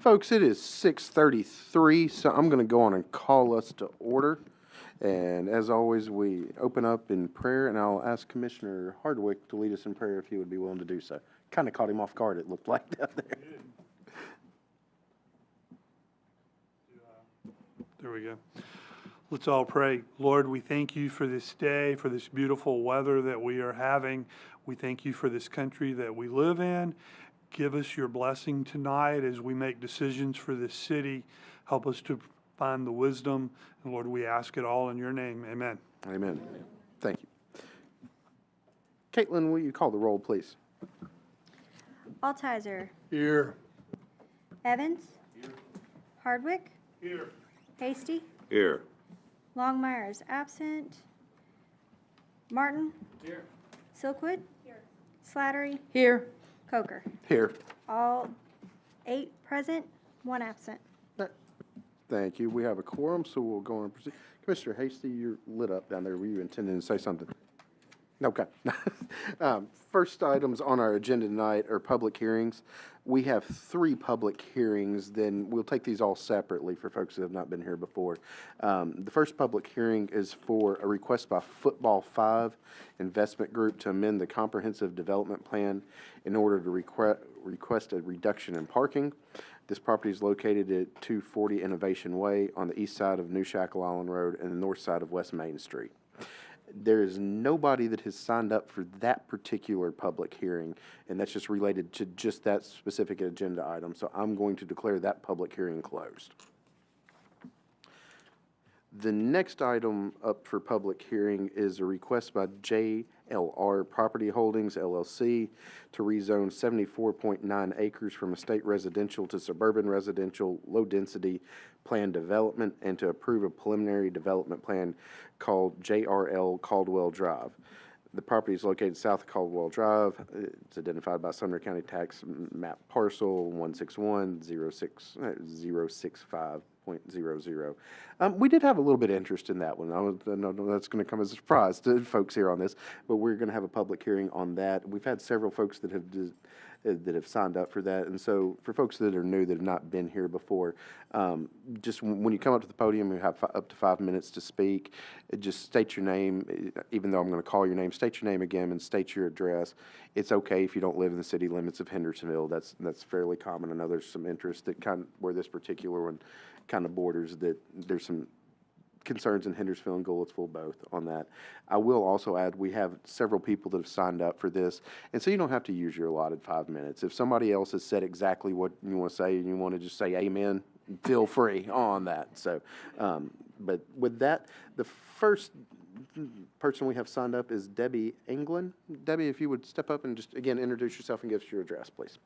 Folks, it is 6:33, so I'm going to go on and call us to order. And as always, we open up in prayer, and I'll ask Commissioner Hardwick to lead us in prayer if he would be willing to do so. Kind of caught him off guard, it looked like, down there. There we go. Let's all pray. Lord, we thank you for this day, for this beautiful weather that we are having. We thank you for this country that we live in. Give us your blessing tonight as we make decisions for this city. Help us to find the wisdom. And Lord, we ask it all in your name. Amen. Amen. Thank you. Caitlin, will you call the roll, please? Altizer. Here. Evans. Here. Hardwick. Here. Hasty. Here. Longmire is absent. Martin. Here. Silkwood. Here. Slattery. Here. Coker. Here. All 8 present, 1 absent. Thank you. We have a quorum, so we'll go on and proceed. Commissioner Hasty, you're lit up down there. Were you intending to say something? Okay. First items on our agenda tonight are public hearings. We have 3 public hearings. Then we'll take these all separately for folks that have not been here before. The first public hearing is for a request by Football 5 Investment Group to amend the comprehensive development plan in order to request a reduction in parking. This property is located at 240 Innovation Way on the east side of New Shackle Island Road and the north side of West Main Street. There is nobody that has signed up for that particular public hearing, and that's just related to just that specific agenda item. So I'm going to declare that public hearing closed. The next item up for public hearing is a request by JLR Property Holdings, LLC, to rezone 74.9 acres from estate residential to suburban residential low-density plan development and to approve a preliminary development plan called JRL Caldwell Drive. The property is located south of Caldwell Drive. It's identified by Sumner County Tax Map Parcel 161-065.00. We did have a little bit of interest in that one. I know that's going to come as a surprise to folks here on this, but we're going to have a public hearing on that. We've had several folks that have signed up for that, and so for folks that are new that have not been here before, just when you come up to the podium, you have up to 5 minutes to speak. Just state your name, even though I'm going to call your name. State your name again and state your address. It's okay if you don't live in the city limits of Hendersonville. That's fairly common. I know there's some interest that where this particular one kind of borders, that there's some concerns in Hendersonville and Goulitsville both on that. I will also add we have several people that have signed up for this, and so you don't have to use your allotted 5 minutes. If somebody else has said exactly what you want to say and you want to just say amen, feel free on that. So, but with that, the first person we have signed up is Debbie England. Debbie, if you would step up and just again introduce yourself and give us your address, please.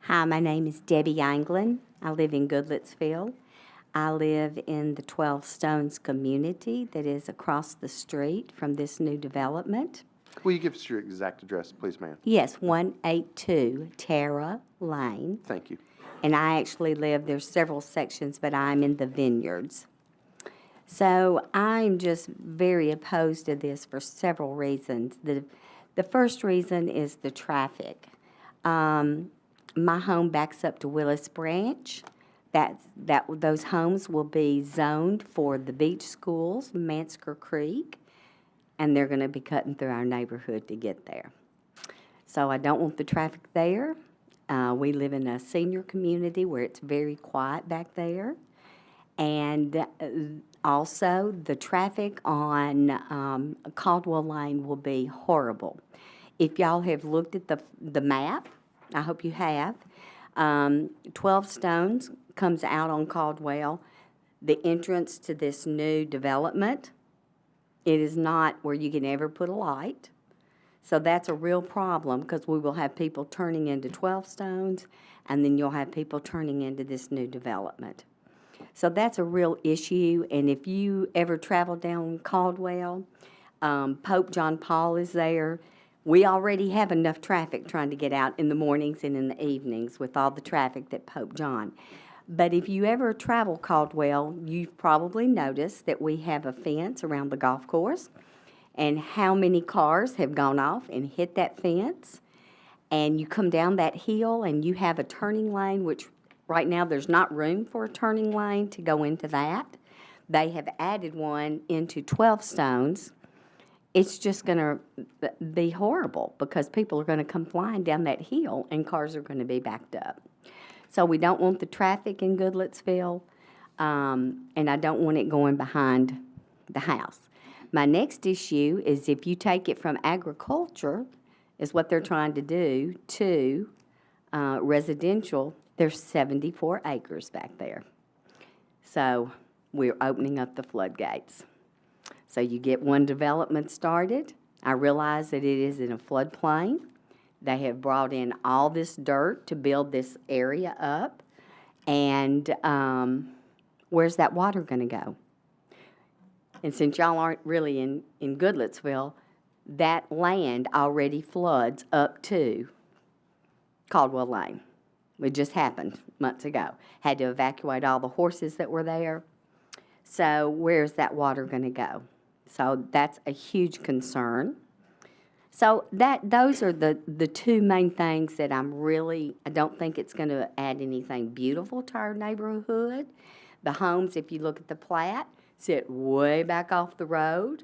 Hi, my name is Debbie Anglin. I live in Goodlettsville. I live in the 12 Stones community that is across the street from this new development. Will you give us your exact address, please, ma'am? Yes, 182 Tara Lane. Thank you. And I actually live, there's several sections, but I'm in the vineyards. So I'm just very opposed to this for several reasons. The first reason is the traffic. My home backs up to Willis Branch. Those homes will be zoned for the beach schools, Mansker Creek, and they're going to be cutting through our neighborhood to get there. So I don't want the traffic there. We live in a senior community where it's very quiet back there. And also, the traffic on Caldwell Lane will be horrible. If y'all have looked at the map, I hope you have, 12 Stones comes out on Caldwell. The entrance to this new development, it is not where you can ever put a light. So that's a real problem because we will have people turning into 12 Stones, and then you'll have people turning into this new development. So that's a real issue, and if you ever travel down Caldwell, Pope John Paul is there. We already have enough traffic trying to get out in the mornings and in the evenings with all the traffic that Pope John. But if you ever travel Caldwell, you've probably noticed that we have a fence around the golf course, and how many cars have gone off and hit that fence. And you come down that hill and you have a turning lane, which right now there's not room for a turning lane to go into that. They have added one into 12 Stones. It's just going to be horrible because people are going to come flying down that hill and cars are going to be backed up. So we don't want the traffic in Goodlettsville, and I don't want it going behind the house. My next issue is if you take it from agriculture, is what they're trying to do, to residential, there's 74 acres back there. So we're opening up the floodgates. So you get one development started. I realize that it is in a floodplain. They have brought in all this dirt to build this area up. And where's that water going to go? And since y'all aren't really in Goodlettsville, that land already floods up to Caldwell Lane. It just happened months ago. Had to evacuate all the horses that were there. So where's that water going to go? So that's a huge concern. So those are the two main things that I don't think it's going to add anything beautiful to our neighborhood. The homes, if you look at the plat, sit way back off the road.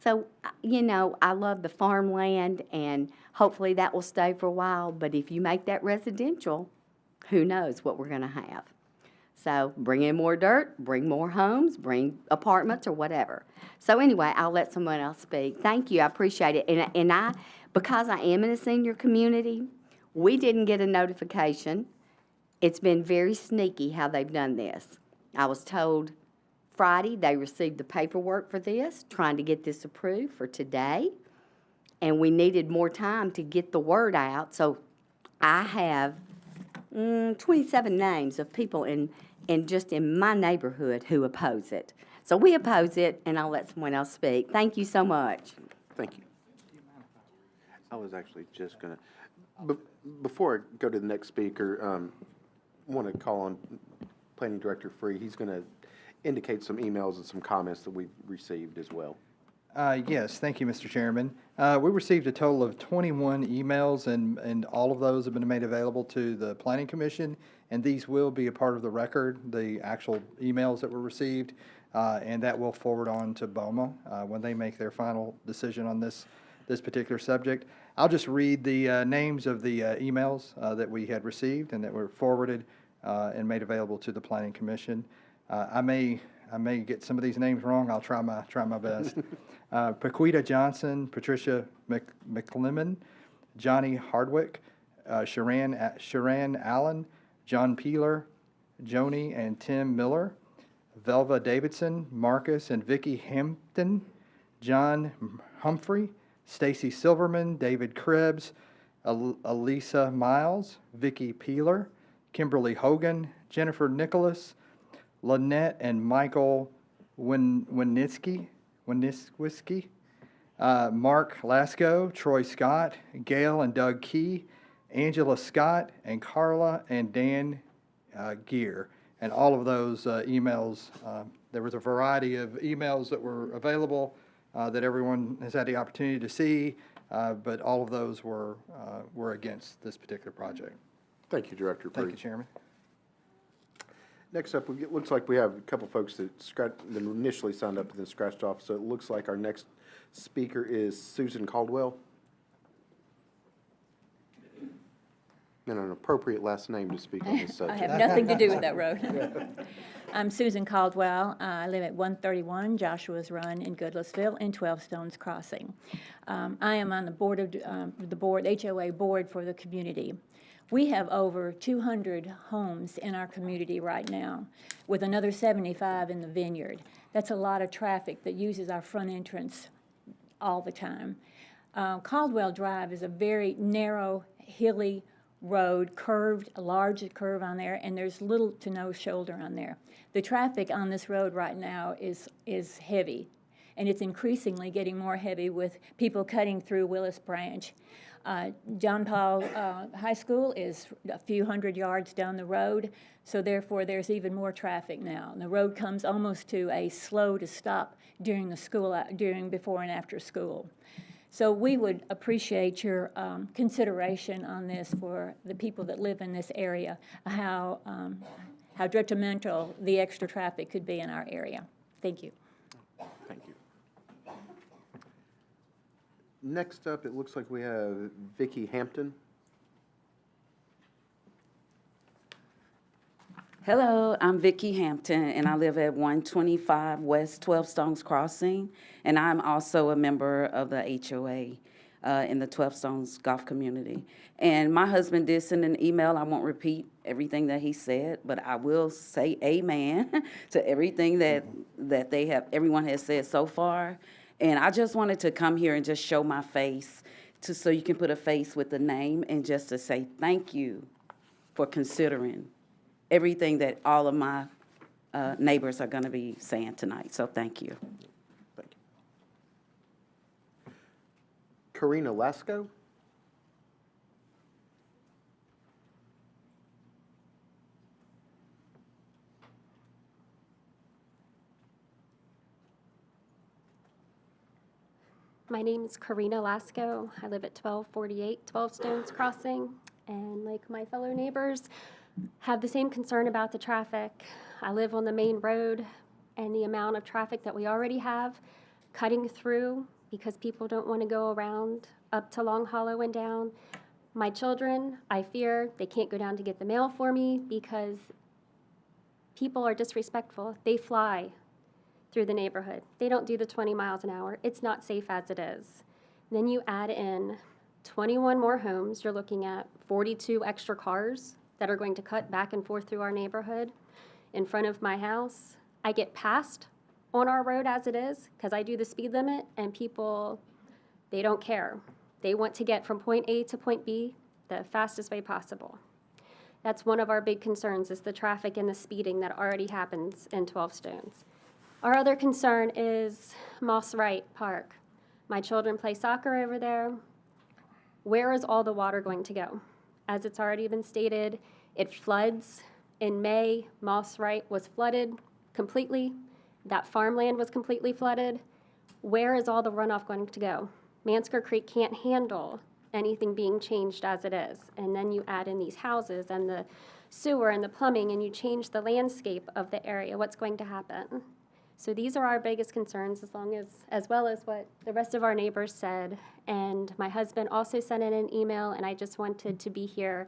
So, you know, I love the farmland, and hopefully that will stay for a while. But if you make that residential, who knows what we're going to have. So bring in more dirt, bring more homes, bring apartments or whatever. So anyway, I'll let someone else speak. Thank you. I appreciate it. And I, because I am in a senior community, we didn't get a notification. It's been very sneaky how they've done this. I was told Friday they received the paperwork for this, trying to get this approved for today. And we needed more time to get the word out. So I have 27 names of people in just in my neighborhood who oppose it. So we oppose it, and I'll let someone else speak. Thank you so much. Thank you. I was actually just going to, before I go to the next speaker, want to call on Planning Director Free. He's going to indicate some emails and some comments that we've received as well. Yes, thank you, Mr. Chairman. We received a total of 21 emails, and all of those have been made available to the Planning Commission, and these will be a part of the record, the actual emails that were received, and that will forward on to BOMA when they make their final decision on this particular subject. I'll just read the names of the emails that we had received and that were forwarded and made available to the Planning Commission. I may get some of these names wrong. I'll try my best. Paquita Johnson, Patricia McClellan, Johnny Hardwick, Sharan Allen, John Peeler, Joni and Tim Miller, Velva Davidson, Marcus and Vicki Hampton, John Humphrey, Stacy Silverman, David Krebs, Elisa Miles, Vicki Peeler, Kimberly Hogan, Jennifer Nicholas, Lynette and Michael Winniski, Mark Lasco, Troy Scott, Gail and Doug Key, Angela Scott, and Carla and Dan Gear. And all of those emails, there was a variety of emails that were available that everyone has had the opportunity to see, but all of those were against this particular project. Thank you, Director Free. Thank you, Chairman. Next up, it looks like we have a couple folks that initially signed up and then scratched off. So it looks like our next speaker is Susan Caldwell. And an appropriate last name to speak on this I subject. have nothing to do with that road. I'm Susan Caldwell. I live at 131 Joshua's Run in Goodlettsville in 12 Stones Crossing. I am on the board of the HOA board for the community. We have over 200 homes in our community right now, with another 75 in the vineyard. That's a lot of traffic that uses our front entrance all the time. Caldwell Drive is a very narrow, hilly road, curved, a large curve on there, and there's little to no shoulder on there. The traffic on this road right now is heavy. and it's increasingly getting more heavy with people cutting through Willis Branch. John Paul High School is a few hundred yards down the road, so therefore there's even more traffic now. And the road comes almost to a slow to stop during the school, during before and after school. So we would appreciate your consideration on this for the people that live in this area, how detrimental the extra traffic could be in our area. Thank you. Thank you. Next up, it looks like we have Vicki Hampton. Hello, I'm Vicki Hampton, and I live at 125 West 12 Stones Crossing, and I'm also a member of the HOA in the 12 Stones Golf community. And my husband did send an email. I won't repeat everything that he said, but I will say amen to everything that everyone has said so far. And I just wanted to come here and just show my face so you can put a face with the name, and just to say thank you for considering everything that all of my neighbors are going to be saying tonight. So thank you. Thank you. Karina Lasko. My name is Karina Lasko. I live at 1248 12 Stones Crossing, and like my fellow neighbors, have the same concern about the traffic. I live on the main road, and the amount of traffic that we already have cutting through because people don't want to go around up to Long Hollow and down. My children, I fear they can't go down to get the mail for me because people are disrespectful. They fly through the neighborhood. They don't do the 20 miles an hour. It's not safe as it is. Then you add in 21 more homes. You're looking at 42 extra cars that are going to cut back and forth through our neighborhood in front of my house. I get passed on our road as it is because I do the speed limit, and people, they don't care. They want to get from point A to point B the fastest way possible. That's one of our big concerns, is the traffic and the speeding that already happens in 12 Stones. Our other concern is Moss Wright Park. My children play soccer over there. Where is all the water going to go? As it's already been stated, it floods. In May, Moss Wright was flooded completely. That farmland was completely flooded. Where is all the runoff going to go? Mansker Creek can't handle anything being changed as it is. And then you add in these houses and the sewer and the plumbing, and you change the landscape of the area. What's going to happen? So these are our biggest concerns, as well as what the rest of our neighbors said. And my husband also sent in an email, and I just wanted to be here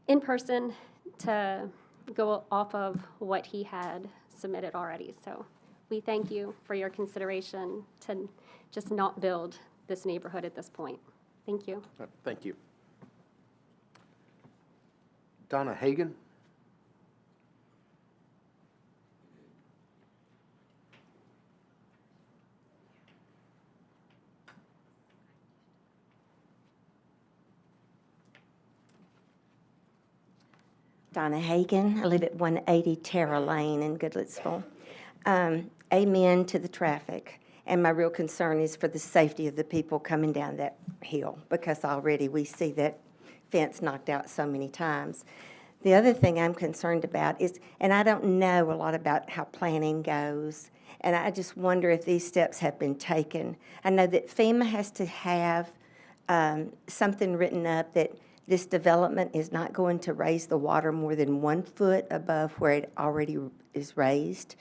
in person to go off of what he had submitted already. So we thank you for your consideration to just not build this neighborhood at this point. Thank you. Thank you. Donna Hagan. Donna Hagan. I live at 180 Terra Lane in Goodlettsville. Amen to the traffic. And my real concern is for the safety of the people coming down that hill, because already we see that fence knocked out so many times. The other thing I'm concerned about is, and I don't know a lot about how planning goes, and I just wonder if these steps have been taken. I know that FEMA has to have something written up that this development is not going to raise the water more than 1 foot above where it already is raised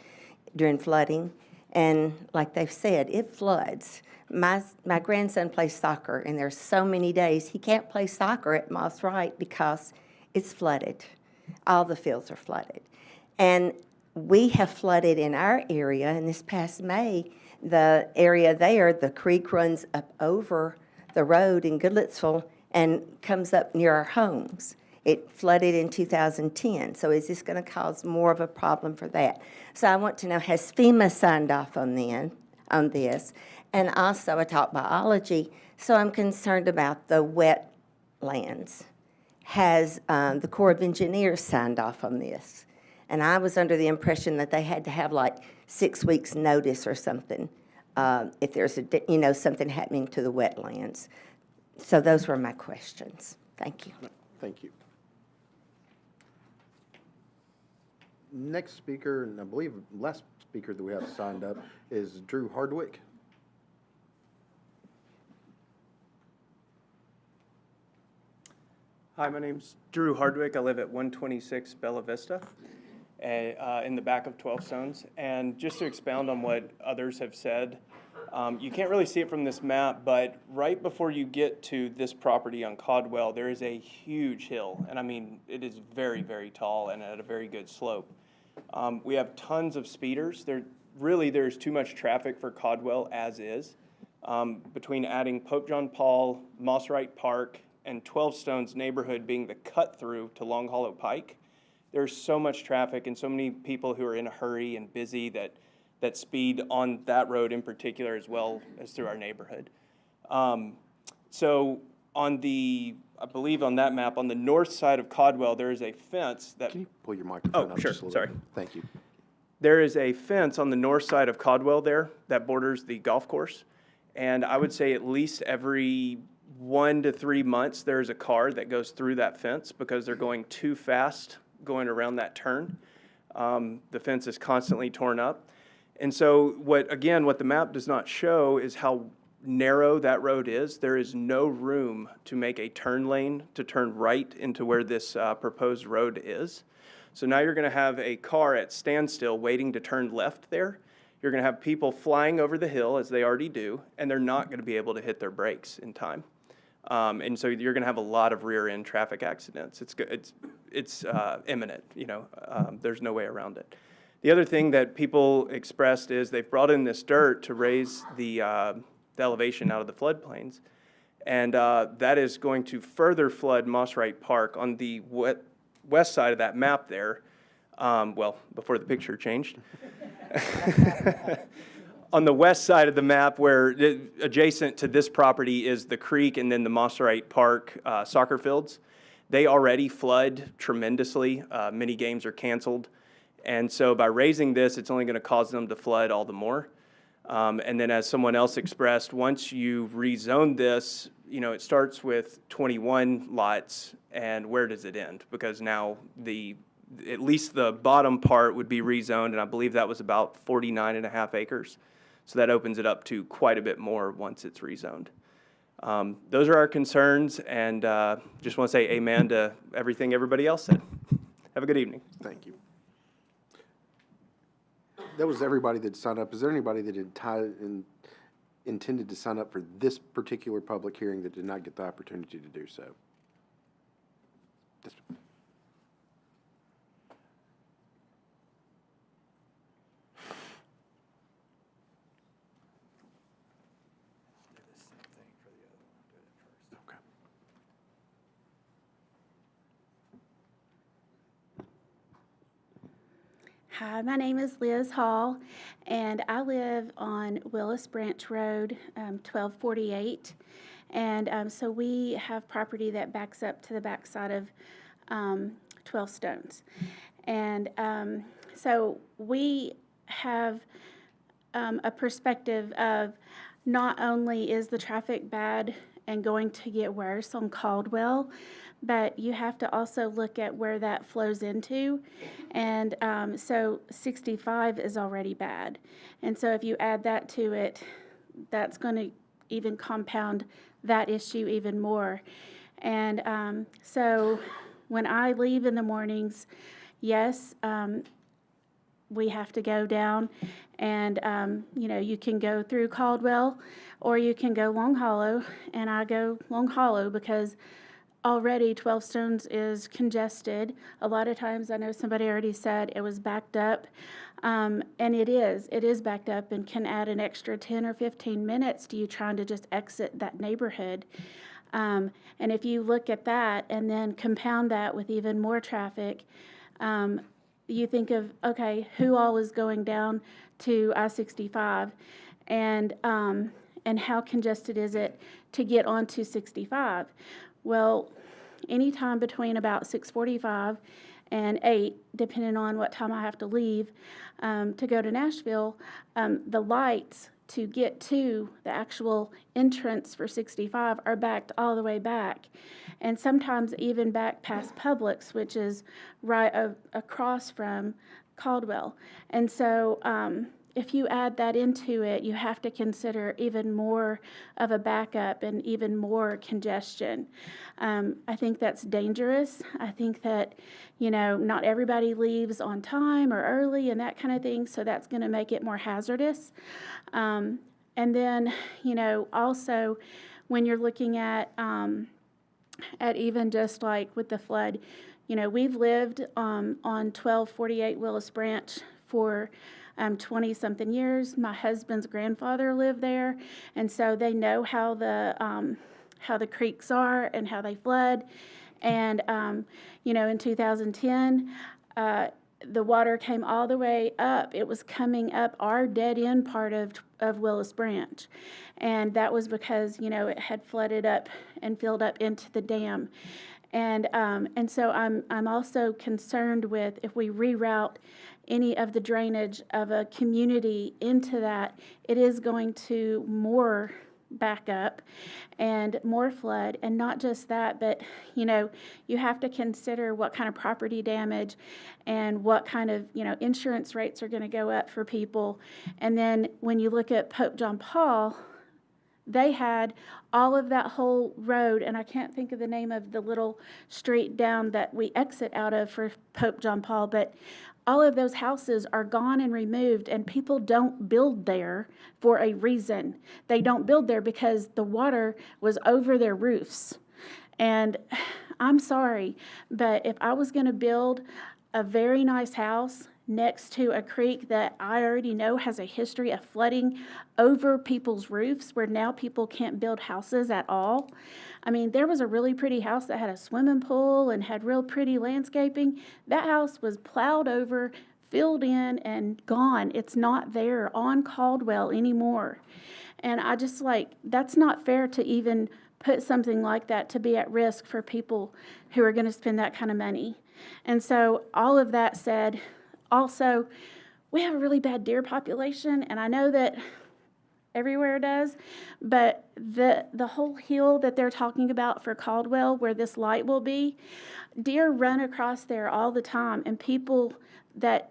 during flooding. And like they've said, it floods. My grandson plays soccer, and there's so many days he can't play soccer at Moss Wright because it's flooded. All the fields are flooded. And we have flooded in our area, and this past May, the area there, the creek runs up over the road in Goodlettsville and comes up near our homes. It flooded in 2010, so is this going to cause more of a problem for that? So I want to know, has FEMA signed off on this? And also, I taught biology, so I'm concerned about the wetlands. Has the Corps of Engineers signed off on this? And I was under the impression that they had to have like 6 weeks' notice or something if there's something happening to the wetlands. So those were my questions. Thank you. Thank you. Next speaker, and I believe last speaker that we have signed up, is Drew Hardwick. Hi, my name's Drew Hardwick. I live at 126 Bella Vista in the back of 12 Stones. And just to expound on what others have said, you can't really see it from this map, but right before you get to this property on Caldwell, there is a huge hill. And I mean, it is very, very tall and at a very good slope. We have tons of speeders. There's too much traffic for Caldwell as is. Between adding Pope John Paul, Moss Wright Park, and 12 Stones neighborhood being the cut-through to Long Hollow Pike, there's so much traffic and so many people who are in a hurry and busy that speed on that road in particular as well as through our neighborhood. So I believe on that map, on the north side of Caldwell, there is a fence that... Can you pull your microphone up sure, just a little sorry. bit? Thank you. There is a fence on the north side of Caldwell there that borders the golf course. And I would say at least every 1 to 3 months, there's a car that goes through that fence because they're going too fast going around that turn. The fence is constantly torn up. And so what the map does not show is how narrow that road is. There is no room to make a turn lane to turn right into where this proposed road is. So now you're going to have a car at standstill waiting to turn left there. You're going to have people flying over the hill, as they already do, and they're not going to be able to hit their brakes in time. And so you're going to have a lot of rear-end traffic accidents. It's imminent. There's no way around it. The other thing that people expressed is they've brought in this dirt to raise the elevation out of the floodplains, and that is going to further flood Moss Wright Park on the west side of that map there. Before the picture changed. On the west side of the map, where adjacent to this property is the creek and then the Moss Wright Park soccer fields, they already flood tremendously. Many games are canceled. And so by raising this, it's only going to cause them to flood all the more. And then as someone else expressed, once you rezone this, it starts with 21 lots, and where does it end? Because now at least the bottom part would be rezoned, and I believe that was about 49.5 acres. So that opens it up to quite a bit more once it's rezoned. Those are our concerns, and just want to say amen to everything everybody else said. Have a good evening. Thank you. That was everybody that signed up. Is there anybody that intended to sign up for this particular public hearing that did not get the opportunity to do so? Okay. Hi, my name is Liz Hall, and I live on Willis Branch Road, 1248. And so we have property that backs up to the backside of 12 Stones. And so we have a perspective of not only is the traffic bad and going to get worse on Caldwell, but you have to also look at where that flows into. And so 65 is already bad. And so if you add that to it, that's going to even compound that issue even more. And so when I leave in the mornings, yes, we have to go down and, you can go through Caldwell or you can go Long Hollow. And I go Long Hollow because already 12 Stones is congested. A lot of times, I know somebody already said it was backed up, and it is backed up and can add an extra 10 or 15 minutes to you trying to just exit that neighborhood. And if you look at that and then compound that with even more traffic, you think of, okay, who all is going down to I-65 and how congested is it to get onto 65? Well, anytime between about 6:45 and 8, depending on what time I have to leave to go to Nashville, the lights to get to the actual entrance for 65 are backed all the way back. And sometimes even back past Publix, which is right across from Caldwell. And so if you add that into it, you have to consider even more of a backup and even more congestion. I think that's dangerous. I think that, not everybody leaves on time or early and that kind of thing, so that's going to make it more hazardous. And then, also when you're looking at even just like with the flood, we've lived on 1248 Willis Branch for 20-something years. My husband's grandfather lived there, and so they know how the creeks are and how they flood. And, in 2010, the water came all the way up. It was coming up our dead end part of Willis Branch. And that was because, it had flooded up and filled up into the dam. And so I'm also concerned with if we reroute any of the drainage of a community into that, it is going to more back up and more flood. And not just that, but you have to consider what kind of property damage and what kind of insurance rates are going to go up for people. And then when you look at Pope John Paul, they had all of that whole road, and I can't think of the name of the little street down that we exit out of for Pope John Paul, but all of those houses are gone and removed, and people don't build there for a reason. They don't build there because the water was over their roofs. And I'm sorry, but if I was going to build a very nice house next to a creek that I already know has a history of flooding over people's roofs, where now people can't build houses at all. I mean, there was a really pretty house that had a swimming pool and had real pretty landscaping. That house was plowed over, filled in, and gone. It's not there on Caldwell anymore. And I just that's not fair to even put something like that to be at risk for people who are going to spend that kind of money. And so all of that said, also, we have a really bad deer population, and I know that everywhere does, but the whole hill that they're talking about for Caldwell, where this light will be, deer run across there all the time, and people that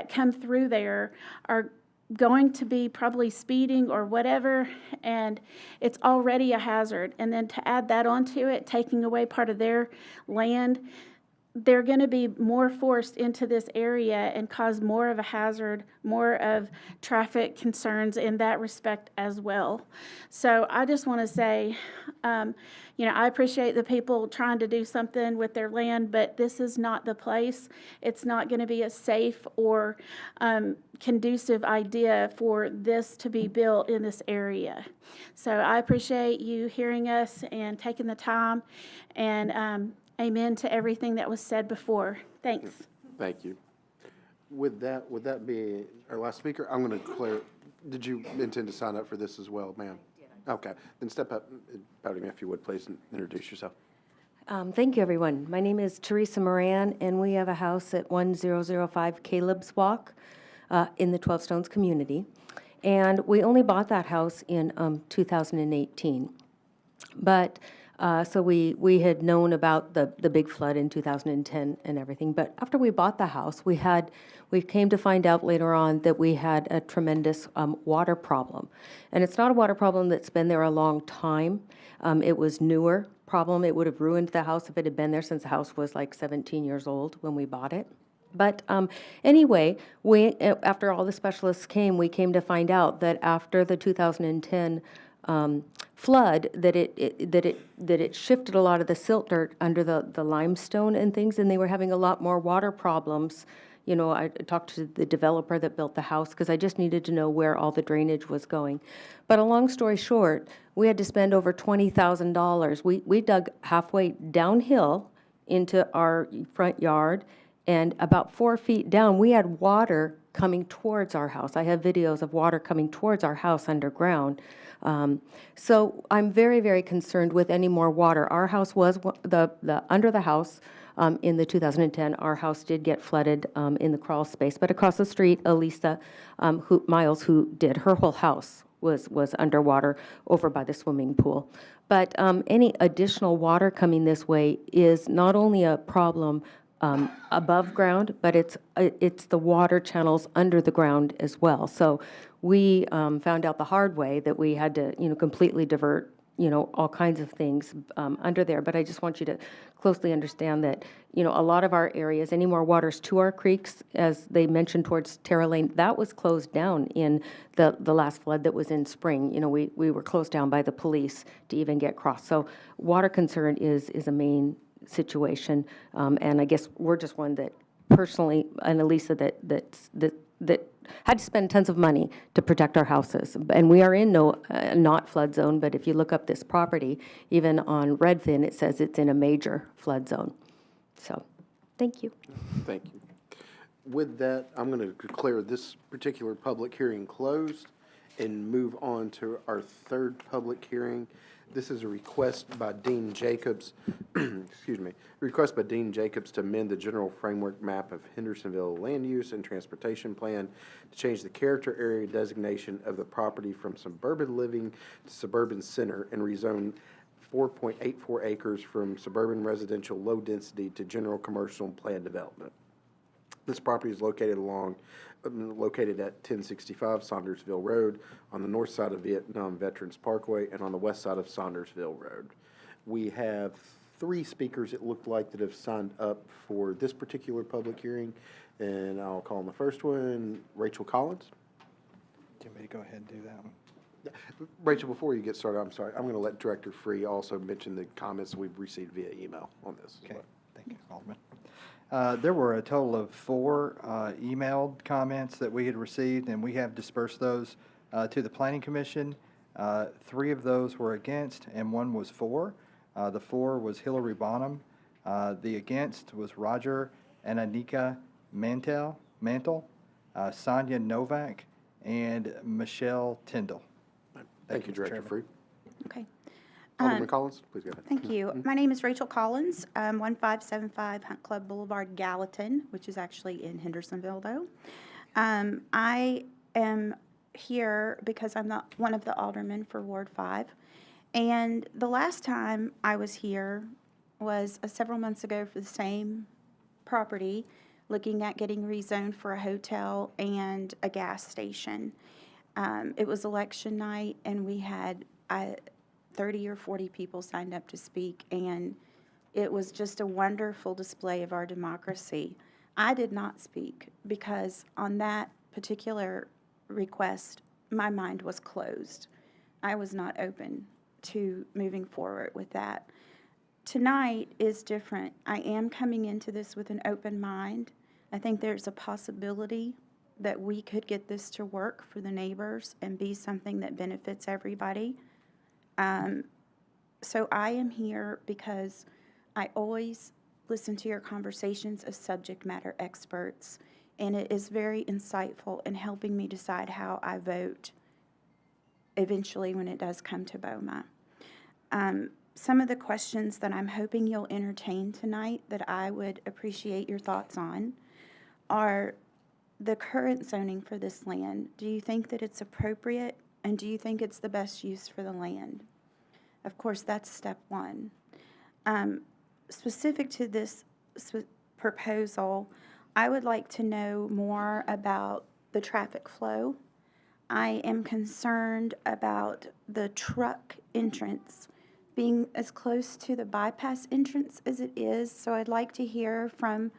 come through there are going to be probably speeding or whatever, and it's already a hazard. And then to add that onto it, taking away part of their land, they're going to be more forced into this area and cause more of a hazard, more of traffic concerns in that respect as well. So I just want to say, I appreciate the people trying to do something with their land, but this is not the place. It's not going to be a safe or conducive idea for this to be built in this area. So I appreciate you hearing us and taking the time, and amen to everything that was said before. Thanks. Thank you. Would that be our last speaker? I'm going to declare, did you intend to sign up for this as well, ma'am? Okay, then step up, podium if you would, please, and introduce yourself. Thank you, everyone. My name is Teresa Moran, and we have a house at 1005 Caleb's Walk in the 12 Stones community. And we only bought that house in 2018. But so we had known about the big flood in 2010 and everything. But after we bought the house, we came to find out later on that we had a tremendous water problem. And it's not a water problem that's been there a long time. It was newer problem. It would have ruined the house if it had been there, since the house was like 17 years old when we bought it. But anyway, after all the specialists came, we came to find out that after the 2010 flood, that it shifted a lot of the silt dirt under the limestone and things, and they were having a lot more water problems. I talked to the developer that built the house because I just needed to know where all the drainage was going. But a long story short, we had to spend over $20,000. We dug halfway downhill into our front yard, and about 4 feet down, we had water coming towards our house. I have videos of water coming towards our house underground. So I'm very, very concerned with any more water. Our house was under the house in the 2010, our house did get flooded in the crawl space. But across the street, Elisa Miles, who did, her whole house was underwater over by the swimming pool. But any additional water coming this way is not only a problem above ground, but it's the water channels under the ground as well. So we found out the hard way that we had to, completely divert, all kinds of things under there. But I just want you to closely understand that, a lot of our areas, any more waters to our creeks, as they mentioned towards Terra Lane, that was closed down in the last flood that was in spring. We were closed down by the police to even get crossed. So water concern is a main situation, and I guess we're just one that personally, and Elisa, that had to spend tons of money to protect our houses. And we are in no not flood zone, but if you look up this property, even on Redfin, it says it's in a major flood zone. So, thank you. Thank you. With that, I'm going to declare this particular public hearing closed and move on to our third public hearing. This is a request by Dean Jacobs, excuse me, request by Dean Jacobs to amend the general framework map of Hendersonville land use and transportation plan to change the character area designation of the property from suburban living to suburban center and rezone 4.84 acres from suburban residential low density to general commercial and planned development. This property is located at 1065 Saundersville Road on the north side of Vietnam Veterans Parkway and on the west side of Saundersville Road. We have 3 speakers, it looked like, that have signed up for this particular public hearing, and I'll call on the first one, Rachel Collins. Do you want me to go ahead and do that one? Rachel, before you get started, I'm sorry, I'm going to let Director Free also mention the comments we've received via email on this. Okay, thank you, Alderman. There were a total of 4 emailed comments that we had received, and we have dispersed those to the Planning Commission. 3 of those were against, and 1 was for. The for was Hillary Bonham. The against was Roger and Anika Mantle, Sonia Novak, and Michelle Tyndall. Thank you, Director Chairman. Free. Okay. Alderman Collins, please go ahead. Thank you. My name is Rachel Collins, 1575 Hunt Club Boulevard, Gallatin, which is actually in Hendersonville, though. I am here because I'm one of the aldermen for Ward 5. And the last time I was here was several months ago for the same property, looking at getting rezoned for a hotel and a gas station. It was election night, and we had 30 or 40 people signed up to speak, and it was just a wonderful display of our democracy. I did not speak because on that particular request, my mind was closed. I was not open to moving forward with that. Tonight is different. I am coming into this with an open mind. I think there's a possibility that we could get this to work for the neighbors and be something that benefits everybody. So I am here because I always listen to your conversations as subject matter experts, and it is very insightful in helping me decide how I vote eventually when it does come to BOMA. Some of the questions that I'm hoping you'll entertain tonight that I would appreciate your thoughts on are the current zoning for this land. Do you think that it's appropriate, and do you think it's the best use for the land? Of course, that's step 1. Specific to this proposal, I would like to know more about the traffic flow. I am concerned about the truck entrance being as close to the bypass entrance as it is, so I'd like to hear from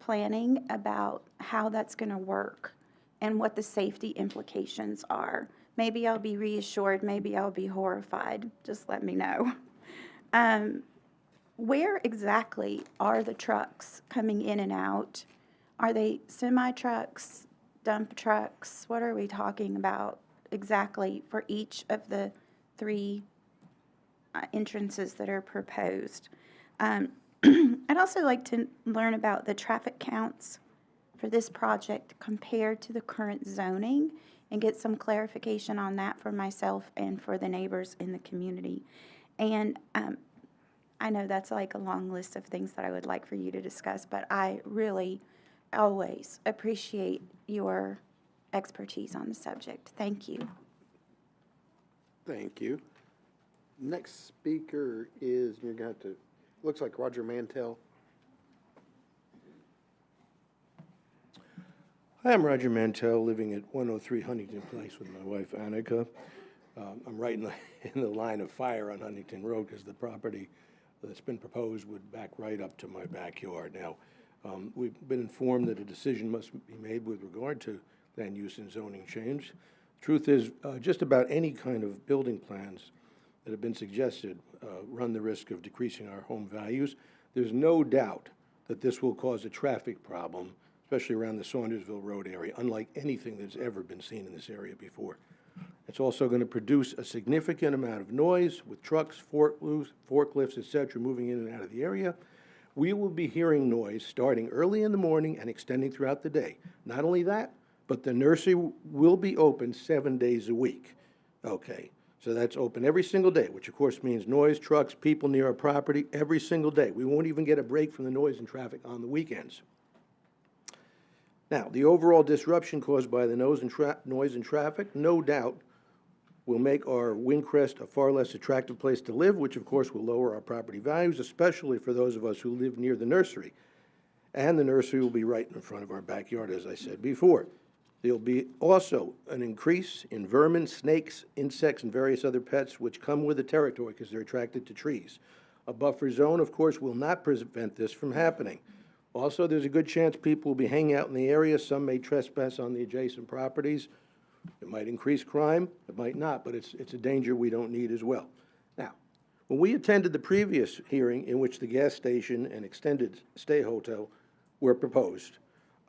planning about how that's going to work and what the safety implications are. Maybe I'll be reassured, maybe I'll be horrified. Just let me know. Where exactly are the trucks coming in and out? Are they semi-trucks, dump trucks? What are we talking about exactly for each of the 3 entrances that are proposed? I'd also like to learn about the traffic counts for this project compared to the current zoning and get some clarification on that for myself and for the neighbors in the community. And I know that's like a long list of things that I would like for you to discuss, but I really always appreciate your expertise on the subject. Thank you. Thank you. Next speaker is, you're going to have to, looks like Roger Mantell. Hi, I'm Roger Mantell, living at 103 Huntington Place with my wife Annika. I'm right in the line of fire on Huntington Road because the property that's been proposed would back right up to my backyard. Now, we've been informed that a decision must be made with regard to land use and zoning change. Truth is, just about any kind of building plans that have been suggested run the risk of decreasing our home values. There's no doubt that this will cause a traffic problem, especially around the Saundersville Road area, unlike anything that's ever been seen in this area before. It's also going to produce a significant amount of noise with trucks, forklifts, et cetera, moving in and out of the area. We will be hearing noise starting early in the morning and extending throughout the day. Not only that, but the nursery will be open 7 days a week. Okay, so that's open every single day, which of course means noise, trucks, people near our property every single day. We won't even get a break from the noise and traffic on the weekends. Now, the overall disruption caused by the noise and traffic, no doubt, will make our Windcrest a far less attractive place to live, which of course will lower our property values, especially for those of us who live near the nursery. And the nursery will be right in front of our backyard, as I said before. There'll be also an increase in vermin, snakes, insects, and various other pets which come with the territory because they're attracted to trees. A buffer zone, of course, will not prevent this from happening. Also, there's a good chance people will be hanging out in the area. Some may trespass on the adjacent properties. It might increase crime, it might not, but it's a danger we don't need as well. Now, when we attended the previous hearing in which the gas station and extended stay hotel were proposed,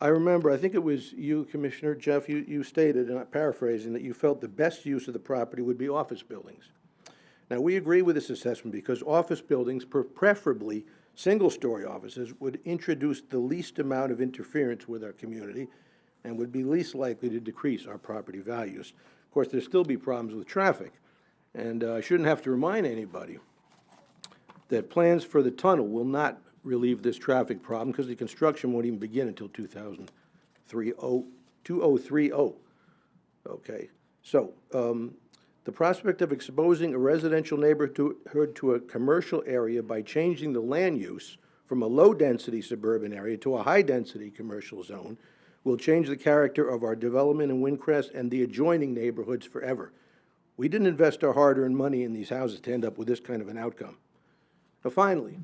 I remember, I think it was you, Commissioner Jeff, you stated, and I'm paraphrasing, that you felt the best use of the property would be office buildings. Now, we agree with this assessment because office buildings, preferably single-story offices, would introduce the least amount of interference with our community and would be least likely to decrease our property values. Of course, there'll still be problems with traffic, and I shouldn't have to remind anybody that plans for the tunnel will not relieve this traffic problem because the construction won't even begin until 2030. Okay, so the prospect of exposing a residential neighborhood to a commercial area by changing the land use from a low-density suburban area to a high-density commercial zone will change the character of our development in Windcrest and the adjoining neighborhoods forever. We didn't invest our hard-earned money in these houses to end up with this kind of an outcome. Now, finally,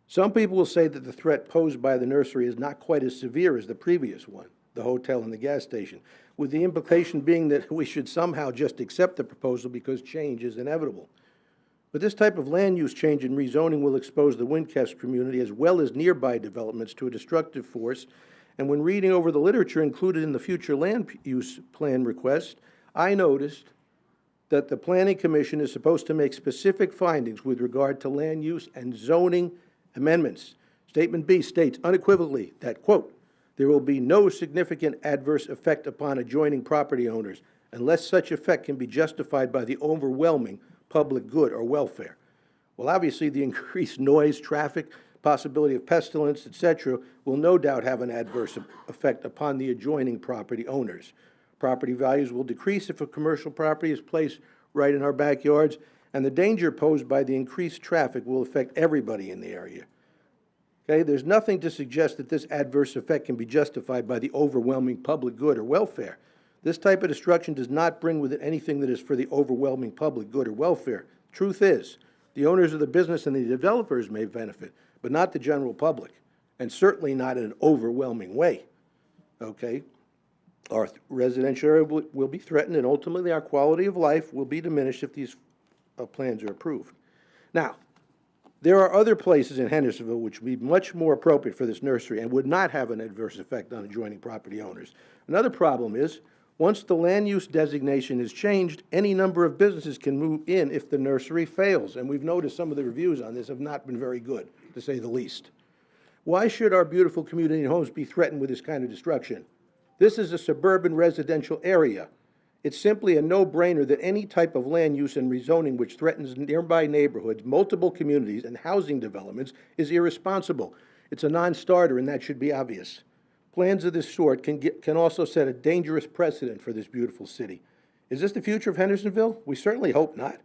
some people will say that the threat posed by the nursery is not quite as severe as the previous one, the hotel and the gas station, with the implication being that we should somehow just accept the proposal because change is inevitable. But this type of land use change and rezoning will expose the Windcrest community as well as nearby developments to a destructive force. And when reading over the literature included in the future land use plan request, I noticed that the Planning Commission is supposed to make specific findings with regard to land use and zoning amendments. Statement B states unequivocally that, quote, there will be no significant adverse effect upon adjoining property owners unless such effect can be justified by the overwhelming public good or welfare. Well, obviously, the increased noise, traffic, possibility of pestilence, etc., will no doubt have an adverse effect upon the adjoining property owners. Property values will decrease if a commercial property is placed right in our backyards, and the danger posed by the increased traffic will affect everybody in the area. Okay, there's nothing to suggest that this adverse effect can be justified by the overwhelming public good or welfare. This type of destruction does not bring with it anything that is for the overwhelming public good or welfare. Truth is, the owners of the business and the developers may benefit, but not the general public, and certainly not in an overwhelming way. Okay? Our residential area will be threatened, and ultimately our quality of life will be diminished if these plans are approved. Now, there are other places in Hendersonville which would be much more appropriate for this nursery and would not have an adverse effect on adjoining property owners. Another problem is, once the land use designation is changed, any number of businesses can move in if the nursery fails, and we've noticed some of the reviews on this have not been very good, to say the least. Why should our beautiful community homes be threatened with this kind of destruction? This is a suburban residential area. It's simply a no-brainer that any type of land use and rezoning which threatens nearby neighborhoods, multiple communities, and housing developments is irresponsible. It's a non-starter, and that should be obvious. Plans of this sort can also set a dangerous precedent for this beautiful city. Is this the future of Hendersonville? We certainly hope not.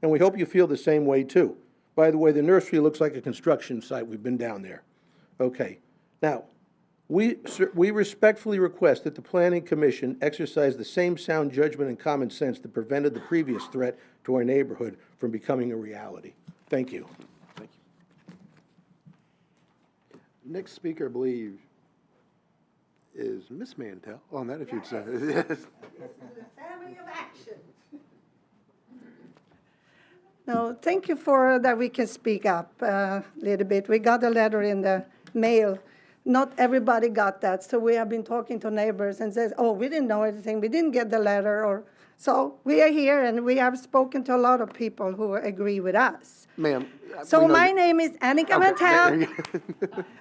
And we hope you feel the same way, too. By the way, the nursery looks like a construction site. We've been down there. Okay. Now, we respectfully request that the Planning Commission exercise the same sound judgment and common sense that prevented the previous threat to our neighborhood from becoming a reality. Thank you. Thank you. Next speaker, I believe, is Ms. Mantell. On that, if you'd say. Family of action. No, thank you for that we can speak up a little bit. We got a letter in the mail. Not everybody got that, so we have been talking to neighbors and says, oh, we didn't know anything, we didn't get the letter, or so we are here and we have spoken to a lot of people who agree with us. Ma'am. So my name is Annika Mantell,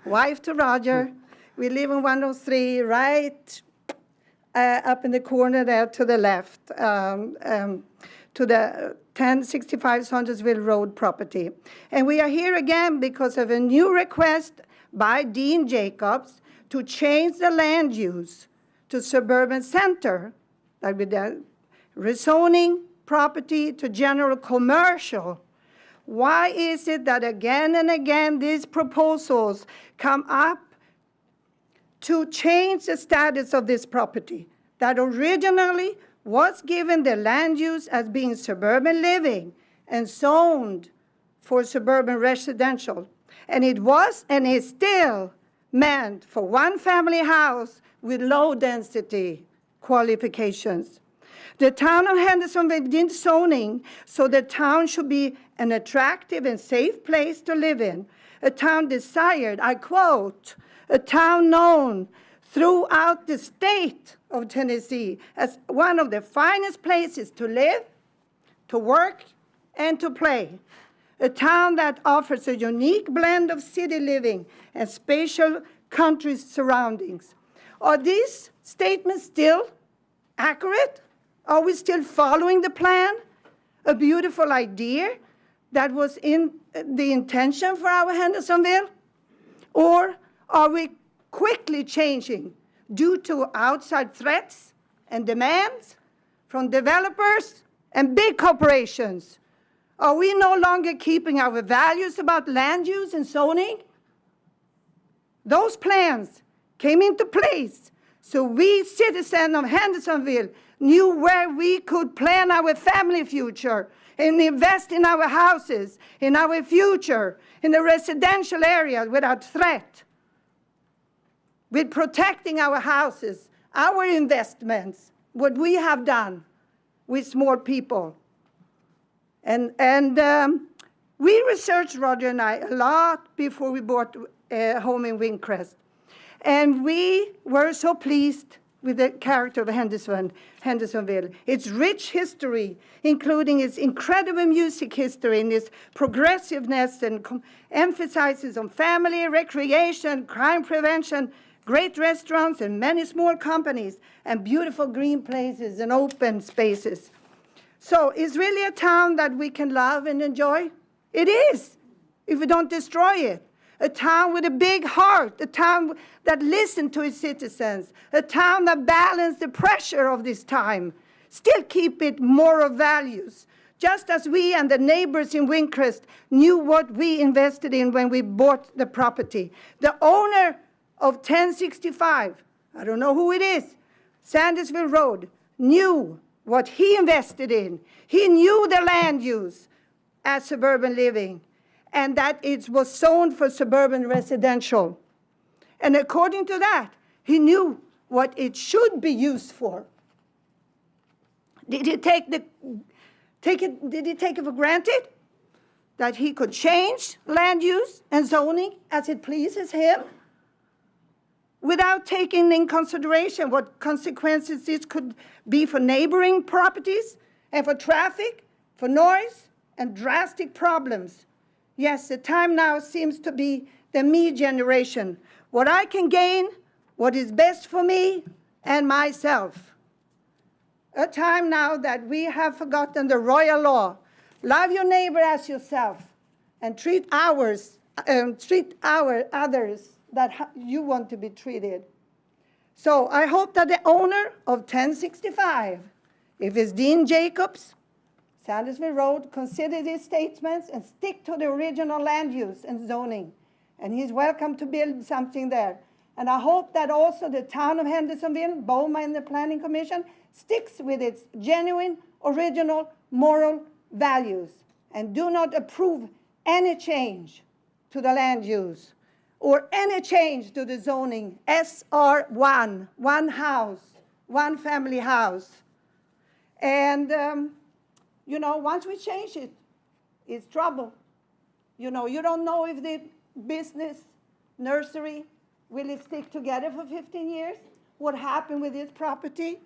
wife to Roger. We live in 103, right up in the corner there to the left, to the 1065 Hendersonville Road property. And we are here again because of a new request by Dean Jacobs to change the land use to suburban center, like with the rezoning property to general commercial. Why is it that again and again these proposals come up to change the status of this property that originally was given the land use as being suburban living and zoned for suburban residential? And it was and is still meant for one family house with low density qualifications. The town of Hendersonville did zoning so the town should be an attractive and safe place to live in. A town desired, I quote, a town known throughout the state of Tennessee as one of the finest places to live, to work, and to play. A town that offers a unique blend of city living and spatial country surroundings. Are these statements still accurate? Are we still following the plan? A beautiful idea that was in the intention for our Hendersonville? Or are we quickly changing due to outside threats and demands from developers and big corporations? Are we no longer keeping our values about land use and zoning? Those plans came into place so we citizens of Hendersonville knew where we could plan our family future and invest in our houses, in our future, in the residential area without threat, with protecting our houses, our investments, what we have done with small people. And we researched, Roger and I, a lot before we bought a home in Windcrest. And we were so pleased with the character of Hendersonville. Its rich history, including its incredible music history and its progressiveness and emphasizes on family, recreation, crime prevention, great restaurants and many small companies, and beautiful green places and open spaces. So it's really a town that we can love and enjoy. It is, if we don't destroy it. A town with a big heart, a town that listens to its citizens, a town that balances the pressure of this time, still keep it moral values, just as we and the neighbors in Windcrest knew what we invested in when we bought the property. The owner of 1065, I don't know who it is, Sandersville Road, knew what he invested in. He knew the land use as suburban living, and that it was zoned for suburban residential. And according to that, he knew what it should be used for. Did he take it for granted that he could change land use and zoning as it pleases him without taking in consideration what consequences this could be for neighboring properties and for traffic, for noise, and drastic problems? Yes, the time now seems to be the me generation. What I can gain, what is best for me and myself. a time now that we have forgotten the royal law. Love your neighbor as yourself, and treat our others that you want to be treated. So I hope that the owner of 1065, if it's Dean Jacobs, Hendersonville Road, consider these statements and stick to the original land use and zoning. And he's welcome to build something there. And I hope that also the town of Hendersonville, BOMA and the Planning Commission, sticks with its genuine, original, moral values and do not approve any change to the land use or any change to the zoning, SR1, one house, one family house. And, you know, once we change it, it's trouble. You know, you don't know if the business, nursery, will it stick together for 15 years? What happened with this property?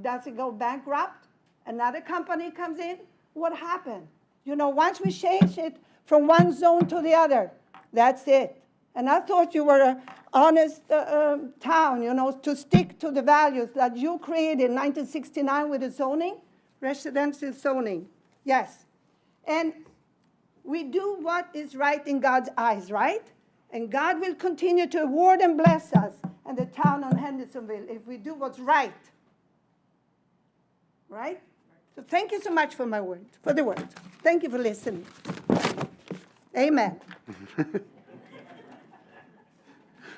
Does it go bankrupt? Another company comes in? What happened? You know, once we change it from one zone to the other, that's it. And I thought you were an honest town, you know, to stick to the values that you created in 1969 with the zoning, residential zoning. Yes. And we do what is right in God's eyes, right? And God will continue to award and bless us and the town of Hendersonville if we do what's right. Right? So thank you so much for my words, for the words. Thank you for listening. Amen.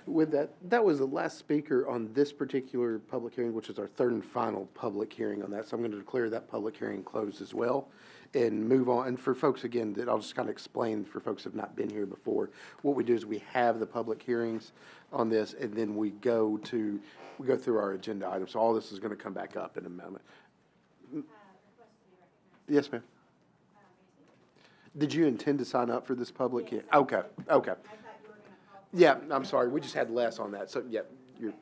With that, that was the last speaker on this particular public hearing, which is our third and final public hearing on that. So I'm going to declare that public hearing closed as well and move on. And for folks, again, that I'll just kind of explain for folks who have not been here before, what we do is we have the public hearings on this, and then we go through our agenda items. So all this is going to come back up in a moment. Yes, ma'am. Did you intend to sign up for this public hearing? Okay, okay. Yeah, I'm sorry, we just had less on that, so, yeah, you're.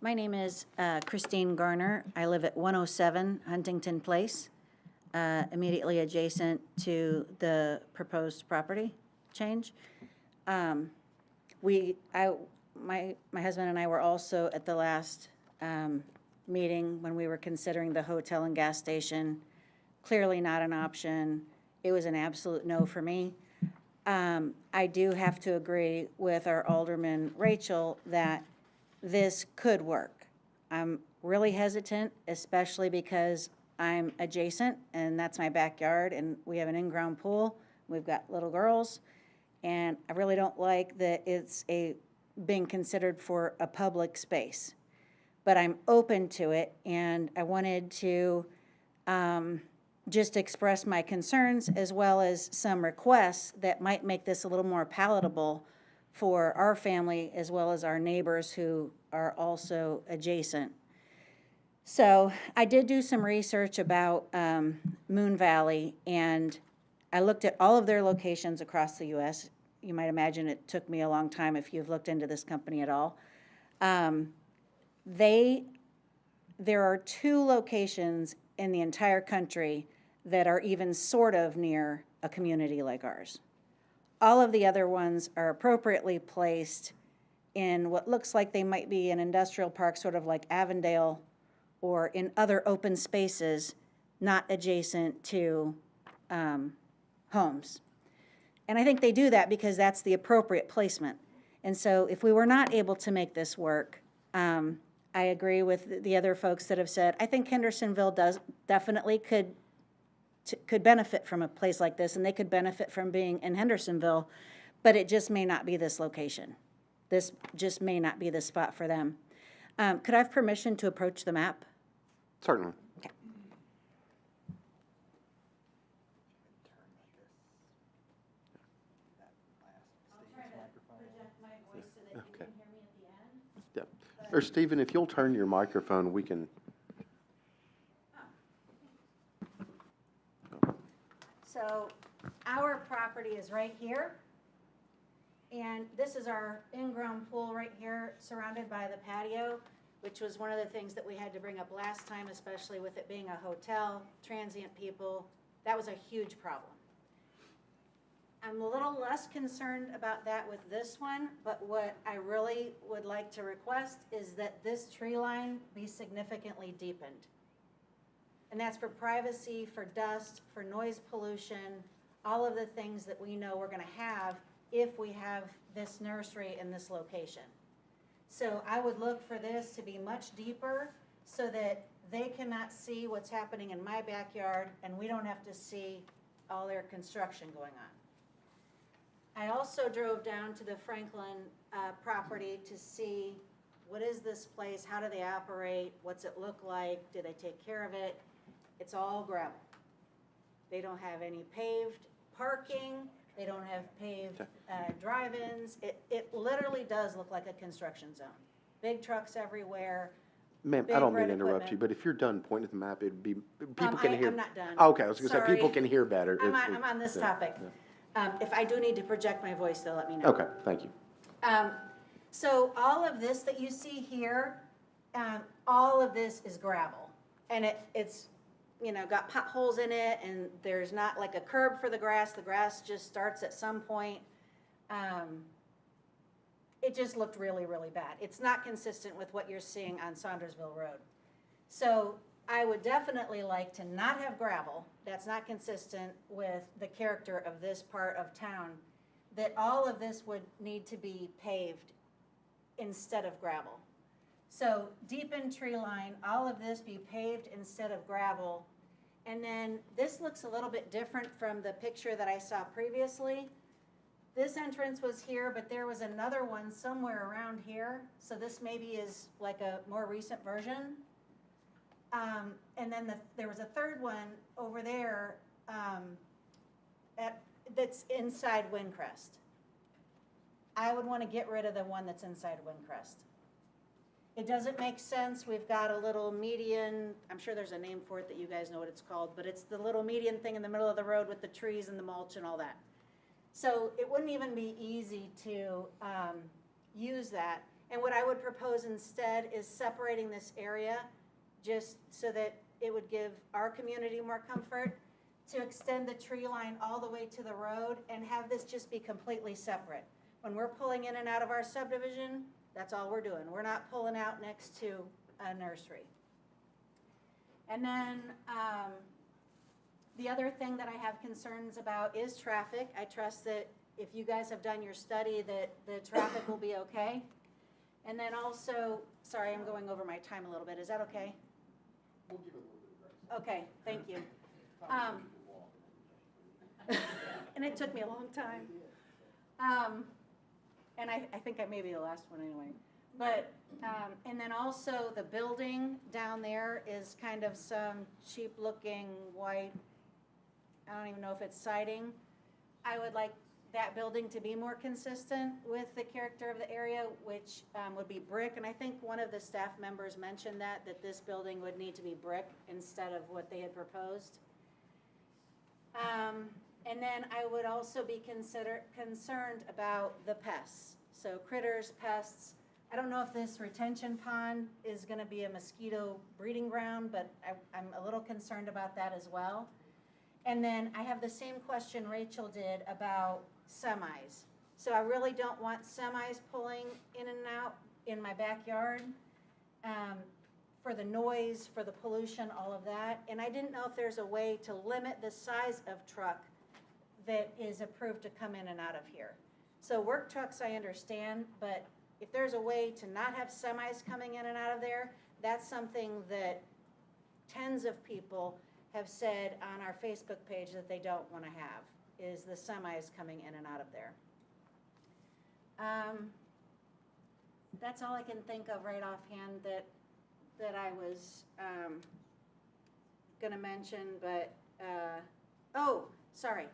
My name is Christine Garner. I live at 107 Huntington Place, immediately adjacent to the proposed property change. My husband and I were also at the last meeting when we were considering the hotel and gas station. Clearly not an option. It was an absolute no for me. I do have to agree with our Alderman Rachel that this could work. I'm really hesitant, especially because I'm adjacent and that's my backyard and we have an in-ground pool. We've got little girls and I really don't like that it's being considered for a public space. But I'm open to it, and I wanted to just express my concerns as well as some requests that might make this a little more palatable for our family as well as our neighbors who are also adjacent. So I did do some research about Moon Valley, and I looked at all of their locations across the U.S. You might imagine it took me a long time if you've looked into this company at all. There are 2 locations in the entire country that are even sort of near a community like ours. All of the other ones are appropriately placed in what looks like they might be an industrial park, sort of like Avondale, or in other open spaces not adjacent to homes. And I think they do that because that's the appropriate placement. And so if we were not able to make this work, I agree with the other folks that have said, I think Hendersonville definitely could benefit from a place like this, and they could benefit from being in Hendersonville, but it just may not be this location. This just may not be the spot for them. Could I have permission to approach the map? Certainly. Okay. Yeah. Or Stephen, if you'll turn your microphone, we can. So our property is right here, and this is our in-ground pool right here, surrounded by the patio, which was one of the things that we had to bring up last time, especially with it being a hotel, transient people. That was a huge problem. I'm a little less concerned about that with this one, but what I really would like to request is that this tree line be significantly deepened. And that's for privacy, for dust, for noise pollution, all of the things that we know we're gonna have if we have this nursery in this location. So I would look for this to be much deeper so that they cannot see what's happening in my backyard and we don't have to see all their construction going on. I also drove down to the Franklin property to see what is this place, how do they operate, what's it look like, do they take care of it? It's all gravel. They don't have any paved parking, they don't have paved drive-ins. It literally does look like a construction zone. Big trucks everywhere. Ma'am, I big don't mean red to interrupt equipment. you, but if you're done pointing at the map, it'd be, people can hear. I'm not done. Oh, okay, I was gonna say, people Sorry. can hear better. I'm on this topic. If I do need to project my voice, though, let me know. Okay, thank you. So all of this that you see here, all of this is gravel. And it's, you know, got potholes in it, and there's not like a curb for the grass just starts at some point. It just looked really, really bad. It's not consistent with what you're seeing on Saundersville Road. So I would definitely like to not have gravel. That's not consistent with the character of this part of town. That all of this would need to be paved instead of gravel. So deepen tree line, all of this be paved instead of gravel. And then this looks a little bit different from the picture that I saw previously. This entrance was here, but there was another one somewhere around here. So this maybe is like a more recent version. And then there was a third one over there that's inside Windcrest. I would want to get rid of the one that's inside Windcrest. It doesn't make sense. We've got a little median, I'm sure there's a name for it that you guys know what it's called, but it's the little median thing in the middle of the road with the trees and the mulch and all that. So it wouldn't even be easy to use that. And what I would propose instead is separating this area just so that it would give our community more comfort, to extend the tree line all the way to the road and have this just be completely separate. When we're pulling in and out of our subdivision, that's all we're doing. We're not pulling out next to a nursery. And then the other thing that I have concerns about is traffic. I trust that if you guys have done your study that the traffic will be okay. And then also, sorry, I'm going over my time a little bit. Is that okay? We'll give it a little bit of grace. Okay, thank you. And it took me a long time. And I think I may be the last one anyway. But, and then also the building down there is kind of some cheap looking white, I don't even know if it's siding. I would like that building to be more consistent with the character of the area, which would be brick. And I think one of the staff members mentioned that this building would need to be brick instead of what they had proposed. And then I would also be concerned about the pests. So critters, pests. I don't know if this retention pond is gonna be a mosquito breeding ground, but I'm a little concerned about that as well. And then I have the same question Rachel did about semis. So I really don't want semis pulling in and out in my backyard for the noise, for the pollution, all of that. And I didn't know if there's a way to limit the size of truck that is approved to come in and out of here. So work trucks I understand, but if there's a way to not have semis coming in and out of there, that's something that tens of people have said on our Facebook page that they don't want to have, is the semis coming in and out of there. That's all I can think of right offhand that I was going to mention, but, oh, sorry.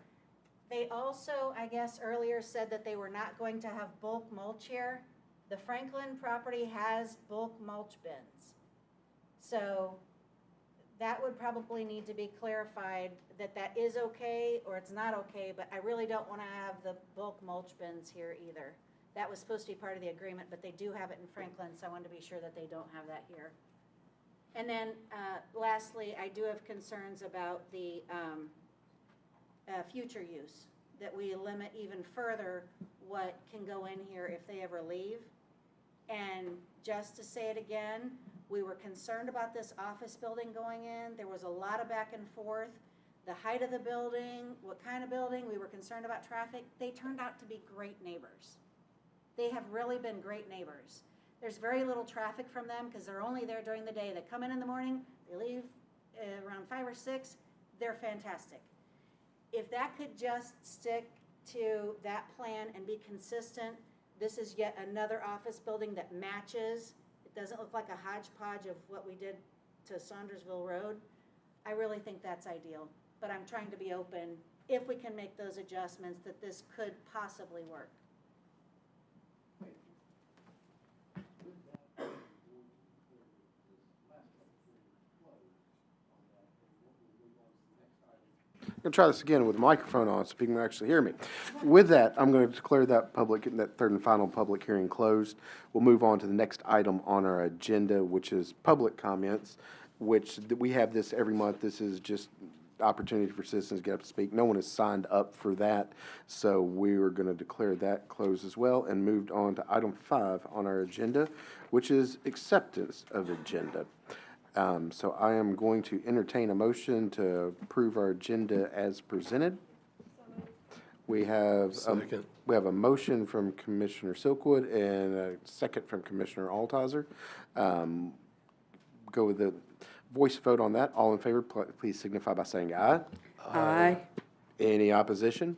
They also, I guess, earlier said that they were not going to have bulk mulch here. The Franklin property has bulk mulch bins. So that would probably need to be clarified that that is okay or it's not okay, but I really don't want to have the bulk mulch bins here either. That was supposed to be part of the agreement, but they do have it in Franklin, so I wanted to be sure that they don't have that here. And then lastly, I do have concerns about the future use. that we limit even further what can go in here if they ever leave. And just to say it again, we were concerned about this office building going in. There was a lot of back and forth. The height of the building, what kind of building, we were concerned about traffic. They turned out to be great neighbors. They have really been great neighbors. There's very little traffic from them because they're only there during the day. They come in the morning, they leave around 5 or 6. They're fantastic. If that could just stick to that plan and be consistent, this is yet another office building that matches. It doesn't look like a hodgepodge of what we did to Saundersville Road. I really think that's ideal, but I'm trying to be open if we can make those adjustments that this could possibly work. I'm going to try this again with the microphone on so people can actually hear me. With that, I'm going to declare that third and final public hearing closed. We'll move on to the next item on our agenda, which is public comments, which we have this every month. This is just opportunity for citizens to get up to speak. No one has signed up for that, so we are going to declare that closed as well and moved on to item 5 on our agenda, which is acceptance of agenda. So I am going to entertain a motion to approve our agenda as presented. We have a motion from Commissioner Silkwood and a second from Commissioner Altizer. Go with the voice vote on that. All in favor, please signify by saying aye. Aye. Any opposition?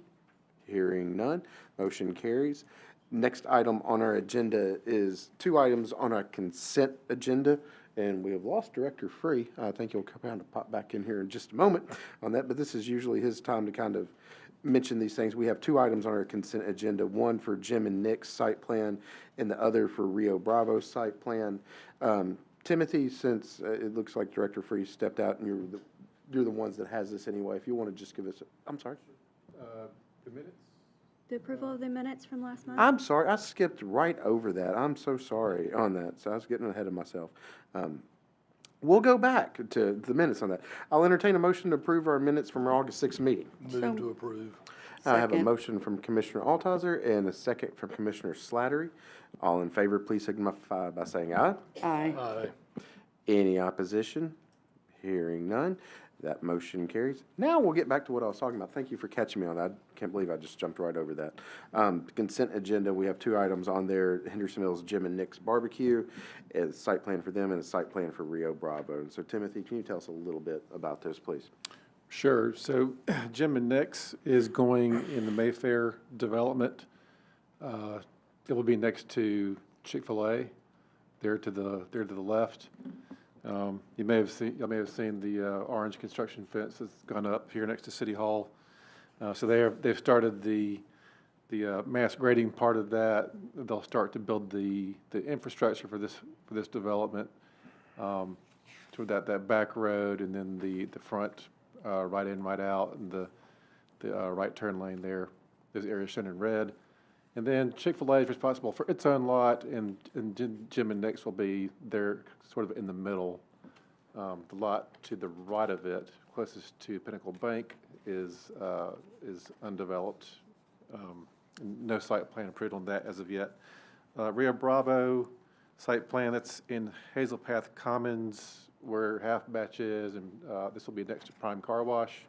Hearing none, motion carries. Next item on our agenda is 2 items on our consent agenda. And we have lost Director Free. I think he'll come around to pop back in here in just a moment on that, but this is usually his time to kind of mention these things. We have 2 items on our consent agenda, one for Jim and Nick's site plan and the other for Rio Bravo site plan. Timothy, since it looks like Director Free stepped out and you're the ones that has this anyway, if you want to just give us, I'm sorry? The minutes? The approval of the minutes from last month? I'm sorry, I skipped right over that. I'm so sorry on that, so I was getting ahead of myself. We'll go back to the minutes on that. I'll entertain a motion to approve our minutes from our August 6th meeting. Move to approve. I have a motion from Commissioner Altizer and a second from Commissioner Slattery. All in favor, please signify by saying aye. Aye. Aye. Any opposition? Hearing none, that motion carries. Now we'll get back to what I was talking about. Thank you for catching me on that. I can't believe I just jumped right over that. Consent agenda, we have 2 items on there, Hendersonville's Jim and Nick's Barbecue, a site plan for them and a site plan for Rio Bravo. And so Timothy, can you tell us a little bit about those, please? Sure. So Jim and Nick's is going in the Mayfair development. It will be next to Chick-fil-A, there to the left. You may have seen the orange construction fence that's gone up here next to City Hall. So they've started the mass grading part of that. They'll start to build the infrastructure for this development, to that back road, and then the front right in, right out, and the right turn lane there. Those areas shown in red. And then Chick-fil-A is responsible for its own lot, and Jim and Nick's will be there sort of in the middle. The lot to the right of it, closest to Pinnacle Bank, is undeveloped. No site plan approved on that as of yet. Rio Bravo site plan, that's in Hazel Path Commons, where Half Batch is, and this will be next to Prime Car Wash.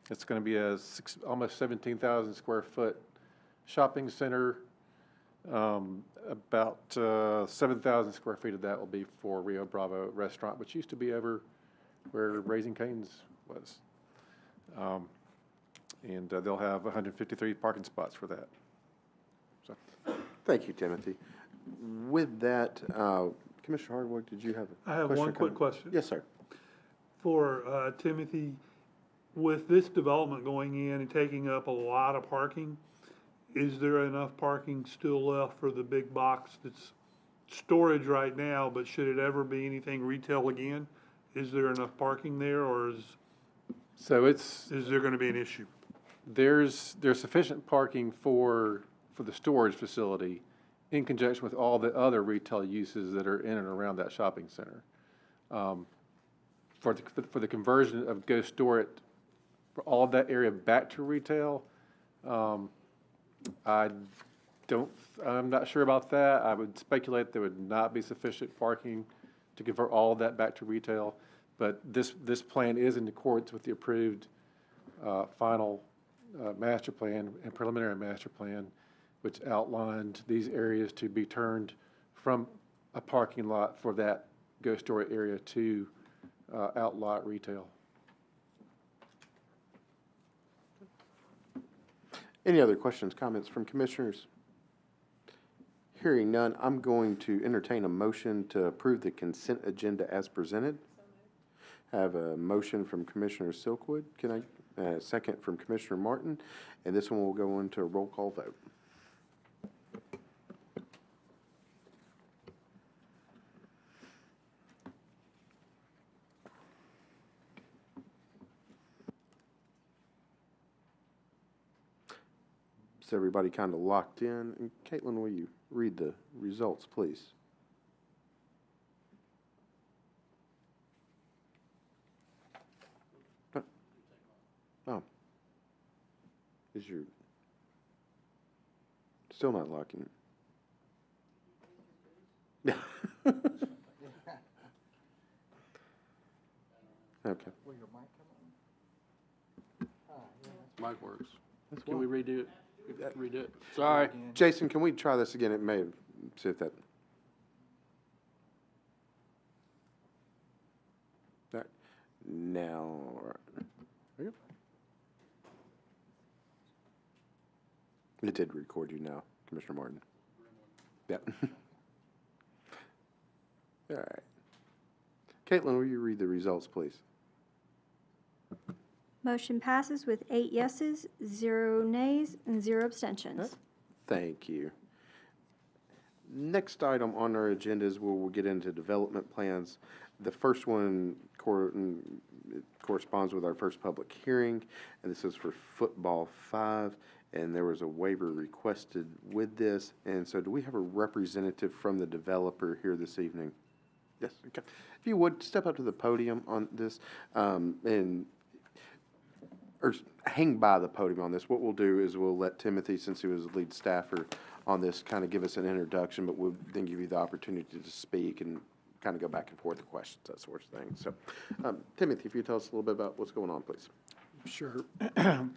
It's going to be a almost 17,000 square foot shopping center. About 7,000 square feet of that will be for Rio Bravo Restaurant, which used to be over where Raising Cane's was. And they'll have 153 parking spots for that. So. Thank you, Timothy. With that, Commissioner Hardwick, did you have a question? I have one quick question. Yes, sir. For Timothy, with this development going in and taking up a lot of parking, is there enough parking still left for the big box that's storage right now, but should it ever be anything retail again, is there enough parking there, or is there going to be an issue? There's sufficient parking for the storage facility in conjunction with all the other retail uses that are in and around that shopping center. For the conversion of Go Store It for all of that area back to retail, I'm not sure about that. I would speculate there would not be sufficient parking to convert all of that back to retail. But this plan is in accordance with the approved final master plan and preliminary master plan, which outlined these areas to be turned from a parking lot for that ghost story area to outlot retail. Any other questions, comments from commissioners? Hearing none, I'm going to entertain a motion to approve the consent agenda as presented. I have a motion from Commissioner Silkwood. Can I, a second from Commissioner Martin, and this one will go into a roll call vote. Is everybody kind of locked in? And Caitlin, will you read the results, please? Oh. Is your... Still not locking it? Yeah. Okay. Mic works. Can we redo it? Redo it. Sorry. Jason, can we try this again? It may have, see if that. That now. There you go. It did record you now, Commissioner Martin. Yeah. All right. Caitlin, will you read the results, please? Motion passes with 8 yeses, 0 nays, and 0 abstentions. Thank you. Next item on our agenda is where we'll get into development plans. The first one corresponds with our first public hearing, and this is for football 5, and there was a waiver requested with this. And so do we have a representative from the developer here this evening? Yes, okay. If you would, step up to the podium on this, or hang by the podium on this. What we'll do is we'll let Timothy, since he was the lead staffer on this, kind of give us an introduction, but we'll then give you the opportunity to speak and kind of go back and forth with questions, that sort of thing. So, Timothy, if you tell us a little bit about what's going on, please. Sure.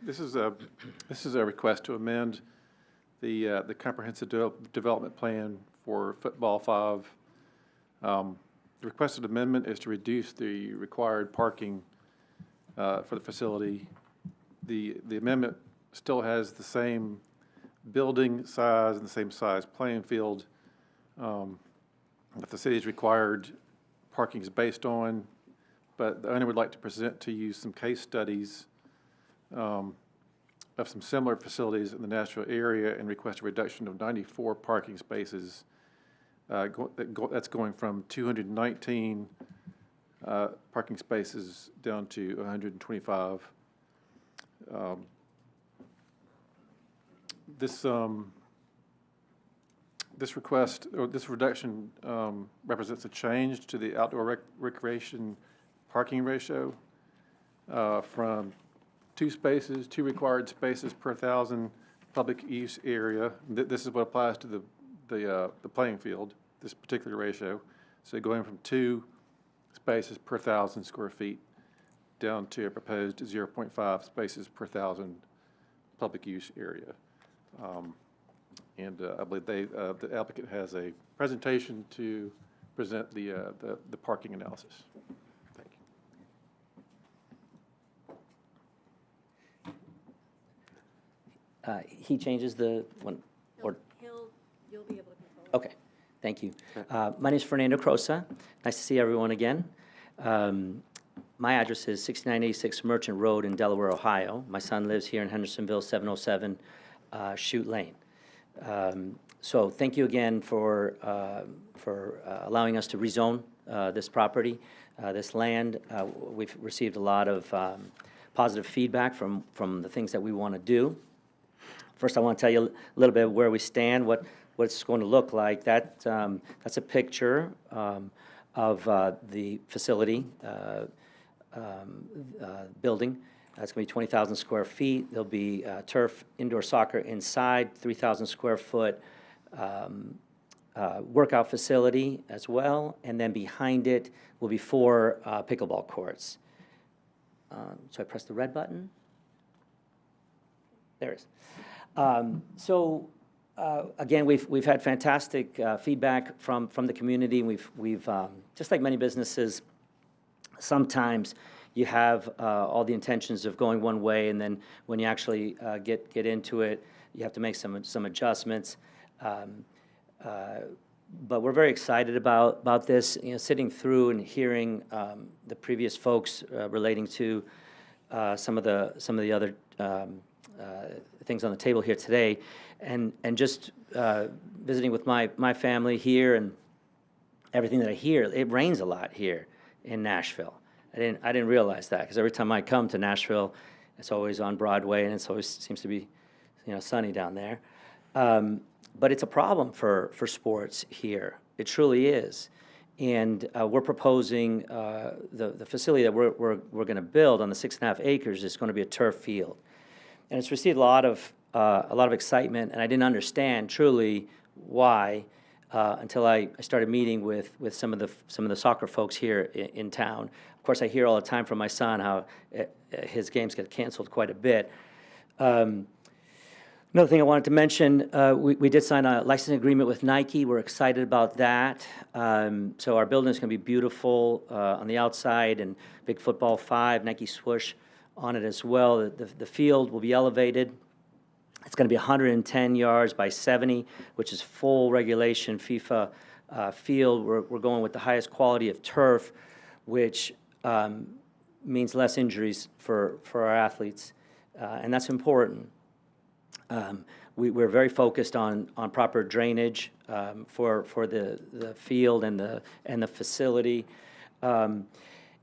This is a request to amend the comprehensive development plan for football 5. The requested amendment is to reduce the required parking for the facility. The amendment still has the same building size and the same size playing field that the city's required parking is based on, but the owner would like to present to you some case studies of some similar facilities in the Nashville area and request a reduction of 94 parking spaces. That's going from 219 parking spaces down to 125. This request, or this reduction, represents a change to the outdoor recreation parking ratio from 2 required spaces per 1,000 public use area. This is what applies to the playing field, this particular ratio. So going from 2 spaces per 1,000 square feet down to a proposed 0.5 spaces per 1,000 public use area. I believe the applicant has a presentation to present the parking analysis. Thank you. He changes the one, or You'll be able to control it. Okay, thank you. My name is Fernando Crosa. Nice to see everyone again. My address is 6986 Merchant Road in Delaware, Ohio. My son lives here in Hendersonville, 707 Chute Lane. So thank you again for allowing us to rezone this property, this land. We've received a lot of positive feedback from the things that we want to do. First, I want to tell you a little bit where we stand, what it's going to look like. That's a picture of the facility building. That's going to be 20,000 square feet. There'll be turf indoor soccer inside, 3,000 square foot workout facility as well. And then behind it will be 4 pickleball courts. So I press the red button. There it is. Again, we've had fantastic feedback from the community. We've just like many businesses, sometimes you have all the intentions of going one way, and then when you actually get into it, you have to make some adjustments. But we're very excited about this. You know, sitting through and hearing the previous folks relating to some of the other things on the table here today, and just visiting with my family here and everything that I hear. It rains a lot here in Nashville. I didn't realize that, because every time I come to Nashville, it's always on Broadway, and it always seems to be, sunny down there. But it's a problem for sports here. It truly is. And we're proposing the facility that we're going to build on the 6.5 acres is going to be a turf field. And it's received a lot of excitement, and I didn't understand truly why until I started meeting with some of the soccer folks here in town. Of course, I hear all the time from my son how his games get canceled quite a bit. Another thing I wanted to mention, we did sign a licensing agreement with Nike. We're excited about that. So our building is going to be beautiful on the outside, and big football 5, Nike swoosh on it as well. The field will be elevated. It's going to be 110 yards by 70, which is full regulation FIFA field. We're going with the highest quality of turf, which means less injuries for our athletes, and that's important. We're very focused on proper drainage for the field and the facility.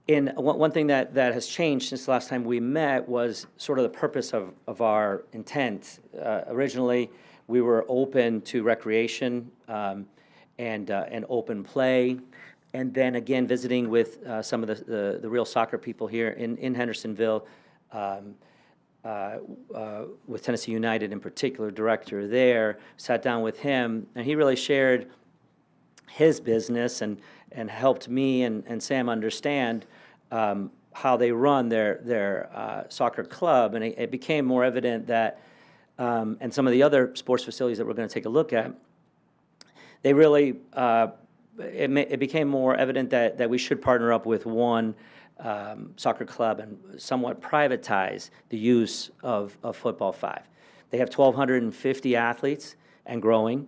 And one thing that has changed since the last time we met was sort of the purpose of our intent. Originally, we were open to recreation and open play. And then again, visiting with some of the real soccer people here in Hendersonville, with Tennessee United in particular, director there, sat down with him, and he really shared his business and helped me and Sam understand how they run their soccer club. And it became more evident that, and some of the other sports facilities that we're going to take a look at, they really, it became more evident that we should partner up with one soccer club and somewhat privatize the use of Football 5. They have 1,250 athletes and growing.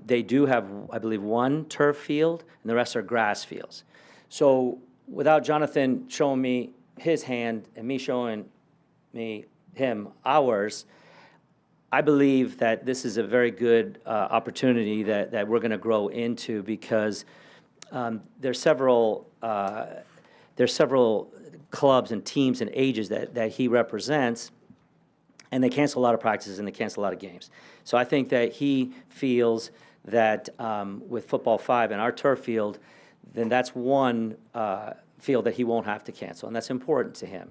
They do have, I believe, one turf field, and the rest are grass fields. So without Jonathan showing me his hand and me showing him ours, I believe that this is a very good opportunity that we're going to grow into, because there's several clubs and teams and ages that he represents, and they cancel a lot of practices and they cancel a lot of games. So I think that he feels that with Football 5 and our turf field, then that's one field that he won't have to cancel, and that's important to him.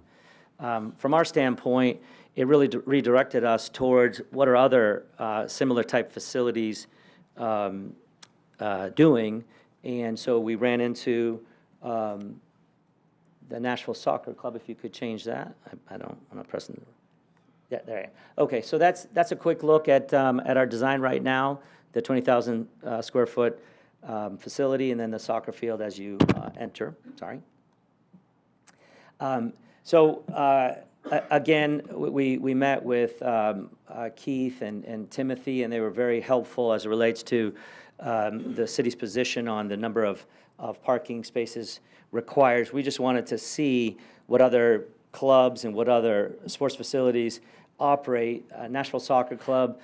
From our standpoint, it really redirected us towards what are other similar type facilities doing, and so we ran into the Nashville Soccer Club. If you could change that. I'm not pressing the... Yeah, there you go. Okay, so that's a quick look at our design right now, the 20,000 square foot facility, and then the soccer field as you enter. Sorry. Again, we met with Keith and Timothy, and they were very helpful as it relates to the city's position on the number of parking spaces required. We just wanted to see what other clubs and what other sports facilities operate. Nashville Soccer Club,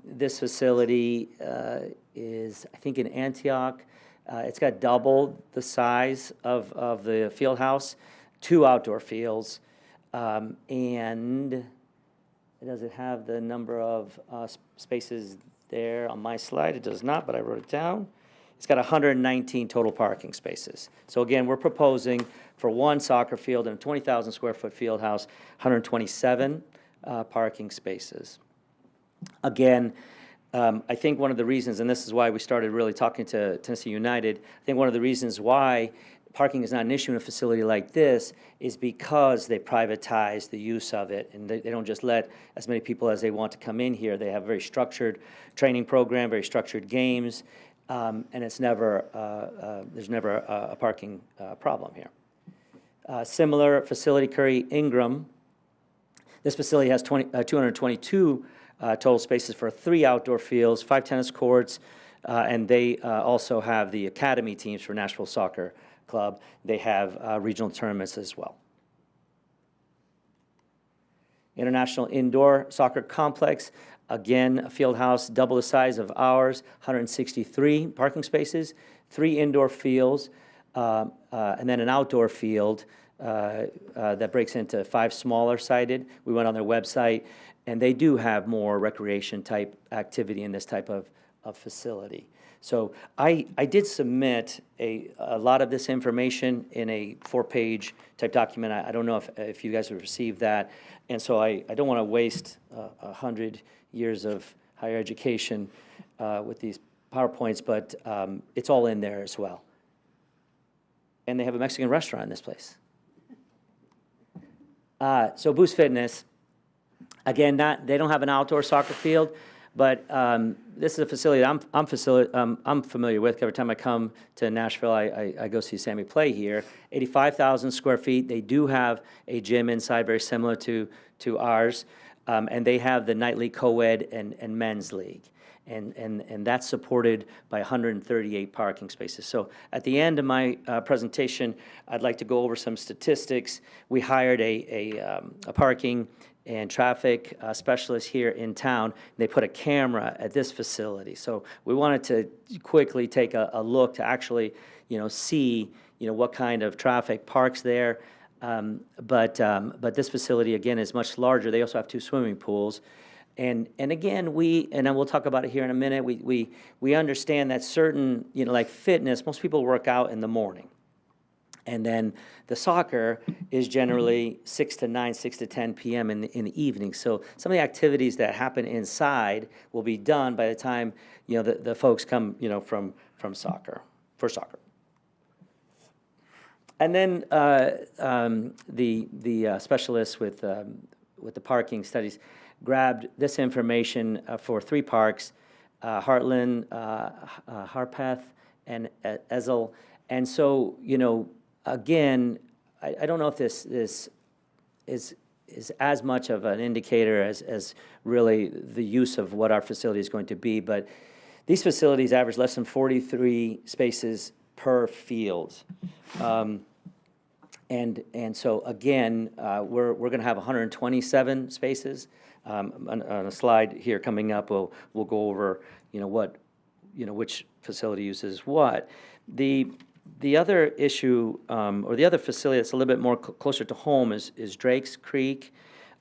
this facility is, I think, in Antioch. It's got double the size of the field house, 2 outdoor fields, and does it have the number of spaces there on my slide? It does not, but I wrote it down. It's got 119 total parking spaces. So again, we're proposing for one soccer field and a 20,000 square foot field house, 127 parking spaces. Again, I think one of the reasons, and this is why we started really talking to Tennessee United, I think one of the reasons why parking is not an issue in a facility like this is because they privatize the use of it, and they don't just let as many people as they want to come in here. They have a very structured training program, very structured games, and it's never, there's never a parking problem here. Similar facility, Curry Ingram. This facility has 222 total spaces for 3 outdoor fields, 5 tennis courts, and they also have the academy teams for Nashville Soccer Club. They have regional tournaments as well. International Indoor Soccer Complex, again, a field house double the size of ours, 163 parking spaces, 3 indoor fields, and then an outdoor field that breaks into 5 smaller sided. We went on their website, and they do have more recreation type activity in this type of facility. So I did submit a lot of this information in a 4-page type document. I don't know if you guys have received that. And so I don't want to waste 100 years of higher education with these PowerPoints, but it's all in there as well. And they have a Mexican restaurant in this place. So Boost Fitness, again, they don't have an outdoor soccer field, but this is a facility that I'm familiar with. Every time I come to Nashville, I go see Sammy play here. 85,000 square feet. They do have a gym inside, very similar to ours, and they have the nightly co-ed and men's league. And that's supported by 138 parking spaces. So at the end of my presentation, I'd like to go over some statistics. We hired a parking and traffic specialist here in town. They put a camera at this facility. So we wanted to quickly take a look to actually, see, what kind of traffic parks there. But this facility, again, is much larger. They also have 2 swimming pools. And again, and we'll talk about it here in a minute, we understand that certain, like fitness, most people work out in the morning. And then the soccer is generally 6 to 9, 6 to 10 p.m. in the evening. So some of the activities that happen inside will be done by the time, the folks come, from soccer, for soccer. And then the specialists with the parking studies grabbed this information for 3 parks, Heartland, Harpeth, and Ezel. And so, again, I don't know if this is as much of an indicator as really the use of what our facility is going to be, but these facilities average less than 43 spaces per field. And so again, we're going to have 127 spaces. On a slide here coming up, we'll go over which facility uses what. The other issue, or the other facility that's a little bit more closer to home is Drake's Creek.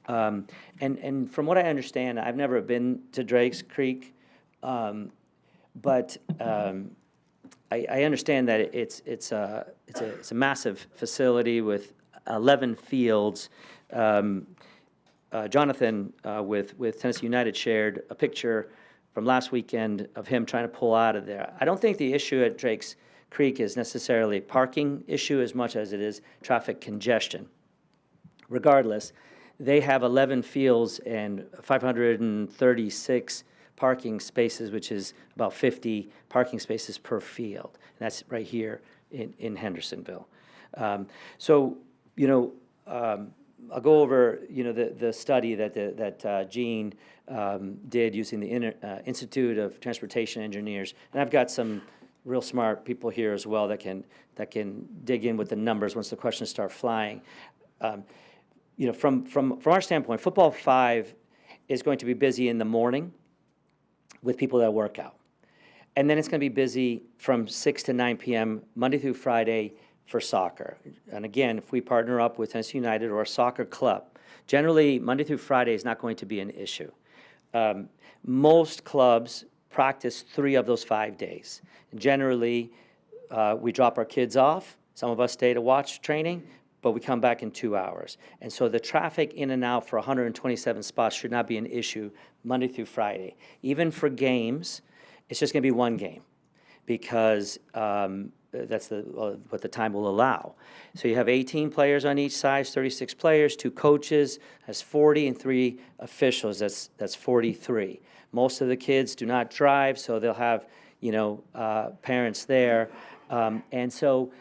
And from what I understand, I've never been to Drake's Creek, but I understand that it's a massive facility with 11 fields. Jonathan with Tennessee United shared a picture from last weekend of him trying to pull out of there. I don't think the issue at Drake's Creek is necessarily a parking issue as much as it is traffic congestion. Regardless, they have 11 fields and 536 parking spaces, which is about 50 parking spaces per field. And that's right here in Hendersonville. I'll go over, the study that Gene did using the Institute of Transportation Engineers, and I've got some real smart people here as well that can dig in with the numbers once the questions start flying. From our standpoint, football 5 is going to be busy in the morning with people that work out, and then it's going to be busy from 6 to 9 p.m. Monday through Friday for soccer. And again, if we partner up with Tennessee United or a soccer club, generally Monday through Friday is not going to be an issue. Most clubs practice 3 of those 5 days. Generally, we drop our kids off. Some of us stay to watch training, but we come back in 2 hours. And so the traffic in and out for 127 spots should not be an issue Monday through Friday. Even for games, it's just going to be 1 game because that's what the time will allow. So you have 18 players on each side, 36 players, 2 coaches, that's 40, and 3 officials, that's 43. Most of the kids do not drive, so they'll have, parents there. And so,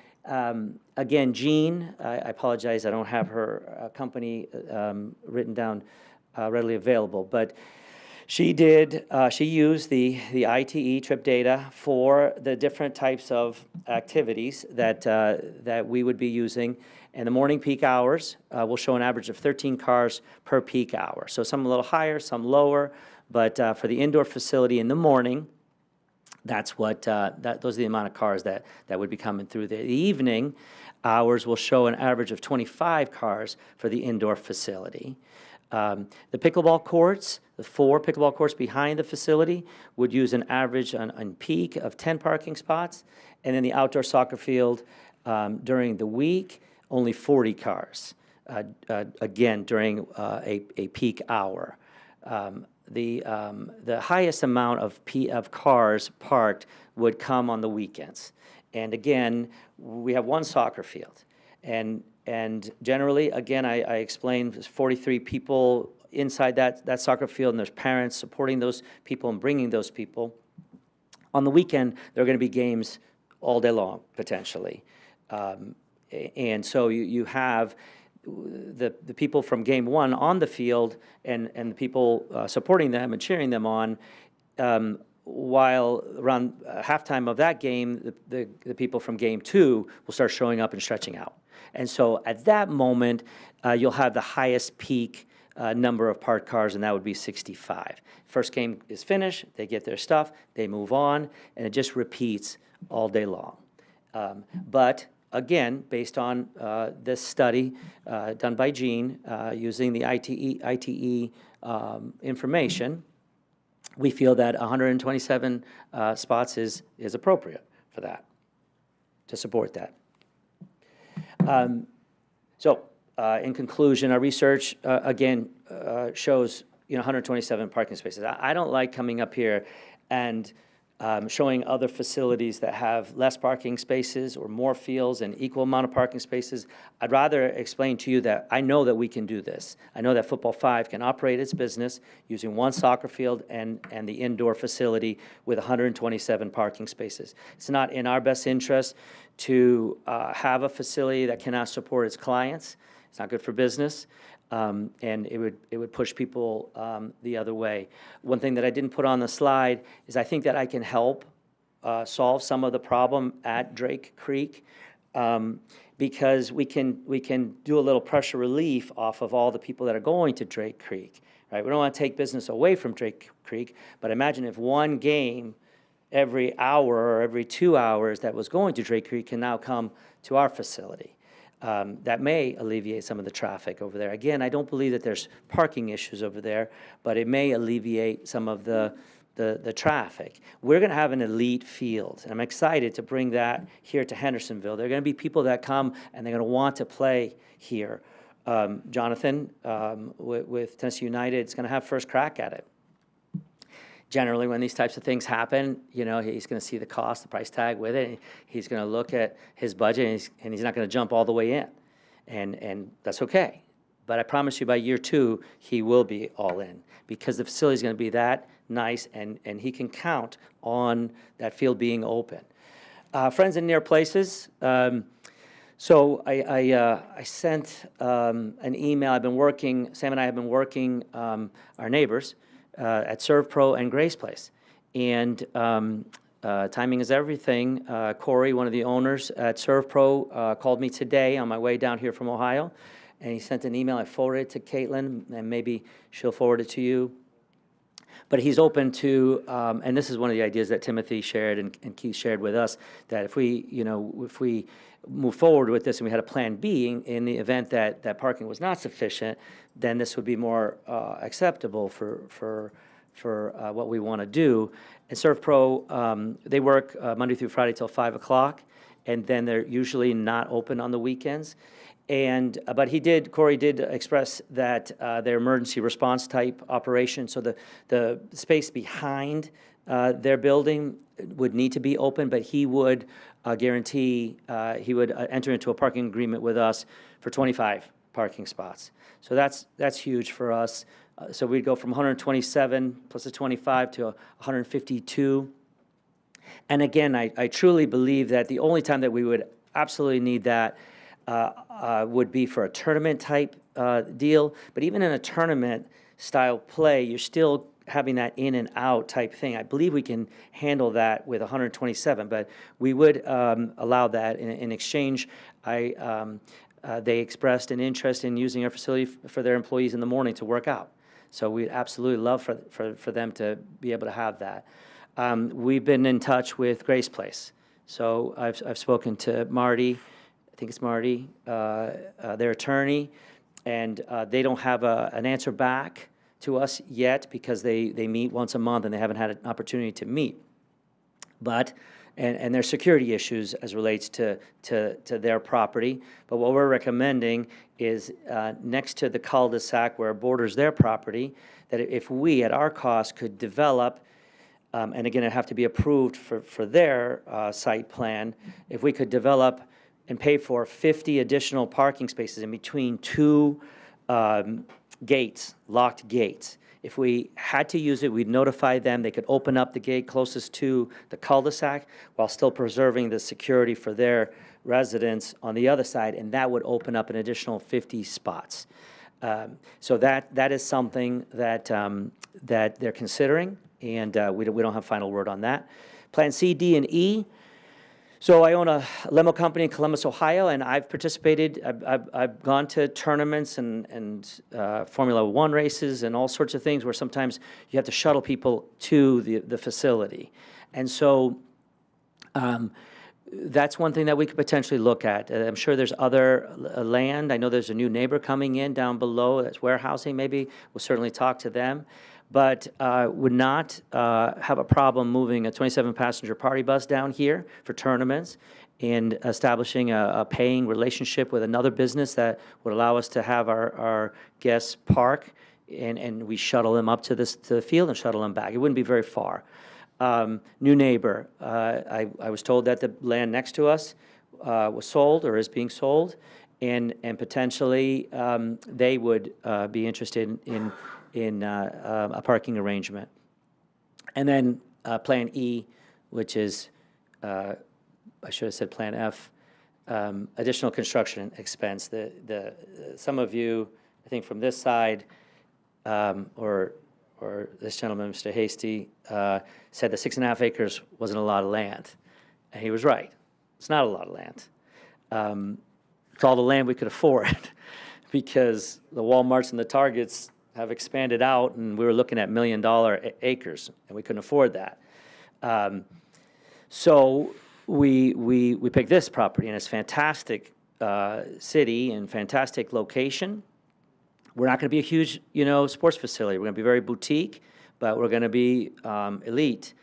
again, Jean, I apologize, I don't have her company written down readily available, but she used the ITE trip data for the different types of activities that we would be using. And the morning peak hours will show an average of 13 cars per peak hour. So some a little higher, some lower, but for the indoor facility in the morning, that's what those are the amount of cars that would be coming through there. The evening hours will show an average of 25 cars for the indoor facility. The pickleball courts, the 4 pickleball courts behind the facility would use an average on peak of 10 parking spots, and then the outdoor soccer field during the week, only 40 cars, again, during a peak hour. The highest amount of cars parked would come on the weekends. And again, we have 1 soccer field. And generally, again, I explained, there's 43 people inside that soccer field, and there's parents supporting those people and bringing those people. On the weekend, there are going to be games all day long, potentially. And so you have the people from game 1 on the field and the people supporting them and cheering them on, while around halftime of that game, the people from game 2 will start showing up and stretching out. And so at that moment, you'll have the highest peak number of parked cars, and that would be 65. First game is finished, they get their stuff, they move on, and it just repeats all day long. But again, based on this study done by Jean, using the ITE information, we feel that 127 spots is appropriate for that, to support that. In conclusion, our research, again, shows 127 parking spaces. I don't like coming up here and showing other facilities that have less parking spaces or more fields and equal amount of parking spaces. I'd rather explain to you that I know that we can do this. I know that Football 5 can operate its business using 1 soccer field and the indoor facility with 127 parking spaces. It's not in our best interest to have a facility that cannot support its clients. It's not good for business. And it would push people the other way. One thing that I didn't put on the slide is I think that I can help solve some of the problem at Drake Creek, because we can do a little pressure relief off of all the people that are going to Drake Creek. Right? We don't want to take business away from Drake Creek, but imagine if 1 game every hour or every 2 hours that was going to Drake Creek can now come to our facility. That may alleviate some of the traffic over there. Again, I don't believe that there's parking issues over there, but it may alleviate some of the traffic. We're going to have an elite field, and I'm excited to bring that here to Hendersonville. There are going to be people that come, and they're going to want to play here. Jonathan, with Tennessee United, is going to have first crack at it. Generally, when these types of things happen, he's going to see the cost, the price tag with it. He's going to look at his budget, and he's not going to jump all the way in. And that's okay. But I promise you by year 2, he will be all in, because the facility is going to be that nice, and he can count on that field being open. Friends in near places. So I sent an email. Sam and I have been working, our neighbors, at ServPro and Grace Place. And timing is everything. Corey, one of the owners at ServPro, called me today on my way down here from Ohio, and he sent an email. I forwarded it to Caitlin, and maybe she'll forward it to you. But he's open to, and this is one of the ideas that Timothy shared and Keith shared with us, that if we move forward with this and we had a plan B in the event that parking was not sufficient, then this would be more acceptable for what we want to do. And ServPro, they work Monday through Friday till 5 o'clock, and then they're usually not open on the weekends. And, but Corey did express that their emergency response type operation, so the space behind their building would need to be open, but he would guarantee, he would enter into a parking agreement with us for 25 parking spots. So that's huge for us. So we'd go from 127 plus the 25 to 152. And again, I truly believe that the only time that we would absolutely need that would be for a tournament-type deal. But even in a tournament-style play, you're still having that in and out type thing. I believe we can handle that with 127, but we would allow that in exchange. They expressed an interest in using our facility for their employees in the morning to work out. So we'd absolutely love for them to be able to have that. We've been in touch with Grace Place. So I've spoken to Marty, I think it's Marty, their attorney, and they don't have an answer back to us yet because they meet once a month and they haven't had an opportunity to meet. But, and there's security issues as relates to their property. But what we're recommending is next to the cul-de-sac where it borders their property, that if we, at our cost, could develop, and again, it'd have to be approved for their site plan, if we could develop and pay for 50 additional parking spaces in between two gates, locked gates. If we had to use it, we'd notify them. They could open up the gate closest to the cul-de-sac while still preserving the security for their residents on the other side, and that would open up an additional 50 spots. So that is something that that they're considering, and we don't have final word on that. Plan C, D, and E. So I own a limo company in Columbus, Ohio, and I've participated. I've gone to tournaments and Formula One races and all sorts of things where sometimes you have to shuttle people to the facility. And so that's one thing that we could potentially look at. I'm sure there's other land. I know there's a new neighbor coming in down below that's warehousing. Maybe we'll certainly talk to them. But would not have a problem moving a 27-passenger party bus down here for tournaments and establishing a paying relationship with another business that would allow us to have our guests park and we shuttle them up to the field and shuttle them back. It wouldn't be very far. New neighbor. I was told that the land next to us was sold or is being sold, and potentially they would be interested in a parking arrangement. And then Plan E, which is, I should have said Plan F, additional construction expense. Some of you, I think from this side, or this gentleman, Mr. Hasty, said that 6.5 acres wasn't a lot of land. And he was right. It's not a lot of land. It's all the land we could afford because the Walmarts and the Targets have expanded out, and we were looking at $1 million acres, and we couldn't afford that. So we picked this property, and it's fantastic city and fantastic location. We're not going to be a huge, sports facility. We're going to be very boutique, but we're going to be elite.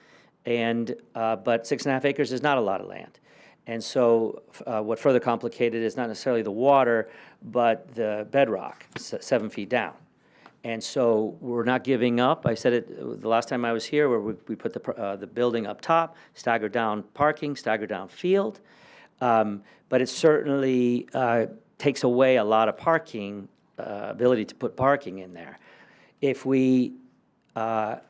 And but 6.5 acres is not a lot of land. And so what further complicated is not necessarily the water, but the bedrock, 7 feet down. And so we're not giving up. I said it the last time I was here, where we put the building up top, staggered down parking, staggered down field. But it certainly takes away a lot of parking, ability to put parking in there. If we want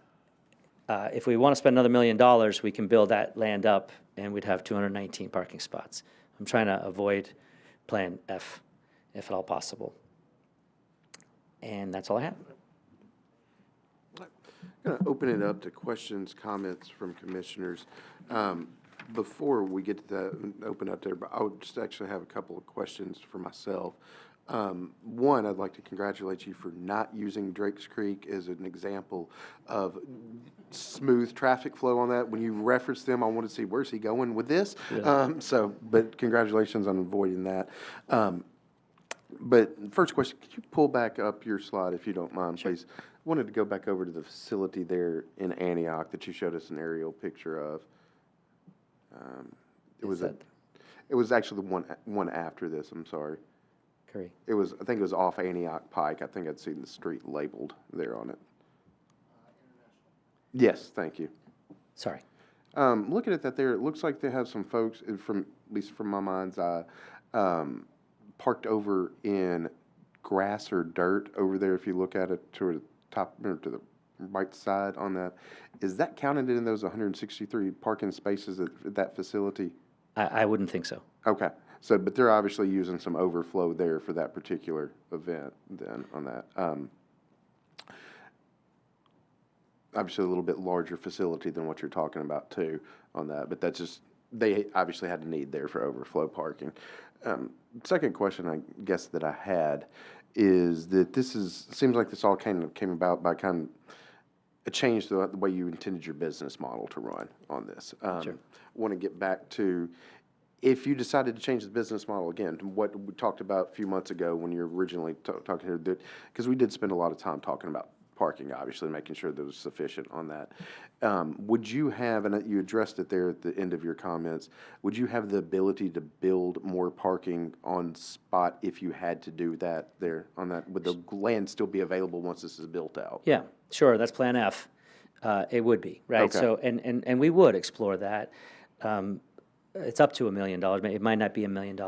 to spend another $1 million, we can build that land up, and we'd have 219 parking spots. I'm trying to avoid Plan F, if at all possible. And that's all I have. I'm going to open it up to questions, comments from commissioners. Before we get to that, open up there, but I would just actually have a couple of questions for myself. One, I'd like to congratulate you for not using Drake's Creek as an example of smooth traffic flow on that. When you referenced them, I wanted to see where's he going with this. Yeah. But congratulations on avoiding that. But first question, could you pull back up your slide if you don't mind, please? Wanted to go back over to the facility there in Antioch that you showed us an aerial picture of. It was actually the one after this, I'm sorry. Curry. I think it was off Antioch Pike. I think I'd seen the street labeled there on it. Yes, thank you. Sorry. Looking at that there, it looks like they have some folks, at least from my mind's eye, parked over in grass or dirt over there. If you look at it to the top, or to the right side on that, is that counted in those 163 parking spaces at that facility? I wouldn't think so. Okay. So, but they're obviously using some overflow there for that particular event then on that. Obviously a little bit larger facility than what you're talking about too on that, but that's just, they obviously had a need there for overflow parking. Second question I guess that I had is that seems like this all came about by kind of a change the way you intended your business model to run on this. Sure. Want to get back to, if you decided to change the business model again, to what we talked about a few months ago when you were originally talking here, because we did spend a lot of time talking about parking, obviously, making sure there was sufficient on that. Would you have, and you addressed it there at the end of your comments, would you have the ability to build more parking on spot if you had to do that there on that? Would the land still be available once this is built out? Yeah, sure, that's Plan F. It would be, right? Okay. So, and we would explore that. It's up to $1 million, it might not be $1 million.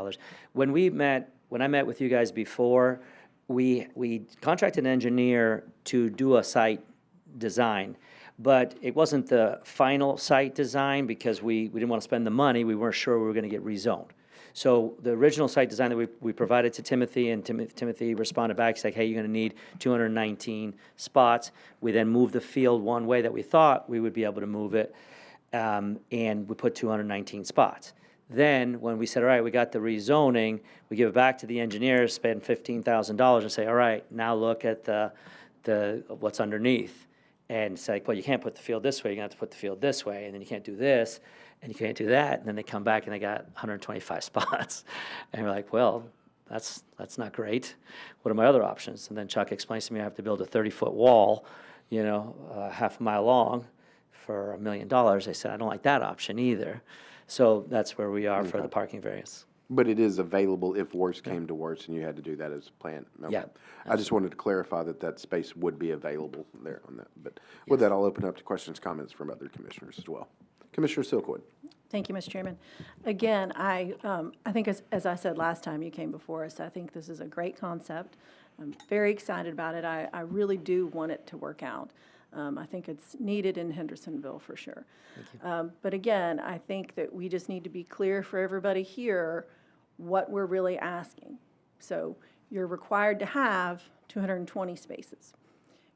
When I met with you guys before, we contracted an engineer to do a site design, but it wasn't the final site design because we didn't want to spend the money. We weren't sure we were going to get rezoned. So the original site design that we provided to Timothy, and Timothy responded back, saying, hey, you're going to need 219 spots. We then moved the field one way that we thought we would be able to move it, and we put 219 spots. Then, when we said, all right, we got the rezoning, we give it back to the engineers, spend $15,000, and say, all right, now look at the what's underneath. And say, well, you can't put the field this way, you're going to have to put the field this way, and then you can't do this, and you can't do that. And then they come back and they got 125 spots. And we're like, well, that's not great. What are my other options? And then Chuck explains to me I have to build a 30-foot wall, half a mile long for $1 million. I said, I don't like that option either. So that's where we are for the parking variance. But it is available if worse came to worse and you had to do that as planned. Okay. Yeah, I just wanted to clarify that space would be available there on that. But with that, I'll open up to questions, comments from other commissioners as well. Commissioner Silkwood. Thank you, Mr. Chairman. Again, I think as I said last time you came before us, I think this is a great concept. I'm very excited about it. I really do want it to work out. I think it's needed in Hendersonville for sure. But again, I think that we just need to be clear for everybody here what we're really asking. So you're required to have 220 spaces.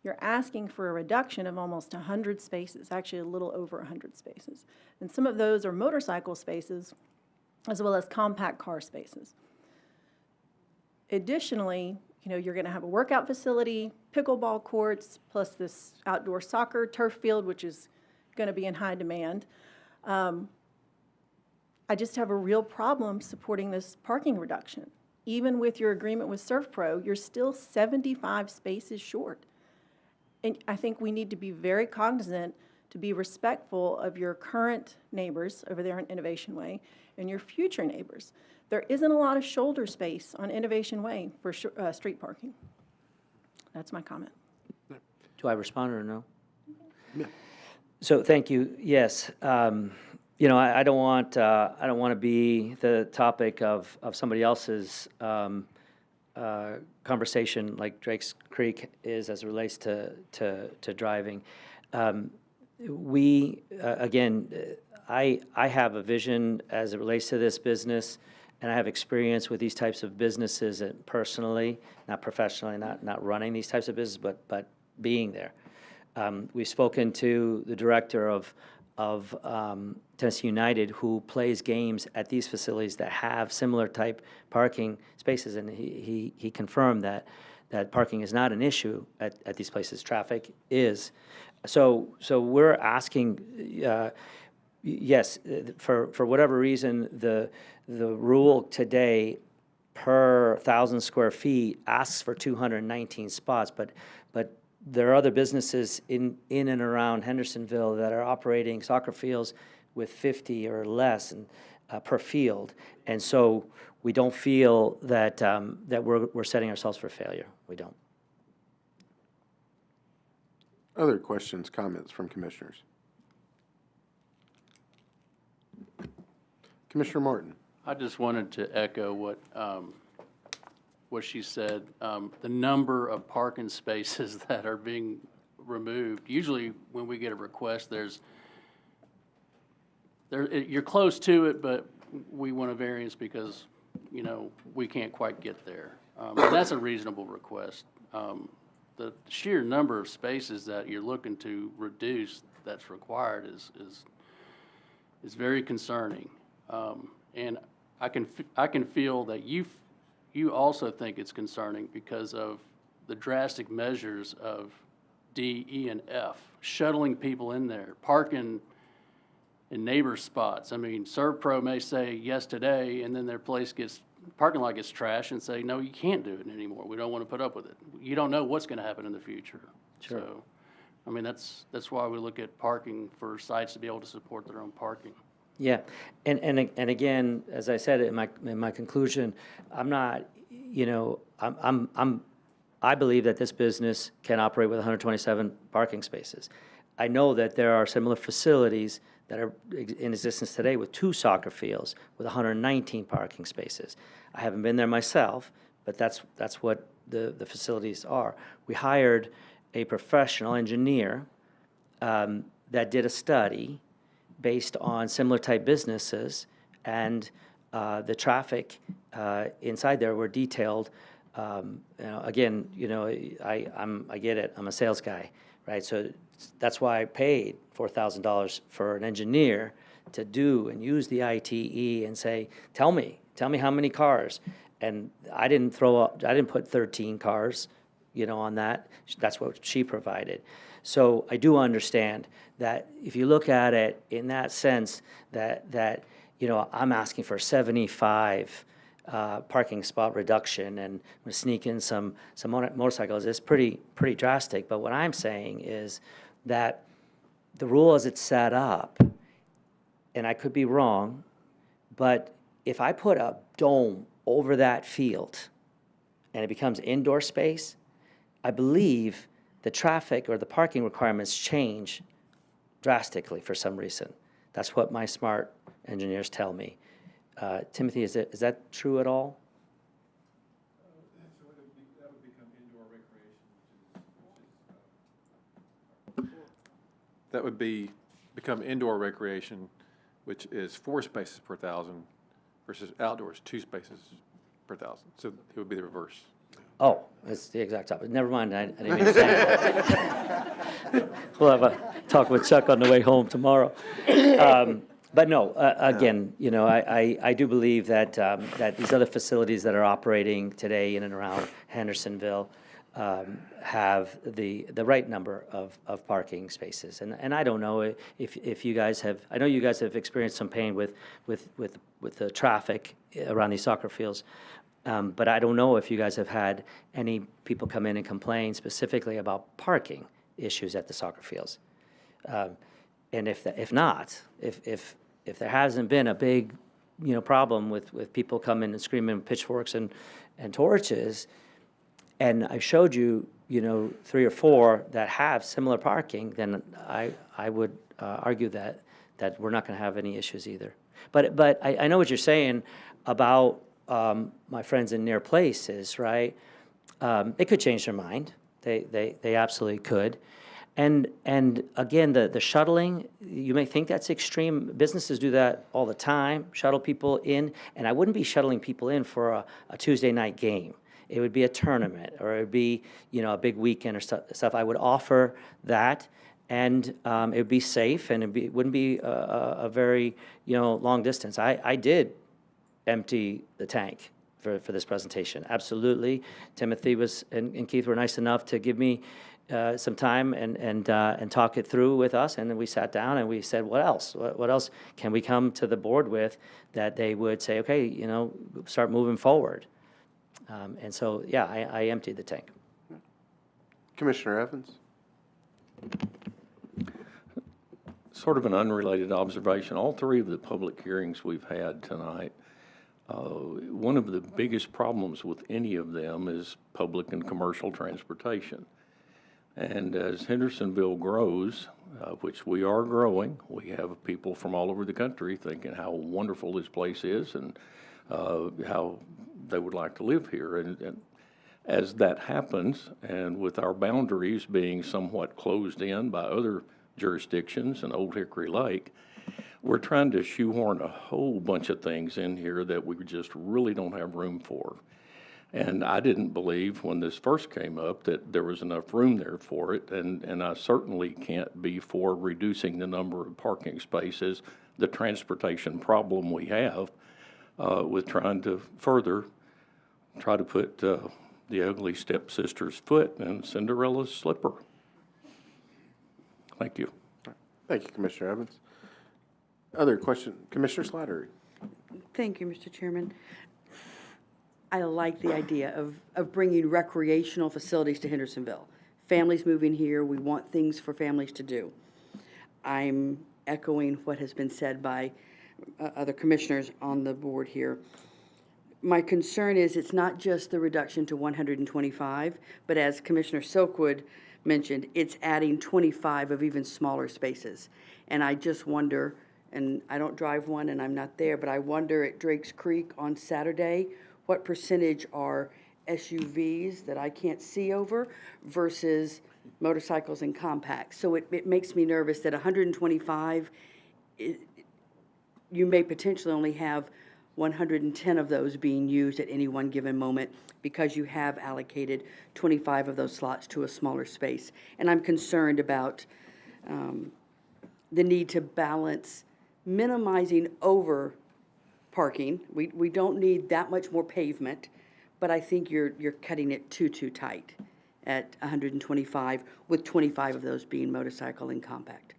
You're asking for a reduction of almost 100 spaces, actually a little over 100 spaces. And some of those are motorcycle spaces as well as compact car spaces. Additionally, you're going to have a workout facility, pickleball courts, plus this outdoor soccer turf field, which is going to be in high demand. I just have a real problem supporting this parking reduction. Even with your agreement with SurfPro, you're still 75 spaces short. And I think we need to be very cognizant to be respectful of your current neighbors over there on Innovation Way and your future neighbors. There isn't a lot of shoulder space on Innovation Way for street parking. That's my comment. Do I respond or no? Yeah. So thank you. Yes. I don't want to be the topic of somebody else's conversation like Drake's Creek is as it relates to driving. I have a vision as it relates to this business, and I have experience with these types of businesses personally, not professionally, not running these types of businesses, but being there. We've spoken to the director of Tennessee United, who plays games at these facilities that have similar type parking spaces, and he confirmed that parking is not an issue at these places. Traffic is. So we're asking, yes, for whatever reason, the rule today per 1,000 square feet asks for 219 spots, but there are other businesses in and around Hendersonville that are operating soccer fields with 50 or less per field. And so we don't feel that, that we're setting ourselves for failure. We don't. Other questions, comments from commissioners? Commissioner Martin. I just wanted to echo what she said. The number of parking spaces that are being removed. Usually when we get a request, you're close to it, but we want a variance because, you know, we can't quite get there. And that's a reasonable request. The sheer number of spaces that you're looking to reduce that's required is very concerning. And I can feel that you also think it's concerning because of the drastic measures of D, E, and F, shuttling people in there, parking in neighbor spots. I mean, ServPro may say yes today, and then their parking lot gets trashed and say, no, you can't do it anymore. We don't want to put up with it. You don't know what's going to happen in the future. Sure. So, I mean, that's why we look at parking for sites to be able to support their own parking. Yeah, and again, as I said in my conclusion, I'm not, you know, I believe that this business can operate with 127 parking spaces. I know that there are similar facilities that are in existence today with 2 soccer fields with 119 parking spaces. I haven't been there myself, but that's what the facilities are. We hired a professional engineer that did a study based on similar type businesses, and the traffic inside there were detailed. You know, again, you know, I get it. I'm a sales guy, right? So that's why I paid $4,000 for an engineer to do and use the ITE and say, tell me how many cars. And I didn't put 13 cars, you know, on that. That's what she provided. So I do understand that if you look at it in that sense, that you know, I'm asking for 75 parking spot reduction and we sneak in some motorcycles. It's pretty drastic. But what I'm saying is that the rule as it's set up, and I could be wrong, but if I put a dome over that field and it becomes indoor space, I believe the traffic or the parking requirements change drastically for some reason. That's what my smart engineers tell me. Timothy, is that true at all? That would become indoor recreation. That would become indoor recreation, which is 4 spaces per 1,000 versus outdoors 2 spaces per 1,000. So it would be the reverse. Oh, it's the exact opposite. Never mind, I didn't mean to say that. We'll have a talk with Chuck on the way home tomorrow. But no, again, you know, I do believe that that these other facilities that are operating today in and around Hendersonville have the right number of parking spaces. And I don't know if you guys have, I know you guys have experienced some pain with the traffic around these soccer fields. But I don't know if you guys have had any people come in and complain specifically about parking issues at the soccer fields. And if not, if there hasn't been a big, you know, problem with people coming and screaming with pitchforks and torches, and I showed you, you know, 3 or 4 that have similar parking, then I would argue that we're not going to have any issues either. But I know what you're saying about my friends in near places, right? They could change their mind. They absolutely could. And again, the shuttling, you may think that's extreme. Businesses do that all the time, shuttle people in. And I wouldn't be shuttling people in for a Tuesday night game. It would be a tournament, or it would be, you know, a big weekend or stuff. I would offer that, and it would be safe, and it wouldn't be a very, you know, long distance. I did empty the tank for this presentation. Absolutely. Timothy and Keith were nice enough to give me some time and talk it through with us, and then we sat down and we said, what else? What else can we come to the board with that they would say, okay, you know, start moving forward? And so, yeah, I emptied the tank. Commissioner Evans? Sort of an unrelated observation. All three of the public hearings we've had tonight, one of the biggest problems with any of them is public and commercial transportation. And as Hendersonville grows, which we are growing, we have people from all over the country thinking how wonderful this place is and how they would like to live here. And as that happens, and with our boundaries being somewhat closed in by other jurisdictions and Old Hickory Lake, we're trying to shoehorn a whole bunch of things in here that we just really don't have room for. And I didn't believe when this first came up that there was enough room there for it, and I certainly can't be for reducing the number of parking spaces, the transportation problem we have with trying to further try to put the ugly stepsister's foot in Cinderella's slipper. Thank you. Thank you, Commissioner Evans. Other question, Commissioner Slattery? Thank you, Mr. Chairman. I like the idea of bringing recreational facilities to Hendersonville. Families moving here, we want things for families to do. I'm echoing what has been said by other commissioners on the board here. My concern is it's not just the reduction to 125, but as Commissioner Silkwood mentioned, it's adding 25 of even smaller spaces. And I just wonder, and I don't drive one and I'm not there, but I wonder at Drake's Creek on Saturday, what percentage are SUVs that I can't see over versus motorcycles and compacts? So it makes me nervous that 125, you may potentially only have 110 of those being used at any one given moment because you have allocated 25 of those slots to a smaller space. And I'm concerned about the need to balance minimizing over parking. We don't need that much more pavement, but I think you're cutting it too tight at 125, with 25 of those being motorcycle and compact.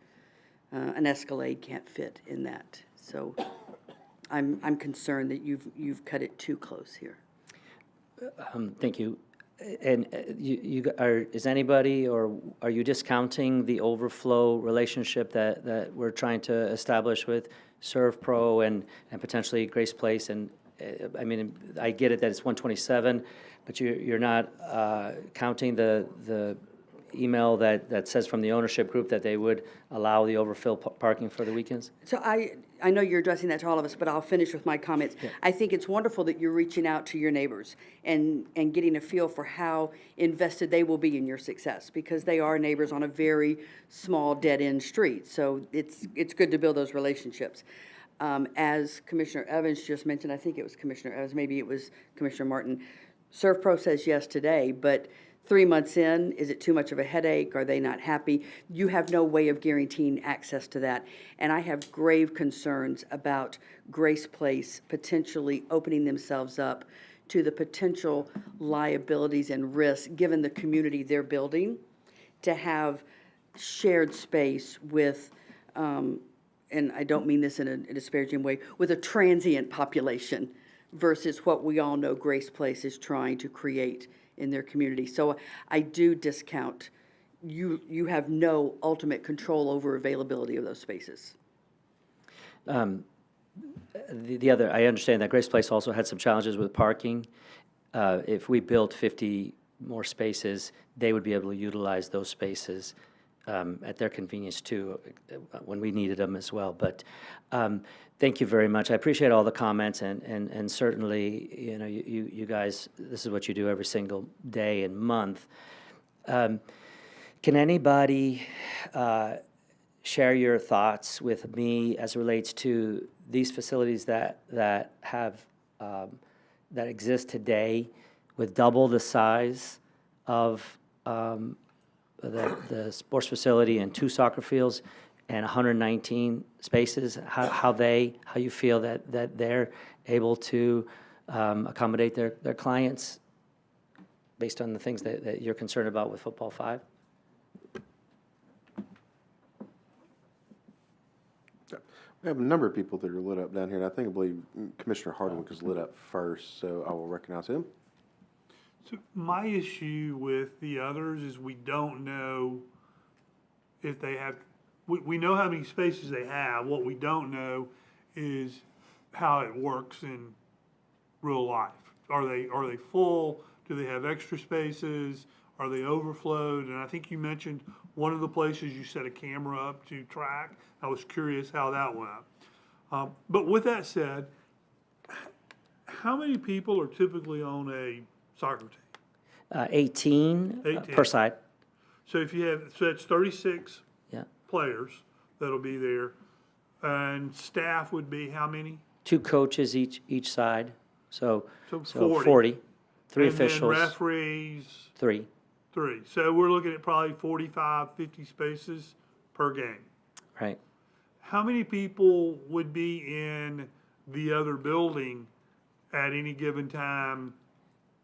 An Escalade can't fit in that. So I'm concerned that you've cut it too close here. Thank you. And is anybody, or are you discounting the overflow relationship that we're trying to establish with ServPro and potentially Grace Place? And I mean, I get it that it's 127, but you're not counting the email that says from the ownership group that they would allow the overfill parking for the weekends? So I know you're addressing that to all of us, but I'll finish with my comments. Yeah. I think it's wonderful that you're reaching out to your neighbors and getting a feel for how invested they will be in your success, because they are neighbors on a very small dead-end street. So it's good to build those relationships. As Commissioner Evans just mentioned, I think it was Commissioner Evans, maybe it was Commissioner Martin, ServPro says yes today, but 3 months in, is it too much of a headache? Are they not happy? You have no way of guaranteeing access to that. And I have grave concerns about Grace Place potentially opening themselves up to the potential liabilities and risks, given the community they're building, to have shared space with, and I don't mean this in a disparaging way, with a transient population versus what we all know Grace Place is trying to create in their community. So I do discount, you have no ultimate control over availability of those spaces. The other, I understand that Grace Place also had some challenges with parking. If we built 50 more spaces, they would be able to utilize those spaces at their convenience too, when we needed them as well. But thank you very much. I appreciate all the comments, and certainly, you know, you guys, this is what you do every single day and month. Can anybody share your thoughts with me as it relates to these facilities that have that exist today with double the size of the sports facility and 2 soccer fields and 119 spaces, how you feel that they're able to accommodate their clients based on the things that you're concerned about with Football 5? We have a number of people that are lit up down here, and I believe Commissioner Hardwick is lit up first, so I will recognize him. So my issue with the others is we don't know if they have, we know how many spaces they have. What we don't know is how it works in real life. Are they full? Do they have extra spaces? Are they overflowed? And I think you mentioned one of the places you set a camera up to track. I was curious how that went. But with that said, how many people are typically on a soccer team? 18 per side. So if you have, so that's 36 Yeah. players that'll be there, and staff would be how many? 2 coaches each side, so So 40. 3 And then officials, referees, 3. 3. So we're looking at probably 45, 50 spaces per game. Right. How many people would be in the other building at any given time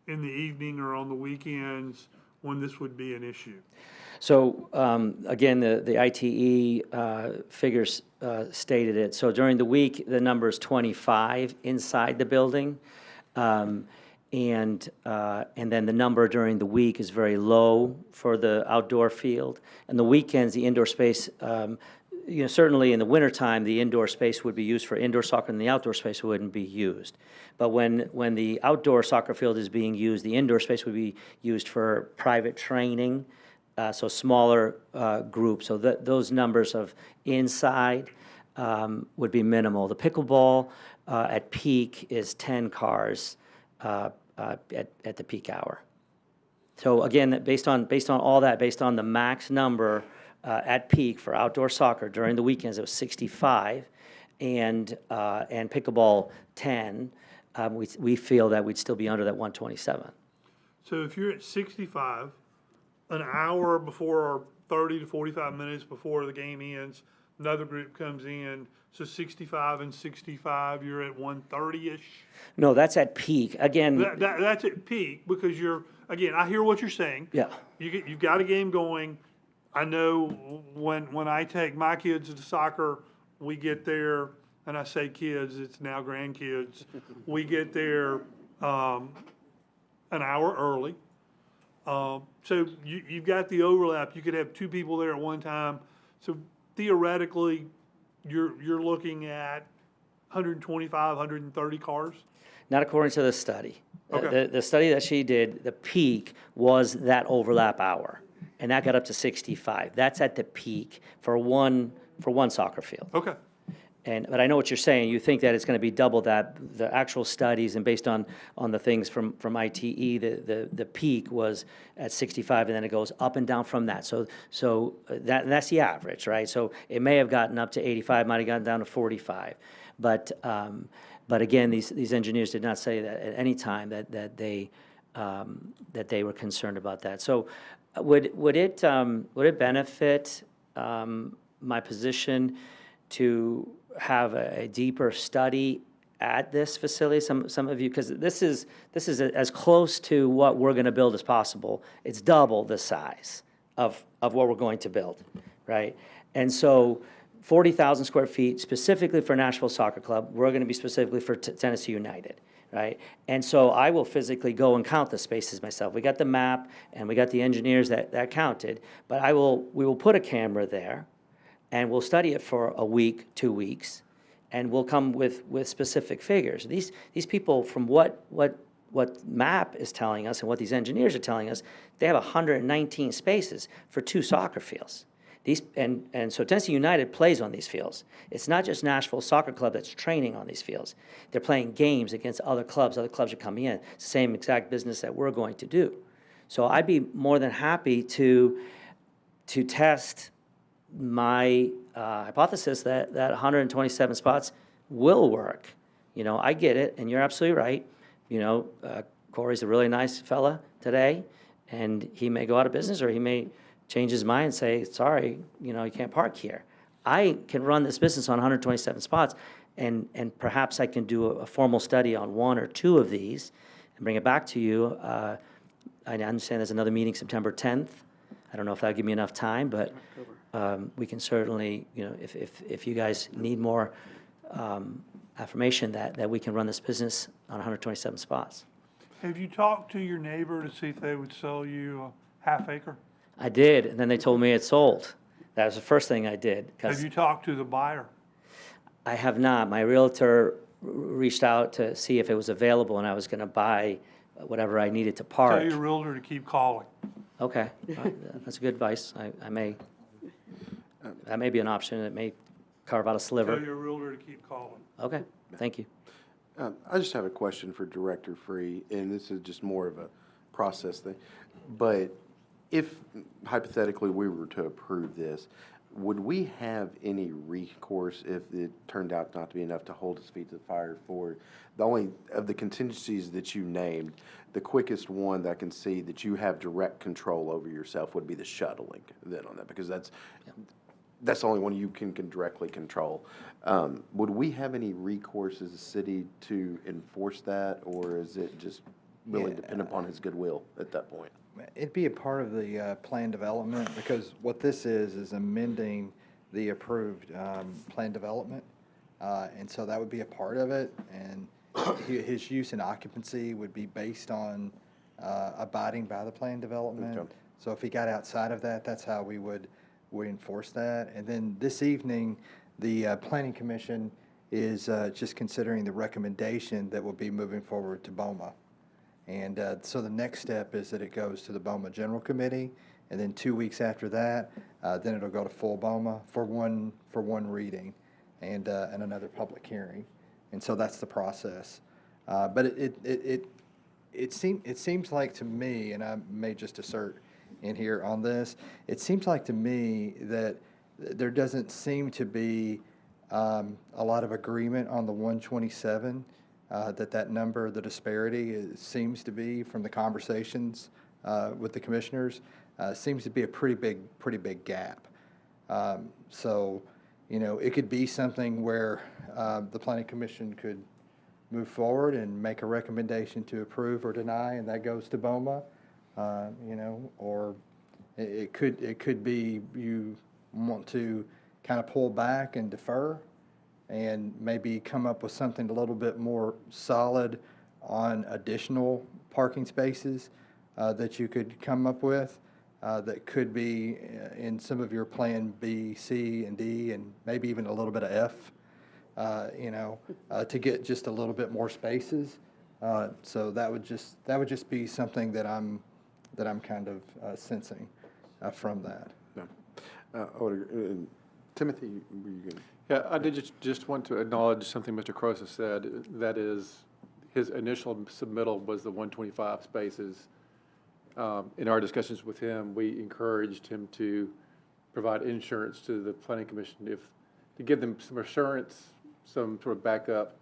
in the evening or on the weekends when this would be an issue? So, again, the ITE figures stated it. So during the week, the number is 25 inside the building. And then the number during the week is very low for the outdoor field. And the weekends, the indoor space, certainly in the wintertime, the indoor space would be used for indoor soccer and the outdoor space wouldn't be used. But when the outdoor soccer field is being used, the indoor space would be used for private training, so smaller groups. So those numbers of inside would be minimal. The pickleball at peak is 10 cars at the peak hour. So again, based on all that, based on the max number at peak for outdoor soccer during the weekends, it was 65, and pickleball 10. We feel that we'd still be under that 127. So if you're at 65, an hour before or 30 to 45 minutes before the game ends, another group comes in, so 65 and 65, you're at 130-ish? No, that's at peak. Again, That's at peak because again, I hear what you're saying. yeah. You've got a game going. I know when I take my kids to soccer, we get there, and I say kids, it's now grandkids. We get there an hour early. So you've got the overlap. You could have 2 people there at one time. So theoretically, you're looking at 125, 130 cars? Not according to the study. Okay. The study that she did, the peak was that overlap hour, and that got up to 65. That's at the peak for one soccer field. Okay. But I know what you're saying. You think that it's going to be double that. The actual studies and based on the things from ITE, the peak was at 65, and then it goes up and down from that. So that's the average, right? So it may have gotten up to 85, might have gotten down to 45, but again, these engineers did not say that at any time that they were concerned about that. So would it benefit my position to have a deeper study at this facility? Some of you, because this is as close to what we're going to build as possible. It's double the size of what we're going to build, right? And so 40,000 square feet specifically for Nashville Soccer Club. We're going to be specifically for Tennessee United, right? And so I will physically go and count the spaces myself. We got the map and we got the engineers that counted, but we will put a camera there, and we'll study it for a week, 2 weeks, and we'll come with specific figures. These people, from what MAP is telling us and what these engineers are telling us, they have 119 spaces for 2 soccer fields. And so Tennessee United plays on these fields. It's not just Nashville Soccer Club that's training on these fields. They're playing games against other clubs. Other clubs are coming in. It's the same exact business that we're going to do. So I'd be more than happy to test my hypothesis that 127 spots will work. I get it, and you're absolutely right. Corey's a really nice fella today, and he may go out of business, or he may change his mind and say, sorry, you can't park here. I can run this business on 127 spots, and perhaps I can do a formal study on 1 or 2 of these and bring it back to you. I understand there's another meeting September 10th. I don't know if that'll give me enough time, but we can certainly, if you guys need more affirmation that we can run this business on 127 spots. Have you talked to your neighbor to see if they would sell you a half acre? I did, and then they told me it sold. That was the first thing I did. 'Cause Have you talked to the buyer? I have not. My realtor reached out to see if it was available, and I was going to buy whatever I needed to park. Tell your realtor to keep calling. Okay, that's good advice. That may be an option. It may carve out a sliver. Tell your realtor to keep calling. Okay, thank you. I just have a question for Director Free, and this is just more of a process thing. But if hypothetically we were to approve this, would we have any recourse if it turned out not to be enough to hold his feet to the fire for the only of the contingencies that you named? The quickest one that I can see that you have direct control over yourself would be the shuttling then on that, because that's the only one you can directly control. Would we have any recourse as a city to enforce that, or is it just really depend upon his goodwill at that point? It'd be a part of the plan development, because what this is amending the approved plan development. And so that would be a part of it, and his use and occupancy would be based on abiding by the plan development. Okay. So if he got outside of that, that's how we would enforce that. And then this evening, the Planning Commission is just considering the recommendation that will be moving forward to BOMA. And so the next step is that it goes to the BOMA General Committee, and then 2 weeks after that, then it'll go to full BOMA for one reading and another public hearing. And so that's the process. But it seems like to me, and I may just assert in here on this, it seems like to me that there doesn't seem to be a lot of agreement on the 127. That number, the disparity, seems to be, from the conversations with the commissioners, seems to be a pretty big gap. So, it could be something where the Planning Commission could move forward and make a recommendation to approve or deny, and that goes to BOMA, or it could be you want to kind of pull back and defer, and maybe come up with something a little bit more solid on additional parking spaces that you could come up with that could be in some of your Plan B, C, and D, and maybe even a little bit of F, to get just a little bit more spaces. So that would just be something that I'm kind of sensing from that. Yeah. Timothy, were you going to? Yeah, I did just want to acknowledge something Mr. Crosa said. That is, his initial submittal was the 125 spaces. In our discussions with him, we encouraged him to provide insurance to the Planning Commission to give them some assurance, some sort of backup.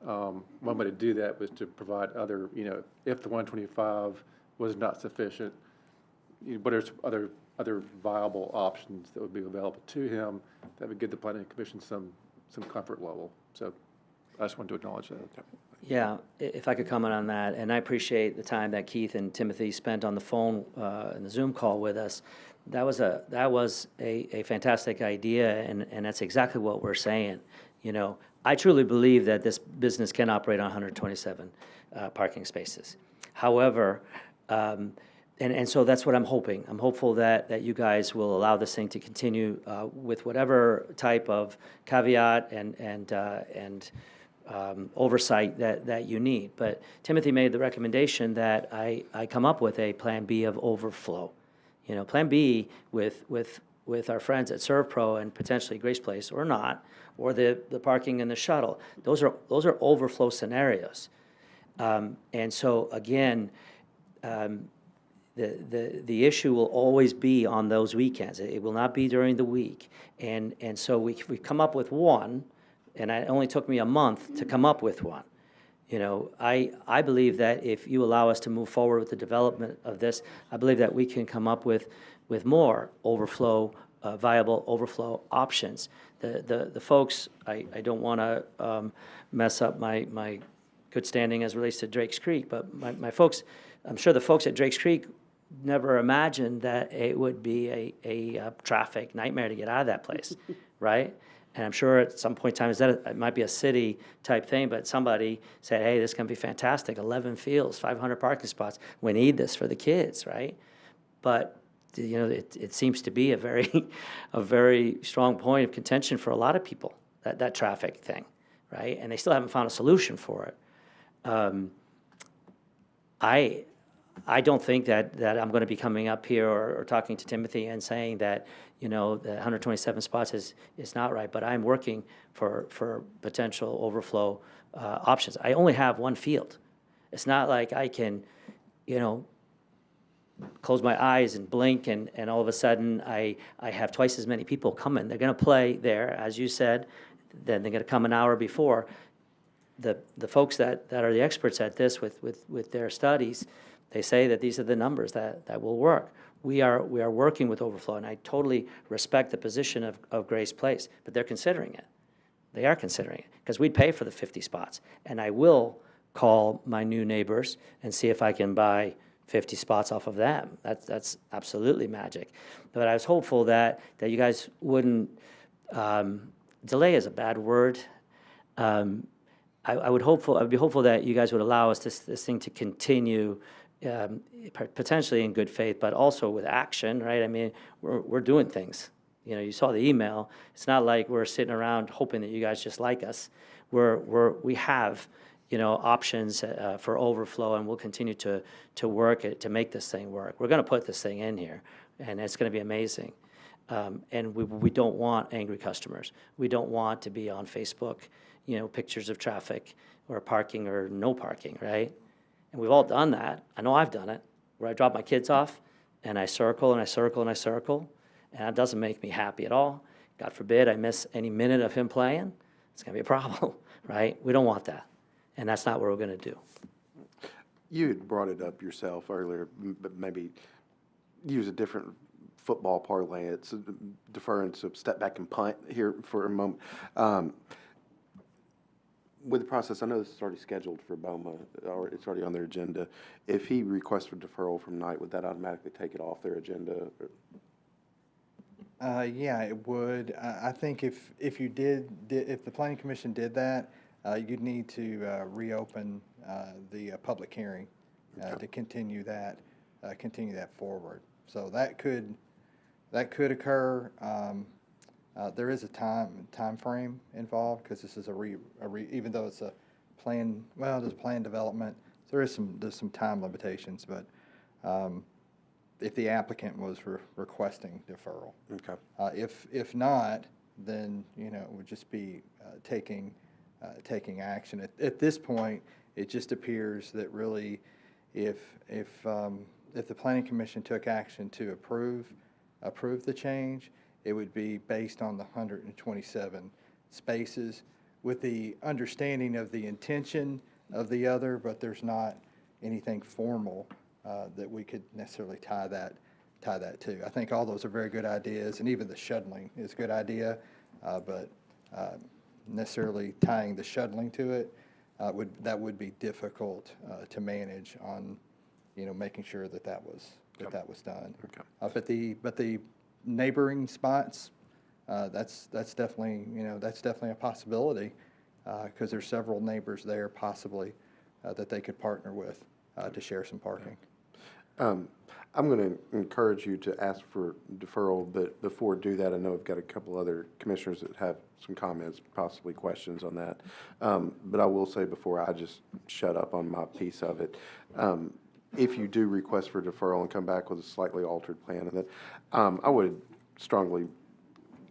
One way to do that was to provide other, if the 125 was not sufficient, what are other viable options that would be available to him that would give the Planning Commission some comfort level. So I just wanted to acknowledge that. Yeah, if I could comment on that, and I appreciate the time that Keith and Timothy spent on the phone in the Zoom call with us. That was a fantastic idea, and that's exactly what we're saying. I truly believe that this business can operate on 127 parking spaces. However, and so that's what I'm hoping. I'm hopeful that you guys will allow this thing to continue with whatever type of caveat and oversight that you need. But Timothy made the recommendation that I come up with a Plan B of overflow. Plan B with our friends at ServPro and potentially Grace Place or not, or the parking and the shuttle. Those are overflow scenarios. And so again, the issue will always be on those weekends. It will not be during the week. And so we've come up with one, and it only took me a month to come up with one. I believe that if you allow us to move forward with the development of this, I believe that we can come up with more overflow, viable overflow options. The folks, I don't want to mess up my good standing as relates to Drake's Creek, but my folks, I'm sure the folks at Drake's Creek never imagined that it would be a traffic nightmare to get out of that place, right? And I'm sure at some point in time, it might be a city type thing, but somebody said, hey, this is going to be fantastic, 11 fields, 500 parking spots. We need this for the kids, right? But, you know, it seems to be a very strong point of contention for a lot of people, that traffic thing, right? And they still haven't found a solution for it. I don't think that I'm going to be coming up here or talking to Timothy and saying that, you know, the 127 spots is not right, but I'm working for potential overflow options. I only have one field. It's not like I can, you know, close my eyes and blink and all of a sudden I have twice as many people coming. They're going to play there, as you said, then they're going to come an hour before. The folks that are the experts at this with their studies, they say that these are the numbers that will work. We are working with overflow, and I totally respect the position of Grace Place, but they're considering it. They are considering it, because we'd pay for the 50 spots. And I will call my new neighbors and see if I can buy 50 spots off of them. That's absolutely magic. But I was hopeful that you guys wouldn't, delay is a bad word. I'd be hopeful that you guys would allow us this thing to continue, potentially in good faith, but also with action, right? I mean, we're doing things. You know, you saw the email. It's not like we're sitting around hoping that you guys just like us. We have, you know, options for overflow, and we'll continue to work it to make this thing work. We're going to put this thing in here, and it's going to be amazing. And we don't want angry customers. We don't want to be on Facebook, you know, pictures of traffic or parking or no parking, right? And we've all done that. I know I've done it, where I drop my kids off and I circle and I circle and I circle, and that doesn't make me happy at all. God forbid I miss any minute of him playing. It's going to be a problem, right? We don't want that, and that's not what we're going to do. You had brought it up yourself earlier, but maybe use a different football parlance, deference of step back and punt here for a moment. With the process, I know this is already scheduled for BOMA, or it's already on their agenda. If he requests for deferral from night, would that automatically take it off their agenda? Yeah, it would. I think if the planning commission did that, you'd need to reopen the public hearing to continue that forward. So that could occur. There is a time frame involved, because this is even though it's a plan, well, there's plan development, so there's some time limitations, but if the applicant was requesting deferral. Okay. If not, then, you know, it would just be taking action. At this point, it just appears that really if the planning commission took action to approve the change, it would be based on the 127 spaces, with the understanding of the intention of the other, but there's not anything formal that we could necessarily tie that to. I think all those are very good ideas, and even the shuttling is a good idea, but necessarily tying the shuttling to it would be difficult to manage on, you know, making sure that was done. Okay. But the neighboring spots, that's definitely, you know, that's definitely a possibility, because there's several neighbors there possibly that they could partner with to share some parking. I'm going to encourage you to ask for deferral, but before I do that, I know I've got a couple other commissioners that have some comments, possibly questions on that. But I will say before I just shut up on my piece of it, if you do request for deferral and come back with a slightly altered plan, and that I would strongly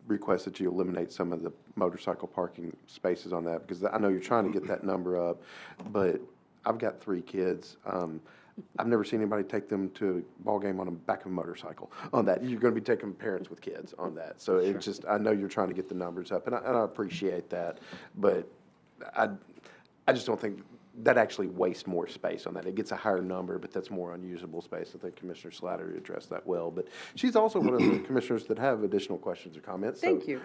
request that you eliminate some of the motorcycle parking spaces on that, because I know you're trying to get that number up, but I've got 3 kids. I've never seen anybody take them to a ball game on the back of a motorcycle on that. You're going to be taking parents with kids on that. So it just, I know you're trying to get the numbers up, and I appreciate that, but I just don't think that actually wastes more space on that. It gets a higher number, but that's more unusable space. I think Commissioner Slattery addressed that well, but she's also one of the commissioners that have additional questions or comments. Thank you.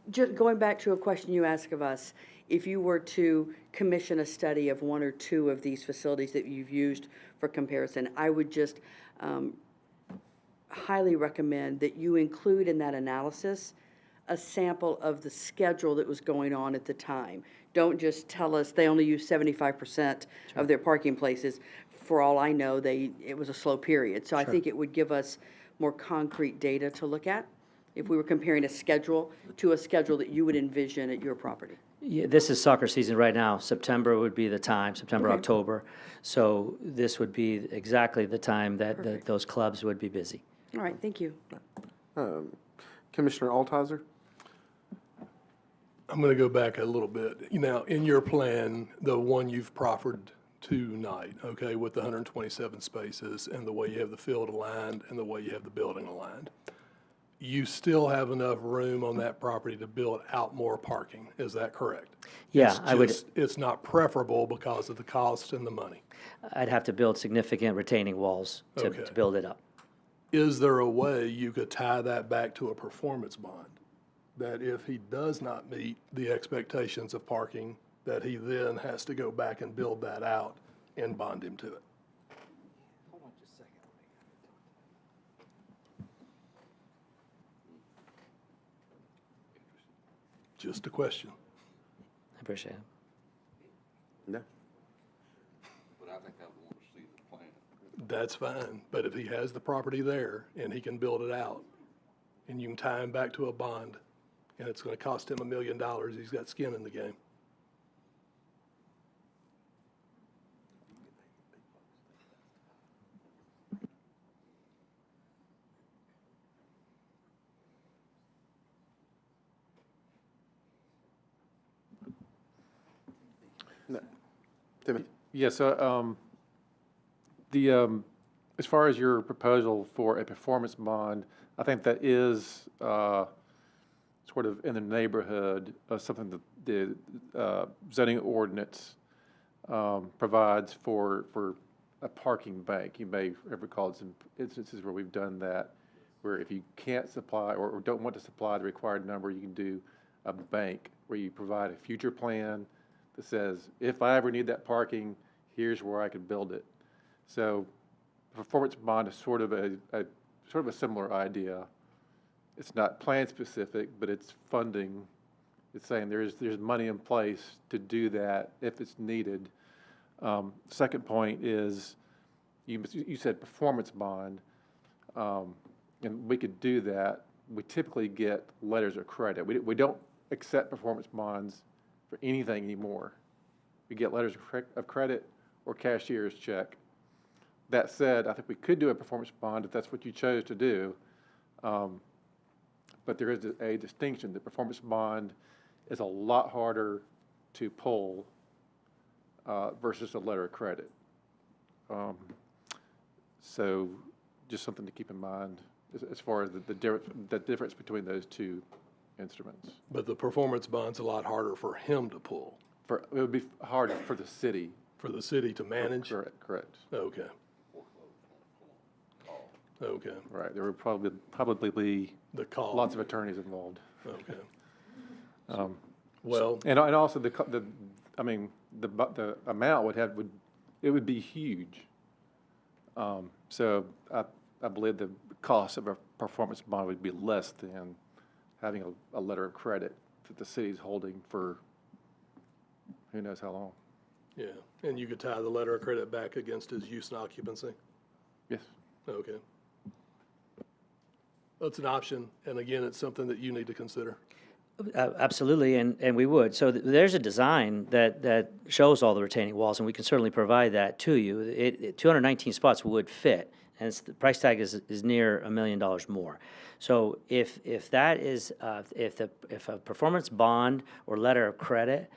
Just going back to a question you asked of us, if you were to commission a study of 1 or 2 of these facilities that you've used for comparison, I would just highly recommend that you include in that analysis a sample of the schedule that was going on at the time. Don't just tell us they only use 75% of their parking places. For all I know, it was a slow period. So I think it would give us more concrete data to look at if we were comparing a schedule to a schedule that you would envision at your property. Yeah, this is soccer season right now. September would be the time, September, Okay. October. So this would be exactly the time that those clubs would be busy. All right, thank you. Commissioner Altizer? I'm going to go back a little bit. Now, in your plan, the one you've proffered tonight, okay, with the 127 spaces and the way you have the field aligned and the way you have the building aligned, you still have enough room on that property to build out more parking. Is that correct? Yeah, I would. It's not preferable because of the cost and the money. I'd have to build significant retaining walls to build it up. Is there a way you could tie that back to a performance bond? That if he does not meet the expectations of parking, that he then has to go back and build that out and bond him to it? Hold on just a second. Just a question. I appreciate it. No. But I think I want to see the plan. That's fine, but if he has the property there and he can build it out, and you can tie him back to a bond, and it's gonna cost him $1 million, he's got skin in the game. No. Timothy? Yes, as far as your proposal for a performance bond, I think that is sort of in the neighborhood of something that the zoning ordinance provides for a parking bank. You may recall some instances where we've done that, where if you can't supply or don't want to supply the required number, you can do a bank where you provide a future plan that says, if I ever need that parking, here's where I could build it. So the performance bond is sort of a similar idea. It's not plan specific, but it's funding. It's saying there's money in place to do that if it's needed. Second point is, you said performance bond, and we could do that. We typically get letters of credit. We don't accept performance bonds for anything anymore. We get letters of credit or cashier's check. That said, I think we could do a performance bond if that's what you chose to do. But there is a distinction. The performance bond is a lot harder to pull versus a letter of credit. So just something to keep in mind as far as the difference between those two instruments. But the performance bond's a lot harder for him to pull. It would be harder for the city. For the city to manage? Correct. Okay. Okay. Right, there would probably be the call. Lots of attorneys involved. Okay. Well, and also the amount would be huge. So I believe the cost of a performance bond would be less than having a letter of credit that the city's holding for who knows how long. Yeah, and you could tie the letter of credit back against his use and occupancy? Yes. Okay. That's an option, and again, it's something that you need to consider. Absolutely, and we would. So there's a design that shows all the retaining walls, and we can certainly provide that to you. 219 spots would fit, and the price tag is near $1 million more. So if that is if a performance bond or letter of credit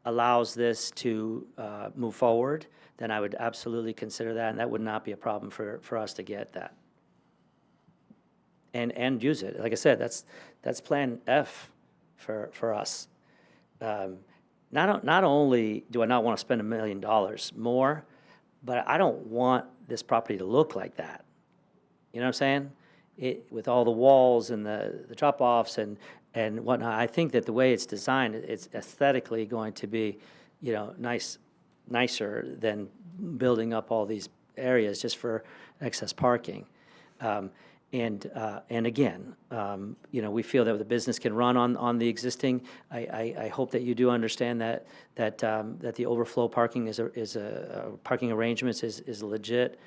allows this to move forward, then I would absolutely consider that, and that would not be a problem for us to get that and use it. Like I said, that's Plan F for us. Not only do I not want to spend $1 million more, but I don't want this property to look like that. You know what I'm saying? With all the walls and the drop-offs and whatnot, I think that the way it's designed, it's aesthetically going to be, nicer than building up all these areas just for excess parking. And again, we feel that the business can run on the existing. I hope that you do understand that the overflow parking is a parking arrangements is a legit,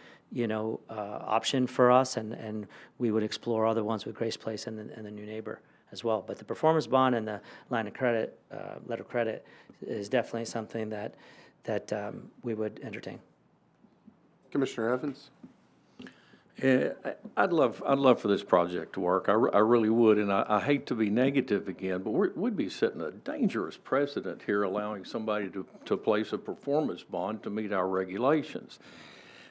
option for us, and we would explore other ones with Grace Place and the new neighbor as well. But the performance bond and the line of credit, letter of credit, is definitely something that we would entertain. Commissioner Evans? Yeah, I'd love for this project to work. I really would, and I hate to be negative again, but we'd be setting a dangerous precedent here, allowing somebody to place a performance bond to meet our regulations.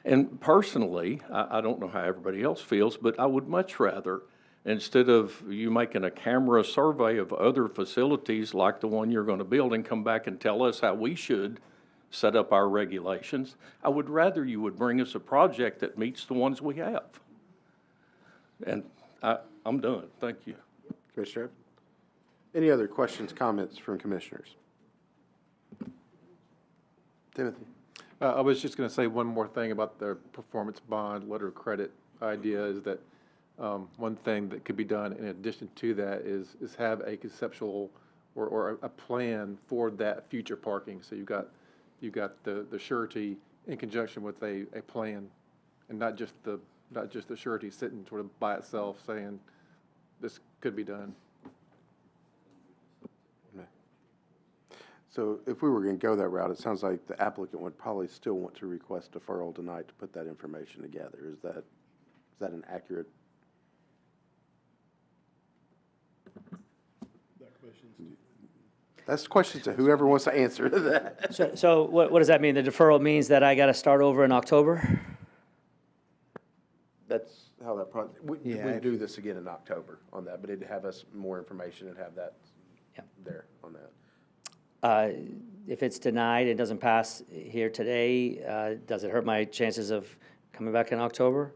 And personally, I don't know how everybody else feels, but I would much rather, instead of you making a camera survey of other facilities like the one you're going to build and come back and tell us how we should set up our regulations, I would rather you would bring us a project that meets the ones we have. And I'm done. Thank you. Commissioner? Any other questions, comments from commissioners? Timothy? I was just going to say one more thing about the performance bond letter of credit idea is that one thing that could be done in addition to that is have a conceptual or a plan for that future parking. So you've got the surety in conjunction with a plan, and not just the surety sitting sort of by itself saying this could be done. So if we were going to go that route, it sounds like the applicant would probably still want to request deferral tonight to put that information together. Is that an accurate? That's questions to whoever wants to answer that. So what does that mean? The deferral means that I got to start over in October? That's how that project, Yeah, we'd do this again in October on that, but it'd have us more information and have that there on that. If it's denied, it doesn't pass here today, does it hurt my chances of coming back in October?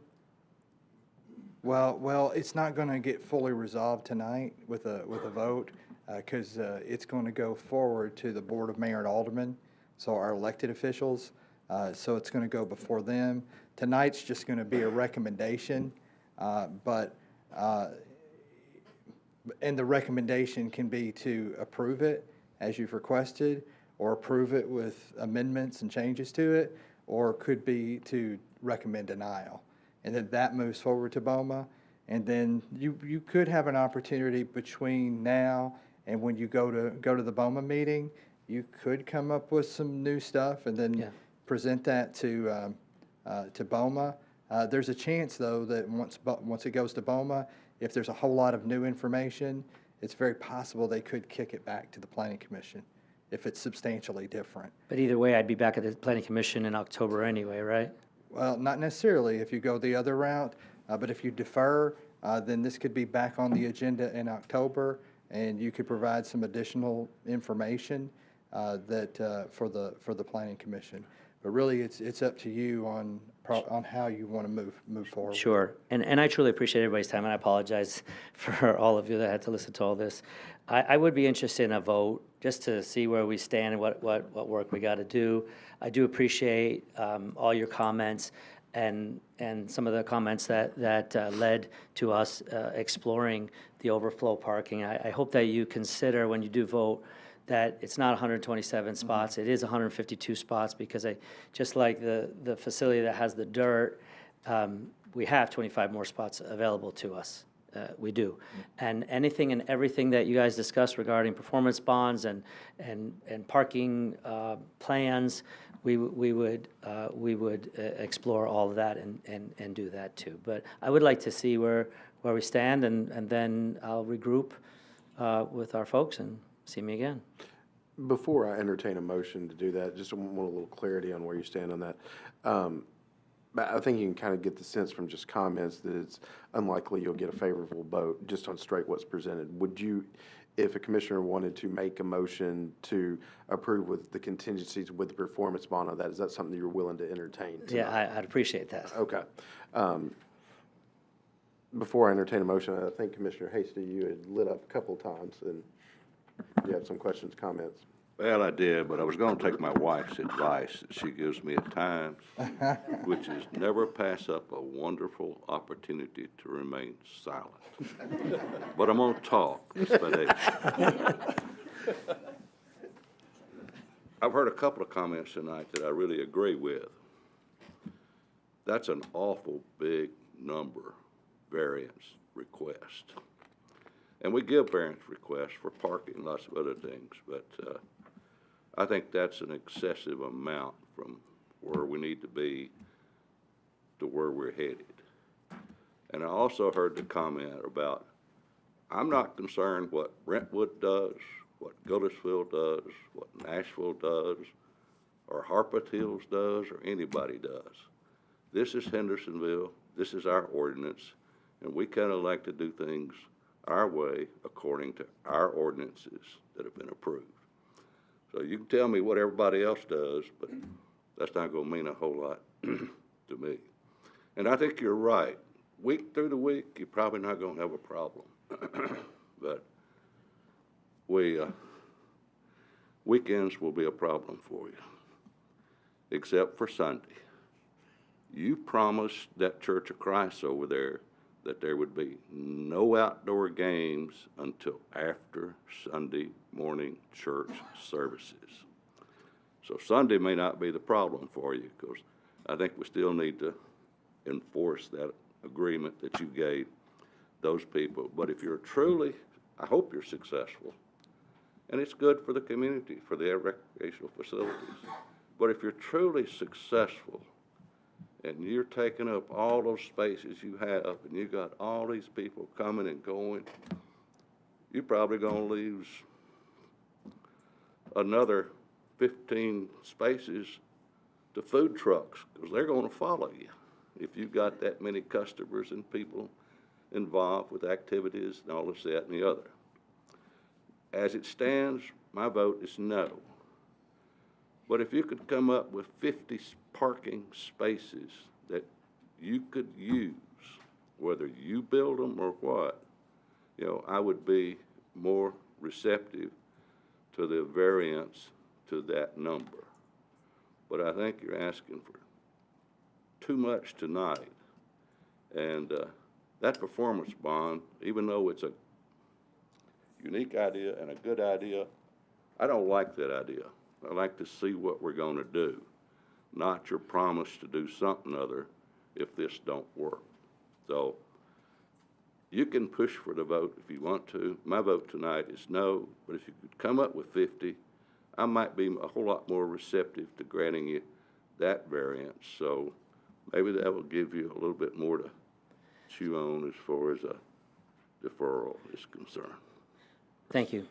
Well, it's not going to get fully resolved tonight with a vote, because it's going to go forward to the Board of Mayor and Aldermen, so our elected officials. So it's going to go before them. Tonight's just going to be a recommendation, and the recommendation can be to approve it as you've requested, or approve it with amendments and changes to it, or could be to recommend denial. And then that moves forward to BOMA. And then you could have an opportunity between now and when you go to the BOMA meeting, you could come up with some new stuff and then present that to BOMA. There's a chance, though, that once it goes to BOMA, if there's a whole lot of new information, it's very possible they could kick it back to the Planning Commission if it's substantially different. But either way, I'd be back at the Planning Commission in October anyway, right? Well, not necessarily if you go the other route, but if you defer, then this could be back on the agenda in October, and you could provide some additional information that for the Planning Commission. But really, it's up to you on how you want to move forward. Sure, and I truly appreciate everybody's time, and I apologize for all of you that had to listen to all this. I would be interested in a vote, just to see where we stand and what work we got to do. I do appreciate all your comments and some of the comments that led to us exploring the overflow parking. I hope that you consider when you do vote that it's not 127 spots, it is 152 spots, because just like the facility that has the dirt, we have 25 more spots available to us. We do. And anything and everything that you guys discussed regarding performance bonds and parking plans, we would explore all of that and do that too. But I would like to see where we stand, and then I'll regroup with our folks and see me again. Before I entertain a motion to do that, just want a little clarity on where you stand on that. But I think you can kind of get the sense from just comments that it's unlikely you'll get a favorable vote just on straight what's presented. Would you, if a commissioner wanted to make a motion to approve with the contingencies with the performance bond on that, is that something you're willing to entertain tonight? Yeah, I'd appreciate that. Okay. Before I entertain a motion, I think Commissioner Hasty, you had lit up a couple of times, and you have some questions, comments. Well, I did, but I was gonna take my wife's advice that she gives me at times, which is never pass up a wonderful opportunity to remain silent. But I'm gonna talk, I've heard a couple of comments tonight that I really agree with. That's an awful big number variance request. And we give variance requests for parking and lots of other things, but I think that's an excessive amount from where we need to be to where we're headed. And I also heard the comment about, I'm not concerned what Brentwood does, what Goodlettsville does, what Nashville does, or Harpeth Hills does, or anybody does. This is Hendersonville, this is our ordinance, and we kind of like to do things our way according to our ordinances that have been approved. So you can tell me what everybody else does, but that's not going to mean a whole lot to me. And I think you're right. Week through the week, you're probably not going to have a problem. But weekends will be a problem for you, except for Sunday. You promised that Church of Christ over there that there would be no outdoor games until after Sunday morning church services. So Sunday may not be the problem for you, because I think we still need to enforce that agreement that you gave those people. But if you're truly, I hope you're successful, and it's good for the community, for the recreational facilities. But if you're truly successful, and you're taking up all those spaces you have, and you got all these people coming and going, you're probably gonna lose another 15 spaces to food trucks, because they're gonna follow you if you've got that many customers and people involved with activities and all this, that, and the other. As it stands, my vote is no. But if you could come up with 50 parking spaces that you could use, whether you build them or what, you know, I would be more receptive to the variance to that number. But I think you're asking for too much tonight. And that performance bond, even though it's a unique idea and a good idea, I don't like that idea. I like to see what we're going to do, not your promise to do something other if this don't work. So you can push for the vote if you want to. My vote tonight is no, but if you could come up with 50, I might be a whole lot more receptive to granting you that variance. So maybe that will give you a little bit more to chew on as far as a deferral is concerned. Thank you.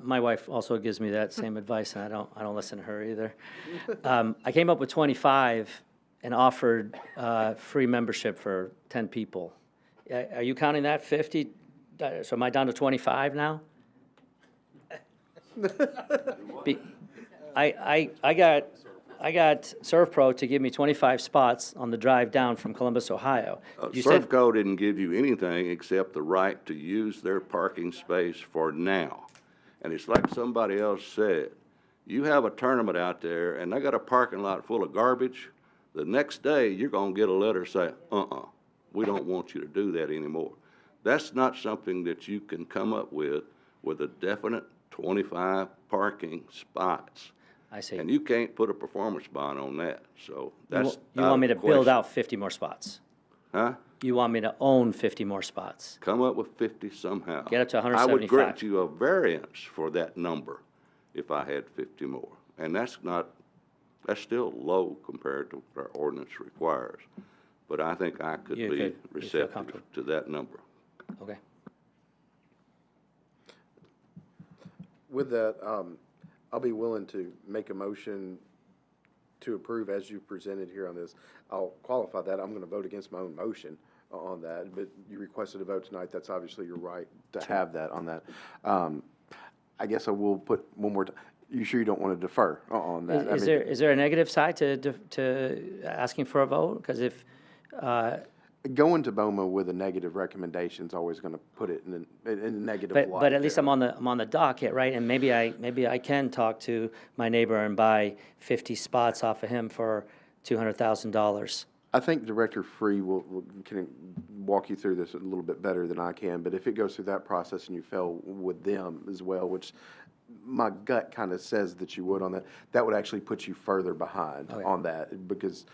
My wife also gives me that same advice, and I don't listen to her either. I came up with 25 and offered free membership for 10 people. Are you counting that 50? So am I down to 25 now? I got ServPro to give me 25 spots on the drive down from Columbus, Ohio. ServCo didn't give you anything except the right to use their parking space for now. And it's like somebody else said, you have a tournament out there and they got a parking lot full of garbage, the next day you're gonna get a letter saying, we don't want you to do that anymore. That's not something that you can come up with a definite 25 parking spots. I see. And you can't put a performance bond on that, so that's You want me to build out 50 more spots? Huh? You want me to own 50 more spots? Come up with 50 somehow. Get up to I would 175. grant you a variance for that number if I had 50 more. And that's still low compared to what our ordinance requires. But I think I could be receptive to that number. Okay. With that, I'll be willing to make a motion to approve as you presented here on this. I'll qualify that. I'm going to vote against my own motion on that, but you requested a vote tonight. That's obviously your right to have that on that. I guess I will put one more time. You sure you don't want to defer on that? Is there a negative side to asking for a vote? Because if going to BOMA with a negative recommendation is always going to put it in a negative light. But at least there. I'm on the docket, right? And maybe I can talk to my neighbor and buy 50 spots off of him for $200,000. I think Director Free can walk you through this a little bit better than I can, but if it goes through that process and you fell with them as well, which my gut kind of says that you would on that, that would actually put you further behind on that, because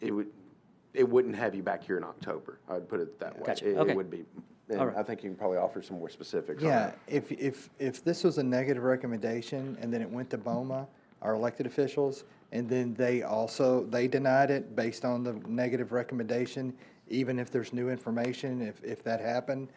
it wouldn't have you back here in October. I would put it that way. Gotcha. It Okay. would be. And All right. I think you can probably offer some more specifics on Yeah, that. if this was a negative recommendation and then it went to BOMA, our elected officials, and then they denied it based on the negative recommendation, even if there's new information, if that happened,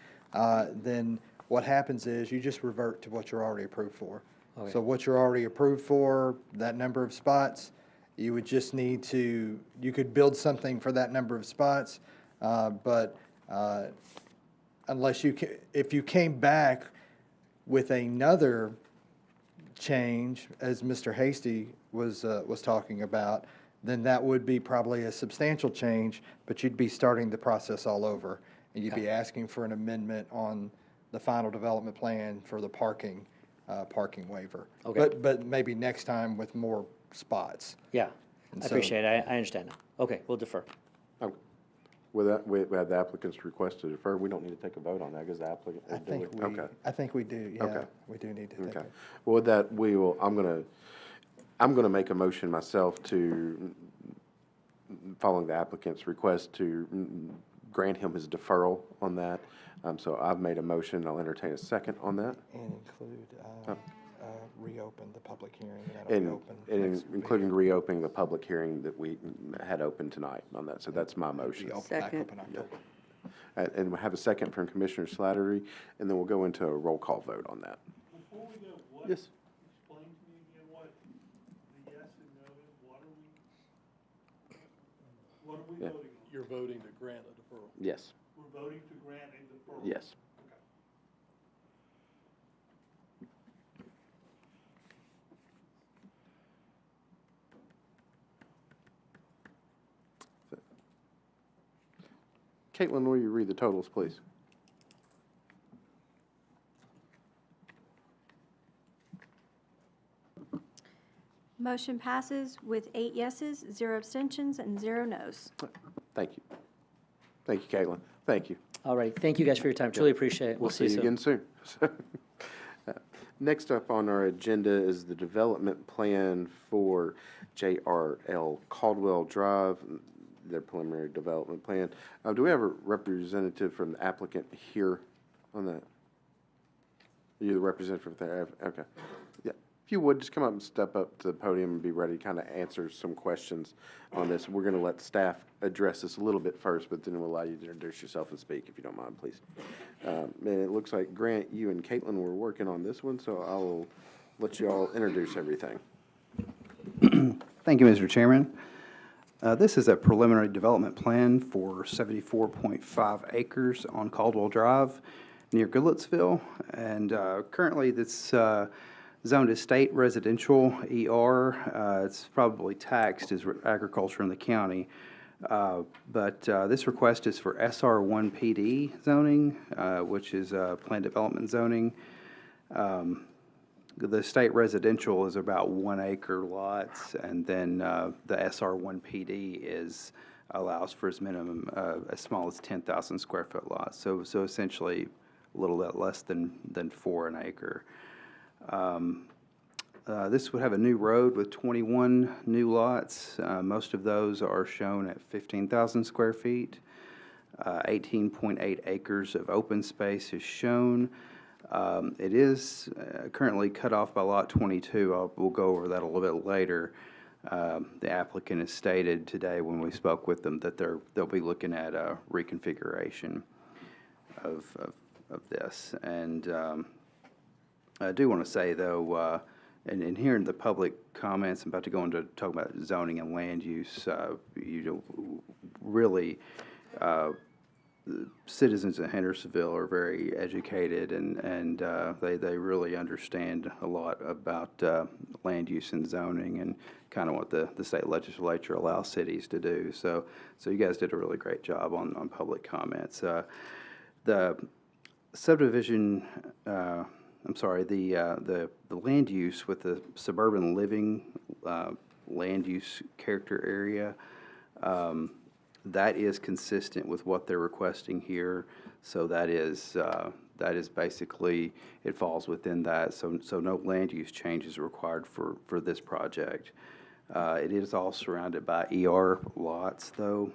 then what happens is you just revert to what you're already approved for. Okay. So what you're already approved for, that number of spots, you would just need to, you could build something for that number of spots, but unless if you came back with another change, as Mr. Hasty was talking about, then that would be probably a substantial change, but you'd be starting the process all over. And you'd be asking for an amendment on the final development plan for the parking waiver. Okay. But maybe next time with more spots. Yeah, And I so- appreciate it. I understand now. Okay, we'll defer. Okay. With that, we have the applicant's request to defer. We don't need to take a vote on that because the applicant. I think we do, yeah. Okay. We do need to take Okay. it. Well, with that, I'm gonna make a motion myself to, following the applicant's request, to grant him his deferral on that. So I've made a motion. I'll entertain a second on that. And include, reopen the public hearing. That'll be open And next including reopening the public hearing that we had open tonight on that. So that's my motion. Be back Second. open October. And we have a second from Commissioner Slattery, and then we'll go into a roll call vote on that. Before we go, Yes. explain to me again what the yes and no is, what are we Yeah. voting on? You're voting to grant a deferral. Yes. We're voting to grant a deferral? Yes. Caitlin, will you read the totals, please? Motion passes with 8 yeses, 0 abstentions, and 0 nos. Thank you. Thank you, Caitlin. Thank you. All right, thank you guys for your time. Truly appreciate it. We'll see you again soon. Next up on our agenda is the development plan for JRL Caldwell Drive, their preliminary development plan. Do we have a representative from the applicant here on that? Are you the representative there? Okay. Yeah. If you would, just come up and step up to the podium and be ready to kind of answer some questions on this. We're going to let staff address this a little bit first, but then we'll allow you to introduce yourself and speak, if you don't mind, please. And it looks like, Grant, you and Caitlin were working on this one, so I'll let you all introduce everything. Thank you, Mr. Chairman. This is a preliminary development plan for 74.5 acres on Caldwell Drive near Goodlettsville. And currently, this zoned as state residential ER. It's probably taxed as agriculture in the county. But this request is for SR1 PD zoning, which is planned development zoning. The state residential is about 1 acre lots, and then the SR1 PD allows for as minimum as small as 10,000 square foot lots. So essentially a little bit less than 4 an acre. This would have a new road with 21 new lots. Most of those are shown at 15,000 square feet. 18.8 acres of open space is shown. It is currently cut off by Lot 22. We'll go over that a little bit later. The applicant has stated today when we spoke with them that they'll be looking at a reconfiguration of this. And I do want to say, though, and hearing the public comments, I'm about to go into talk about zoning and land use, really, citizens in Hendersonville are very educated, and they really understand a lot about land use and zoning and kind of what the state legislature allows cities to do. So you guys did a really great job on public comments. The subdivision, I'm sorry, the land use with the suburban living land use character area, that is consistent with what they're requesting here. So that is basically, it falls within that. So no land use change is required for this project. It is all surrounded by ER lots, though.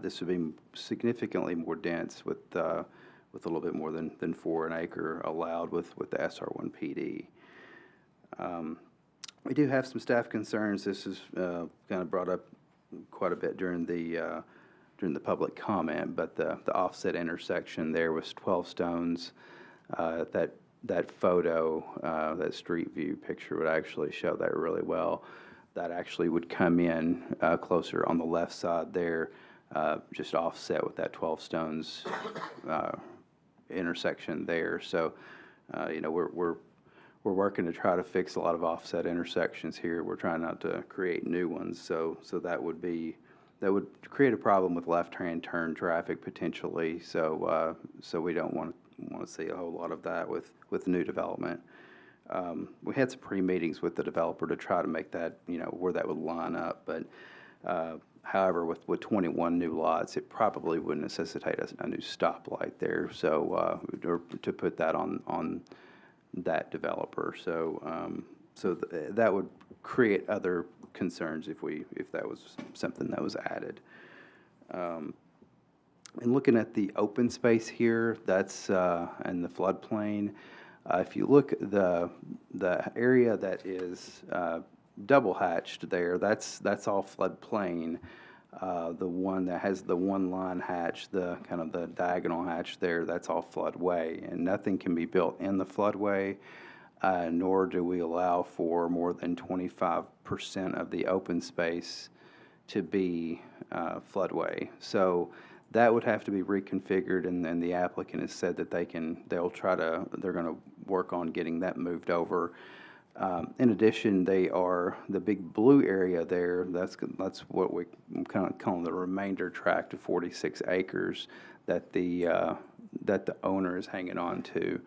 This would be significantly more dense with a little bit more than 4 an acre allowed with the SR1 PD. We do have some staff concerns. This is kind of brought up quite a bit during the public comment, but the offset intersection there was 12 stones. That photo, that street view picture would actually show that really well. That actually would come in closer on the left side there, just offset with that 12 stones intersection there. So, we're working to try to fix a lot of offset intersections here. We're trying not to create new ones. So that would create a problem with left-hand turn traffic potentially. So we don't want to see a whole lot of that with new development. We had some pre-meetings with the developer to try to make that, where that would line up. But however, with 21 new lots, it probably would necessitate a new stoplight there. So or to put that on that developer. So that would create other concerns if that was something that was added. And looking at the open space here, that's in the floodplain. If you look at the area that is double hatched there, that's all floodplain. The one that has the one line hatch, the kind of the diagonal hatch there, that's all floodway, and nothing can be built in the floodway, nor do we allow for more than 25% of the open space to be floodway. So that would have to be reconfigured, and then the applicant has said that they're going to work on getting that moved over. In addition, the big blue area there, that's what we kind of call the remainder tract of 46 acres that the owner is hanging on to.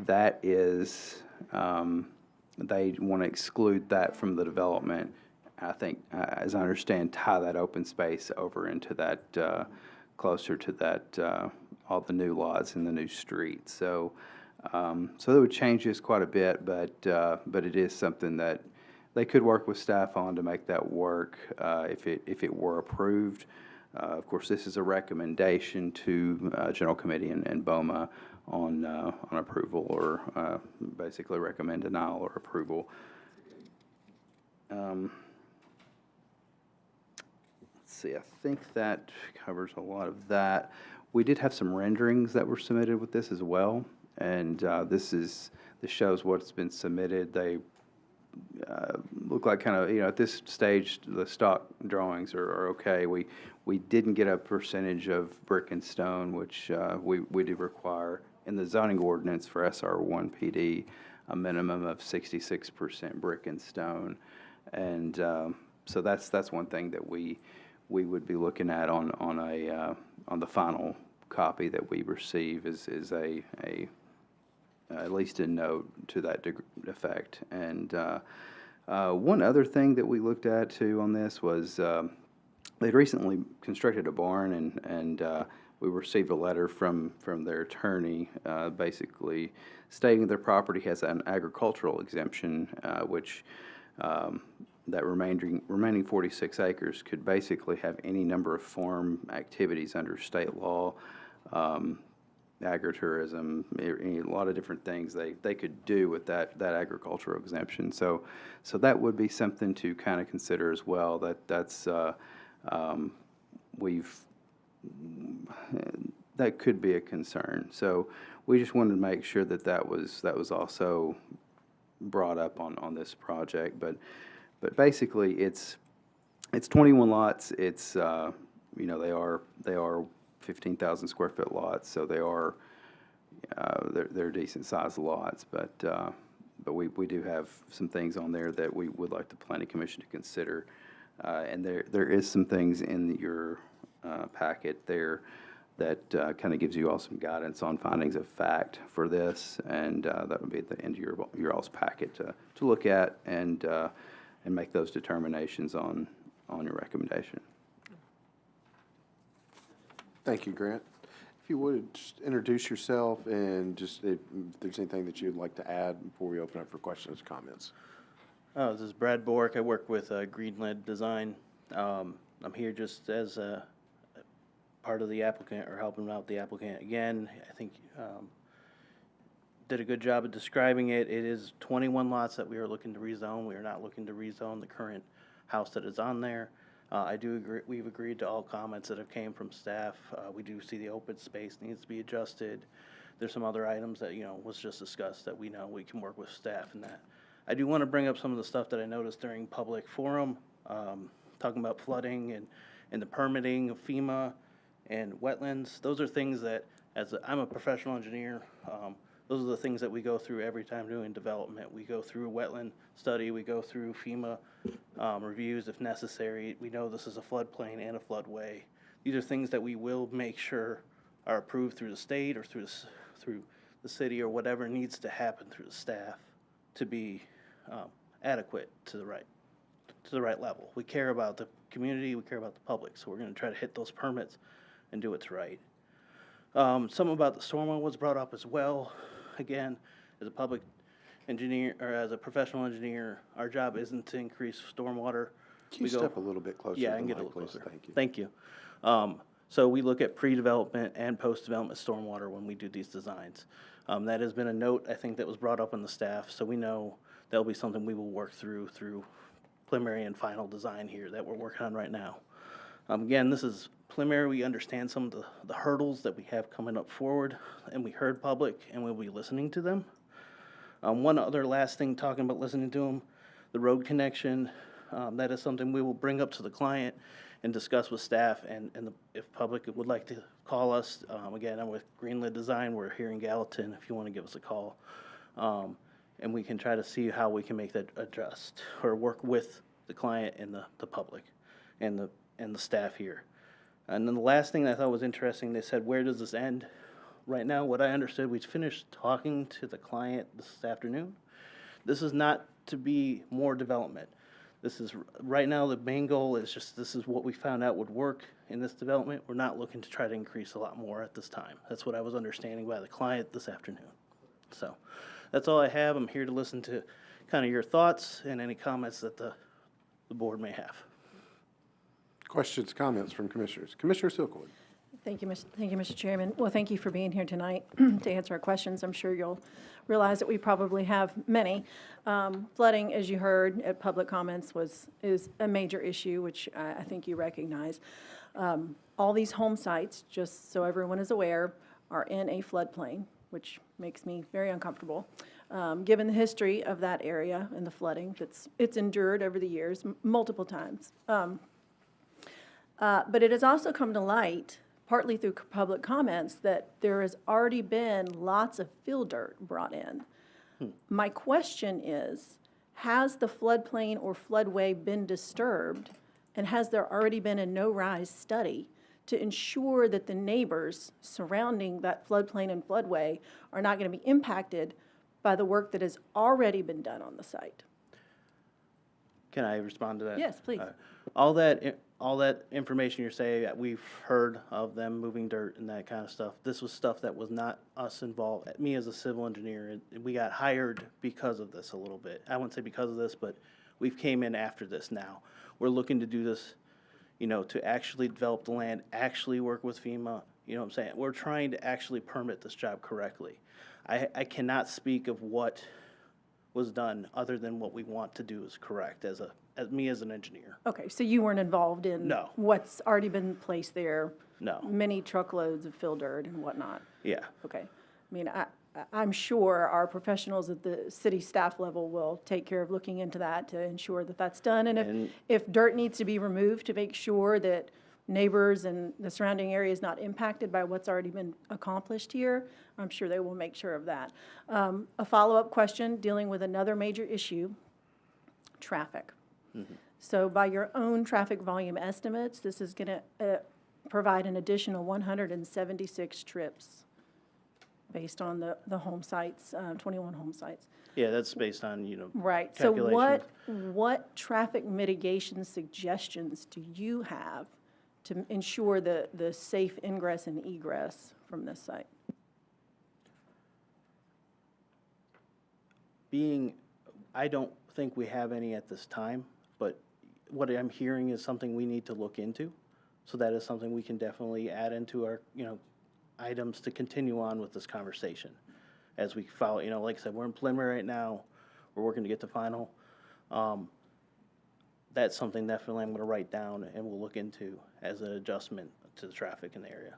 That is, they want to exclude that from the development. I think, as I understand, tie that open space over into that, closer to that, all the new lots in the new street. So that would change this quite a bit, but it is something that they could work with staff on to make that work if it were approved. Of course, this is a recommendation to General Committee and BOMA on approval, or basically recommend denial or approval. Let's see, I think that covers a lot of that. We did have some renderings that were submitted with this as well. And this shows what's been submitted. They look like kind of, at this stage, the stock drawings are okay. We didn't get a percentage of brick and stone, which we do require in the zoning ordinance for SR1 PD, a minimum of 66% brick and stone. And so that's one thing that we would be looking at on the final copy that we receive is at least a note to that effect. And one other thing that we looked at too on this was they'd recently constructed a barn, and we received a letter from their attorney basically stating their property has an agricultural exemption, which that remaining 46 acres could basically have any number of farm activities under state law. Agritourism, a lot of different things they could do with that agricultural exemption. So that would be something to kind of consider as well. That could be a concern. So we just wanted to make sure that was also brought up on this project. But basically it's 21 lots. It's they are 15,000 square foot lots, so they're decent sized lots, but But we do have some things on there that we would like the planning commission to consider. And there is some things in your packet there that kind of gives you all some guidance on findings of fact for this, and that would be at the end of your all's packet to look at and make those determinations on your recommendation. Thank you, Grant. If you would, just introduce yourself and just if there's anything that you'd like to add before we open up for questions, comments. This is Brad Bork. I work with Greenlead Design. I'm here just as a part of the applicant or helping out the applicant again. I think did a good job of describing it. It is 21 lots that we are looking to rezone. We are not looking to rezone the current house that is on there. I do agree, we've agreed to all comments that have came from staff. We do see the open space needs to be adjusted. There's some other items that, was just discussed that we know we can work with staff in that. I do want to bring up some of the stuff that I noticed during public forum, talking about flooding and the permitting of FEMA and wetlands. Those are things that, I'm a professional engineer, those are the things that we go through every time doing development. We go through a wetland study, we go through FEMA reviews if necessary. We know this is a floodplain and a floodway. These are things that we will make sure are approved through the state or through the city or whatever needs to happen through the staff to be adequate to the right level. We care about the community, we care about the public, so we're going to try to hit those permits and do what's right. Something about the stormwater was brought up as well. Again, as a public engineer or as a professional engineer, our job isn't to increase stormwater. Can you step a little bit closer? Yeah, to I can the get a mic, little please? closer. Thank you. Thank you. So we look at pre-development and post-development stormwater when we do these designs. That has been a note, I think, that was brought up on the staff, so we know that'll be something we will work through preliminary and final design here that we're working on right now. Again, this is preliminary. We understand some of the hurdles that we have coming up forward, and we heard public, and we'll be listening to them. One other last thing, talking about listening to them, the road connection, that is something we will bring up to the client and discuss with staff, and if public would like to call us, again, I'm with Greenlead Design. We're here in Gallatin if you want to give us a call. And we can try to see how we can make that adjust or work with the client and the public and the staff here. And then the last thing that I thought was interesting, they said, where does this end? Right now, what I understood, we finished talking to the client this afternoon. This is not to be more development. This is, right now, the main goal is just, this is what we found out would work in this development. We're not looking to try to increase a lot more at this time. That's what I was understanding by the client this afternoon. So that's all I have. I'm here to listen to kind of your thoughts and any comments that the board may have. Questions, comments from commissioners? Commissioner Silkwood. Thank you, Mr. Chairman. Well, thank you for being here tonight to answer our questions. I'm sure you'll realize that we probably have many. Flooding, as you heard at public comments, is a major issue, which I think you recognize. All these home sites, just so everyone is aware, are in a floodplain, which makes me very uncomfortable. Given the history of that area and the flooding it's endured over the years multiple times. But it has also come to light, partly through public comments, that there has already been lots of fill dirt brought in. My question is, has the floodplain or floodway been disturbed, and has there already been a no-rise study to ensure that the neighbors surrounding that floodplain and floodway are not going to be impacted by the work that has already been done on the site? Can I respond to that? Yes, please. All that information you're saying, that we've heard of them moving dirt and that kind of stuff. This was stuff that was not us involved. Me as a civil engineer, we got hired because of this a little bit. I wouldn't say because of this, but we've came in after this now. We're looking to do this, to actually develop the land, actually work with FEMA. You know what I'm saying? We're trying to actually permit this job correctly. I cannot speak of what was done other than what we want to do is correct as me as an engineer. Okay, so you weren't involved in No. what's already been placed there? No. Many truckloads of fill dirt and whatnot? Yeah. Okay. I mean, I'm sure our professionals at the city staff level will take care of looking into that to ensure that that's done. And if dirt needs to be removed to make sure that neighbors and the surrounding area is not impacted by what's already been accomplished here, I'm sure they will make sure of that. A follow-up question dealing with another major issue, traffic. So by your own traffic volume estimates, this is going to provide an additional 176 trips based on the home sites, 21 home sites. Yeah, that's based on, Right. So calculations. what traffic mitigation suggestions do you have to ensure the safe ingress and egress from this site? I don't think we have any at this time, but what I'm hearing is something we need to look into. So that is something we can definitely add into our, items to continue on with this conversation. As we follow, like I said, we're in preliminary right now, we're working to get to final. That's something definitely I'm going to write down and we'll look into as an adjustment to the traffic in the area.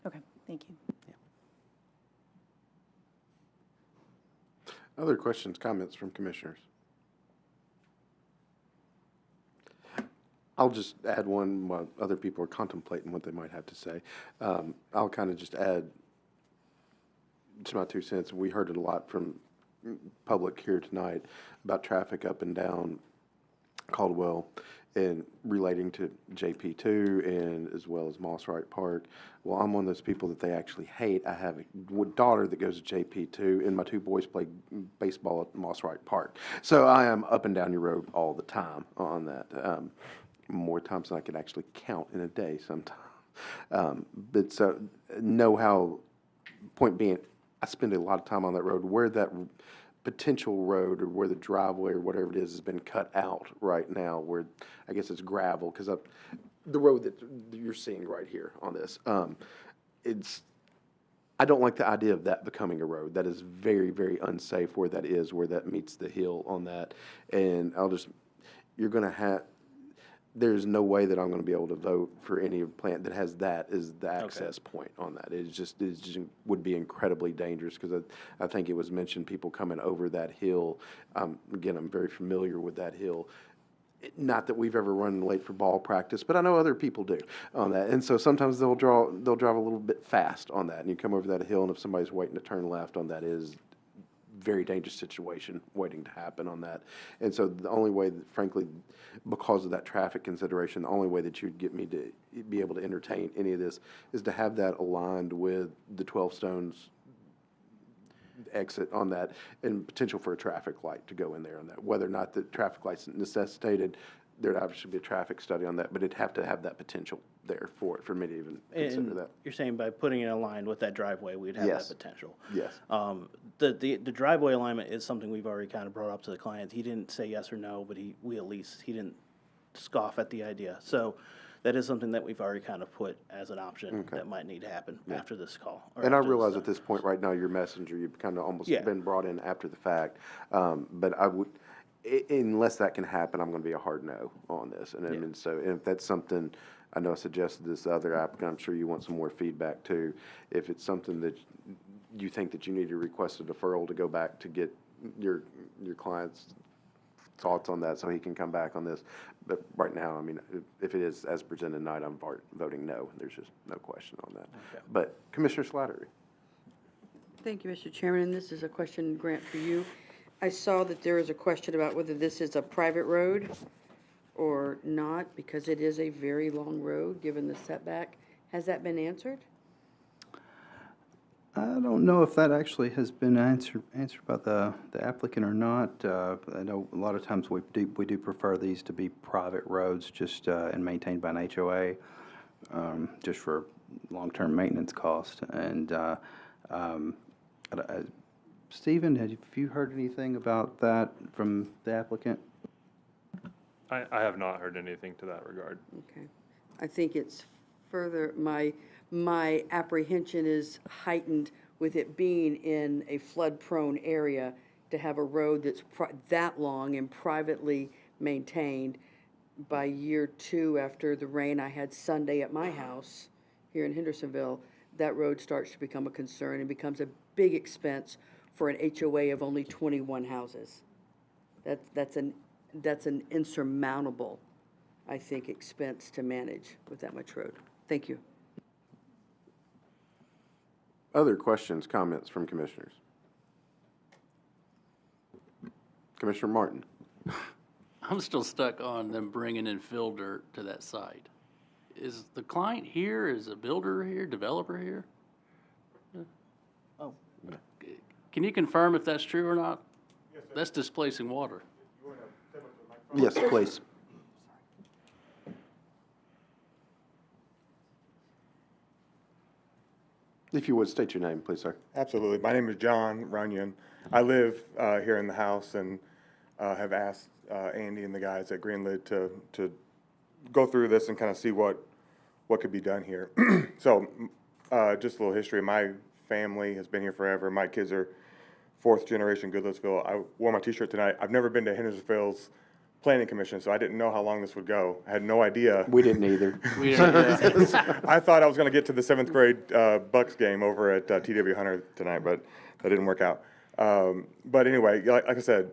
Okay, thank you. Other questions, comments from commissioners? I'll just add one while other people are contemplating what they might have to say. I'll kind of just add to my 2 cents. We heard it a lot from public here tonight about traffic up and down Caldwell and relating to JP2 and as well as Moss Wright Park. Well, I'm one of those people that they actually hate. I have a daughter that goes to JP2 and my 2 boys play baseball at Moss Wright Park. So I am up and down your road all the time on that. More times than I can actually count in a day sometimes. But so know how, point being, I spend a lot of time on that road where that potential road or where the driveway or whatever it is has been cut out right now where I guess it's gravel because the road that you're seeing right here on this, I don't like the idea of that becoming a road. That is very, very unsafe where that meets the hill on that. And you're going to have, there's no way that I'm going to be able to vote for any plant that has that as the access point on that. It just would be incredibly dangerous because I think it was mentioned people coming over that hill. Again, I'm very familiar with that hill. Not that we've ever run late for ball practice, but I know other people do on that. And so sometimes they'll drive a little bit fast on that. And you come over that hill, and if somebody's waiting to turn left on that is very dangerous situation waiting to happen on that. And so the only way that, frankly, because of that traffic consideration, the only way that you'd get me to be able to entertain any of this is to have that aligned with the 12 Stones exit on that and potential for a traffic light to go in there on that. Whether or not the traffic light's necessitated, there'd obviously be a traffic study on that, but it'd have to have that potential there for me to even consider that. You're saying by putting it aligned with that driveway, we'd have that potential? Yes. The driveway alignment is something we've already kind of brought up to the client. He didn't say yes or no, but he didn't scoff at the idea. So that is something that we've already kind of put as an option that might need to happen after this call. And I realize at this point right now, you're messenger, you've kind of almost been brought in after the fact. But I would, unless that can happen, I'm going to be a hard no on this. And, and so if that's something, I know I suggested this other applicant, I'm sure you want some more feedback too. If it's something that you think that you need to request a deferral to go back to get your client's thoughts on that so he can come back on this. But right now, I mean, if it is as presented tonight, I'm voting no. There's just no question on that. Okay. But Commissioner Slattery. Thank you, Mr. Chairman, and this is a question, Grant, for you. I saw that there is a question about whether this is a private road or not, because it is a very long road, given the setback. Has that been answered? I don't know if that actually has been answered by the applicant or not. I know a lot of times we do prefer these to be private roads, just and maintained by an HOA, just for long-term maintenance cost. And Stephen, have you heard anything about that from the applicant? I have not heard anything to that regard. Okay. I think it's further, my apprehension is heightened with it being in a flood-prone area to have a road that's that long and privately maintained. By year 2 after the rain I had Sunday at my house here in Hendersonville, that road starts to become a concern and becomes a big expense for an HOA of only 21 houses. That's an insurmountable I think, expense to manage with that much road. Thank you. Other questions, comments from commissioners? Commissioner Martin? I'm still stuck on them bringing in fill dirt to that site. Is the client here, is a builder here, developer here? Oh. Can you confirm if that's true or not? That's displacing water. Yes, please. If you would, state your name, please, sir. Absolutely. My name is John Runyon. I live here in the house and have asked Andy and the guys at Greenwood to go through this and kind of see what could be done here. So just a little history. My family has been here forever. My kids are fourth generation Goodlettsville. I wore my t-shirt tonight. I've never been to Hendersonville's Planning Commission, so I didn't know how long this would go. I had no idea. We didn't either. I thought I was going to get to the 7th grade Bucks game over at TW Hunter tonight, but that didn't work out. But anyway, like I said,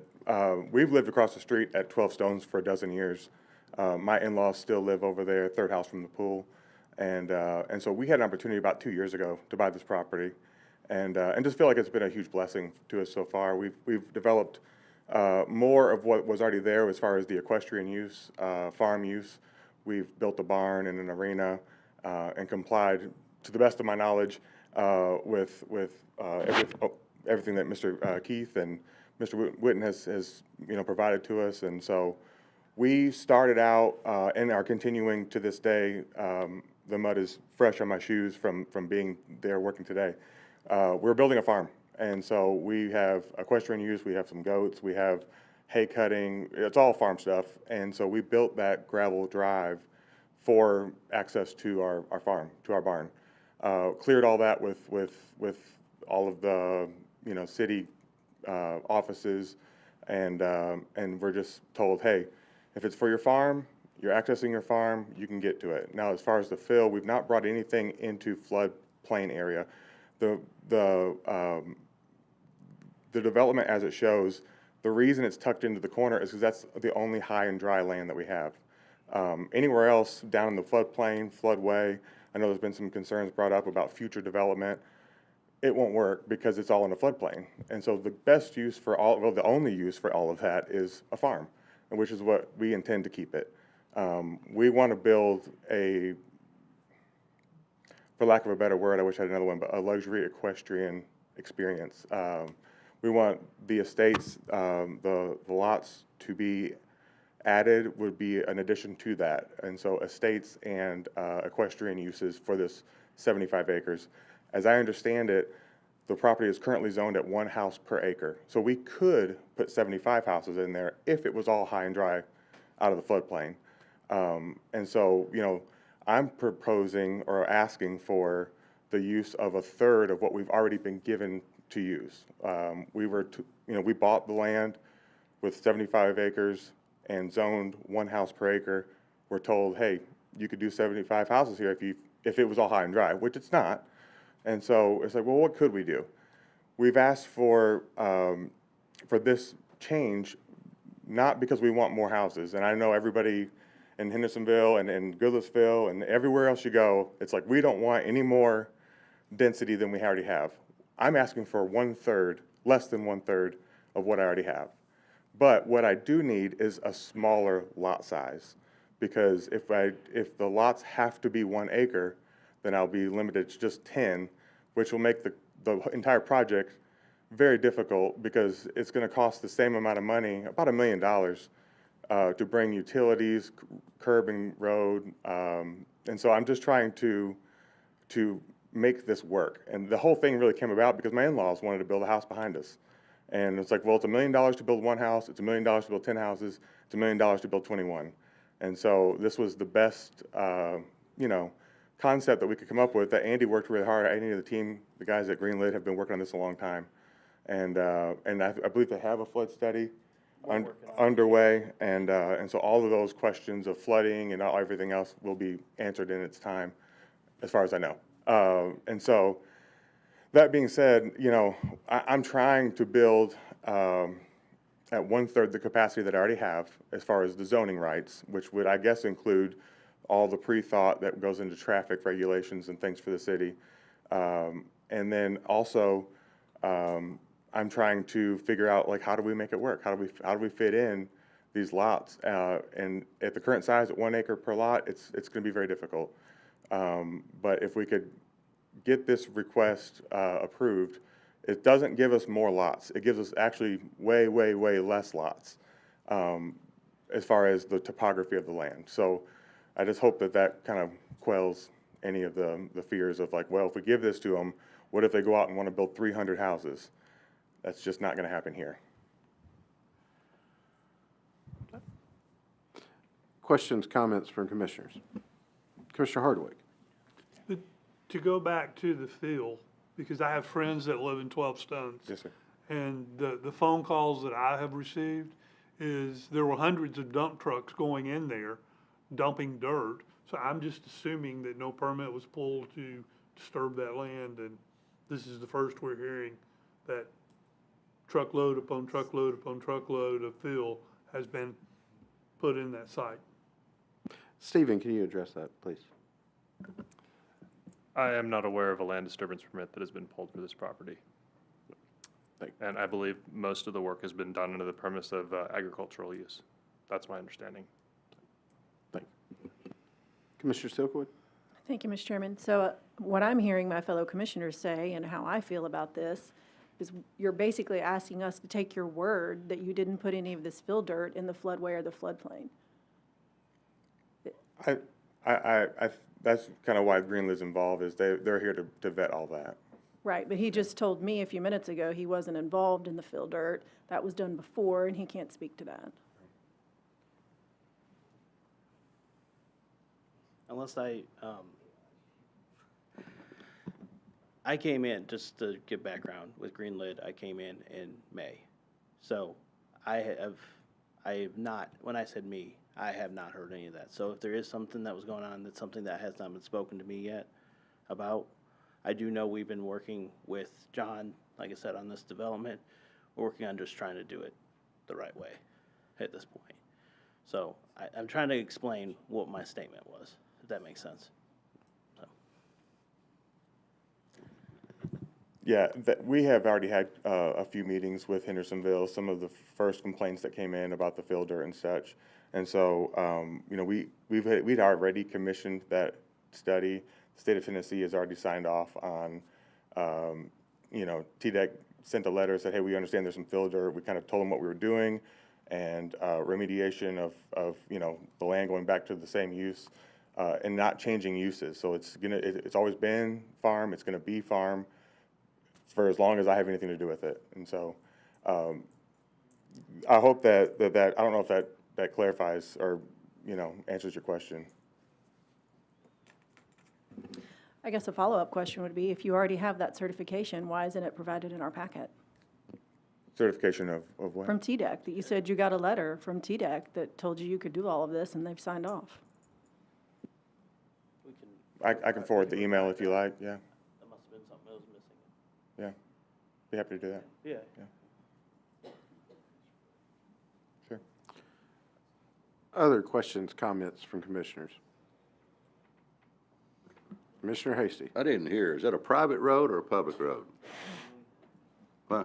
we've lived across the street at 12 Stones for a dozen years. My in-laws still live over there, third house from the pool. And so we had an opportunity about 2 years ago to buy this property, and just feel like it's been a huge blessing to us so far. We've developed more of what was already there as far as the equestrian use, farm use. We've built a barn and an arena and complied, to the best of my knowledge, with everything that Mr. Keith and Mr. Witten has provided to us. And so we started out and are continuing to this day. The mud is fresh on my shoes from being there working today. We're building a farm. And so we have equestrian use, we have some goats, we have hay cutting, it's all farm stuff. And so we built that gravel drive for access to our farm, to our barn. Cleared all that with all of the city offices, and we're just told, hey, if it's for your farm, you're accessing your farm, you can get to it. Now, as far as the fill, we've not brought anything into floodplain area. The development as it shows, the reason it's tucked into the corner is because that's the only high and dry land that we have. Anywhere else down in the floodplain, floodway, I know there's been some concerns brought up about future development. It won't work because it's all in a floodplain. And so the best use for the only use for all of that is a farm, which is what we intend to keep it. We want to build a, for lack of a better word, I wish I had another one, but a luxury equestrian experience. We want the estates, the lots to be added would be an addition to that. And so estates and equestrian uses for this 75 acres. As I understand it, the property is currently zoned at 1 house per acre. So we could put 75 houses in there if it was all high and dry out of the floodplain. And so, I'm proposing or asking for the use of a third of what we've already been given to use. We bought the land with 75 acres and zoned 1 house per acre. We're told, hey, you could do 75 houses here if it was all high and dry, which it's not. And so it's like, well, what could we do? We've asked for this change, not because we want more houses. And I know everybody in Hendersonville and in Goodlettsville and everywhere else you go, it's like, we don't want any more density than we already have. I'm asking for 1/3, less than 1/3 of what I already have. But what I do need is a smaller lot size, because if the lots have to be 1 acre, then I'll be limited to just 10, which will make the entire project very difficult, because it's going to cost the same amount of money, about $1 million, to bring utilities, curb and road, and so I'm just trying to make this work. And the whole thing really came about because my in-laws wanted to build a house behind us. And it's like, well, it's $1 million to build 1 house, it's $1 million to build 10 houses, it's $1 million to build 21. And so this was the best, concept that we could come up with, that Andy worked really hard. Andy and the team, the guys at Greenwood, have been working on this a long time. And I believe they have a flood study underway. And so all of those questions of flooding and everything else will be answered in its time, as far as I know. And so, that being said, I'm trying to build at 1/3 the capacity that I already have as far as the zoning rights, which would, I guess, include all the pre-thought that goes into traffic regulations and things for the city. And then also, I'm trying to figure out, like, how do we make it work? How do we fit in these lots? And at the current size, at 1 acre per lot, it's going to be very difficult. But if we could get this request approved, it doesn't give us more lots. It gives us actually way, way, way less lots as far as the topography of the land. So I just hope that that kind of quells any of the fears of, like, well, if we give this to them, what if they go out and want to build 300 houses? That's just not going to happen here. Questions, comments from commissioners? Commissioner Hardwick. To go back to the field, because I have friends that live in 12 Stones. Yes, sir. And the phone calls that I have received is there were hundreds of dump trucks going in there dumping dirt. So I'm just assuming that no permit was pulled to disturb that land, and this is the first we're hearing that truckload upon truckload upon truckload of fill has been put in that site. Stephen, can you address that, please? I am not aware of a land disturbance permit that has been pulled for this property. And I believe most of the work has been done under the premise of agricultural use. That's my understanding. Thank you. Commissioner Silkwood? Thank you, Mr. Chairman. So what I'm hearing my fellow commissioners say and how I feel about this is you're basically asking us to take your word that you didn't put any of this fill dirt in the floodway or the floodplain. That's kind of why Greenland's involved, is they're here to vet all that. Right, but he just told me a few minutes ago he wasn't involved in the fill dirt. That was done before, and he can't speak to that. Unless I came in, just to give background, with Greenland, I came in May. So I have not, when I said me, I have not heard any of that. So if there is something that was going on, that's something that has not been spoken to me yet about. I do know we've been working with John, like I said, on this development. We're working on just trying to do it the right way at this point. So I'm trying to explain what my statement was, if that makes sense. So. Yeah, we have already had a few meetings with Hendersonville, some of the first complaints that came in about the fill dirt and such. And so, you know, we'd already commissioned that study. The state of Tennessee has already signed off on, you know, TDEC sent a letter, said, hey, we understand there's some fill dirt. We kind of told them what we were doing, and remediation of, you know, the land going back to the same use, and not changing uses. So it's always been farm, it's gonna be farm for as long as I have anything to do with it. And so, I hope that I don't know if that clarifies or, you know, answers your question. I guess a follow-up question would be, if you already have that certification, why isn't it provided in our packet? Certification of what? From TDEC, that you said you got a letter from TDEC that told you could do all of this, and they've signed off. I can forward the email if you like, yeah. That must have been something that was missing. Yeah, be happy to do that. Yeah. Sure. Other questions, comments from commissioners? Commissioner Hasty. I didn't hear. Is that a private road or a public road? Huh?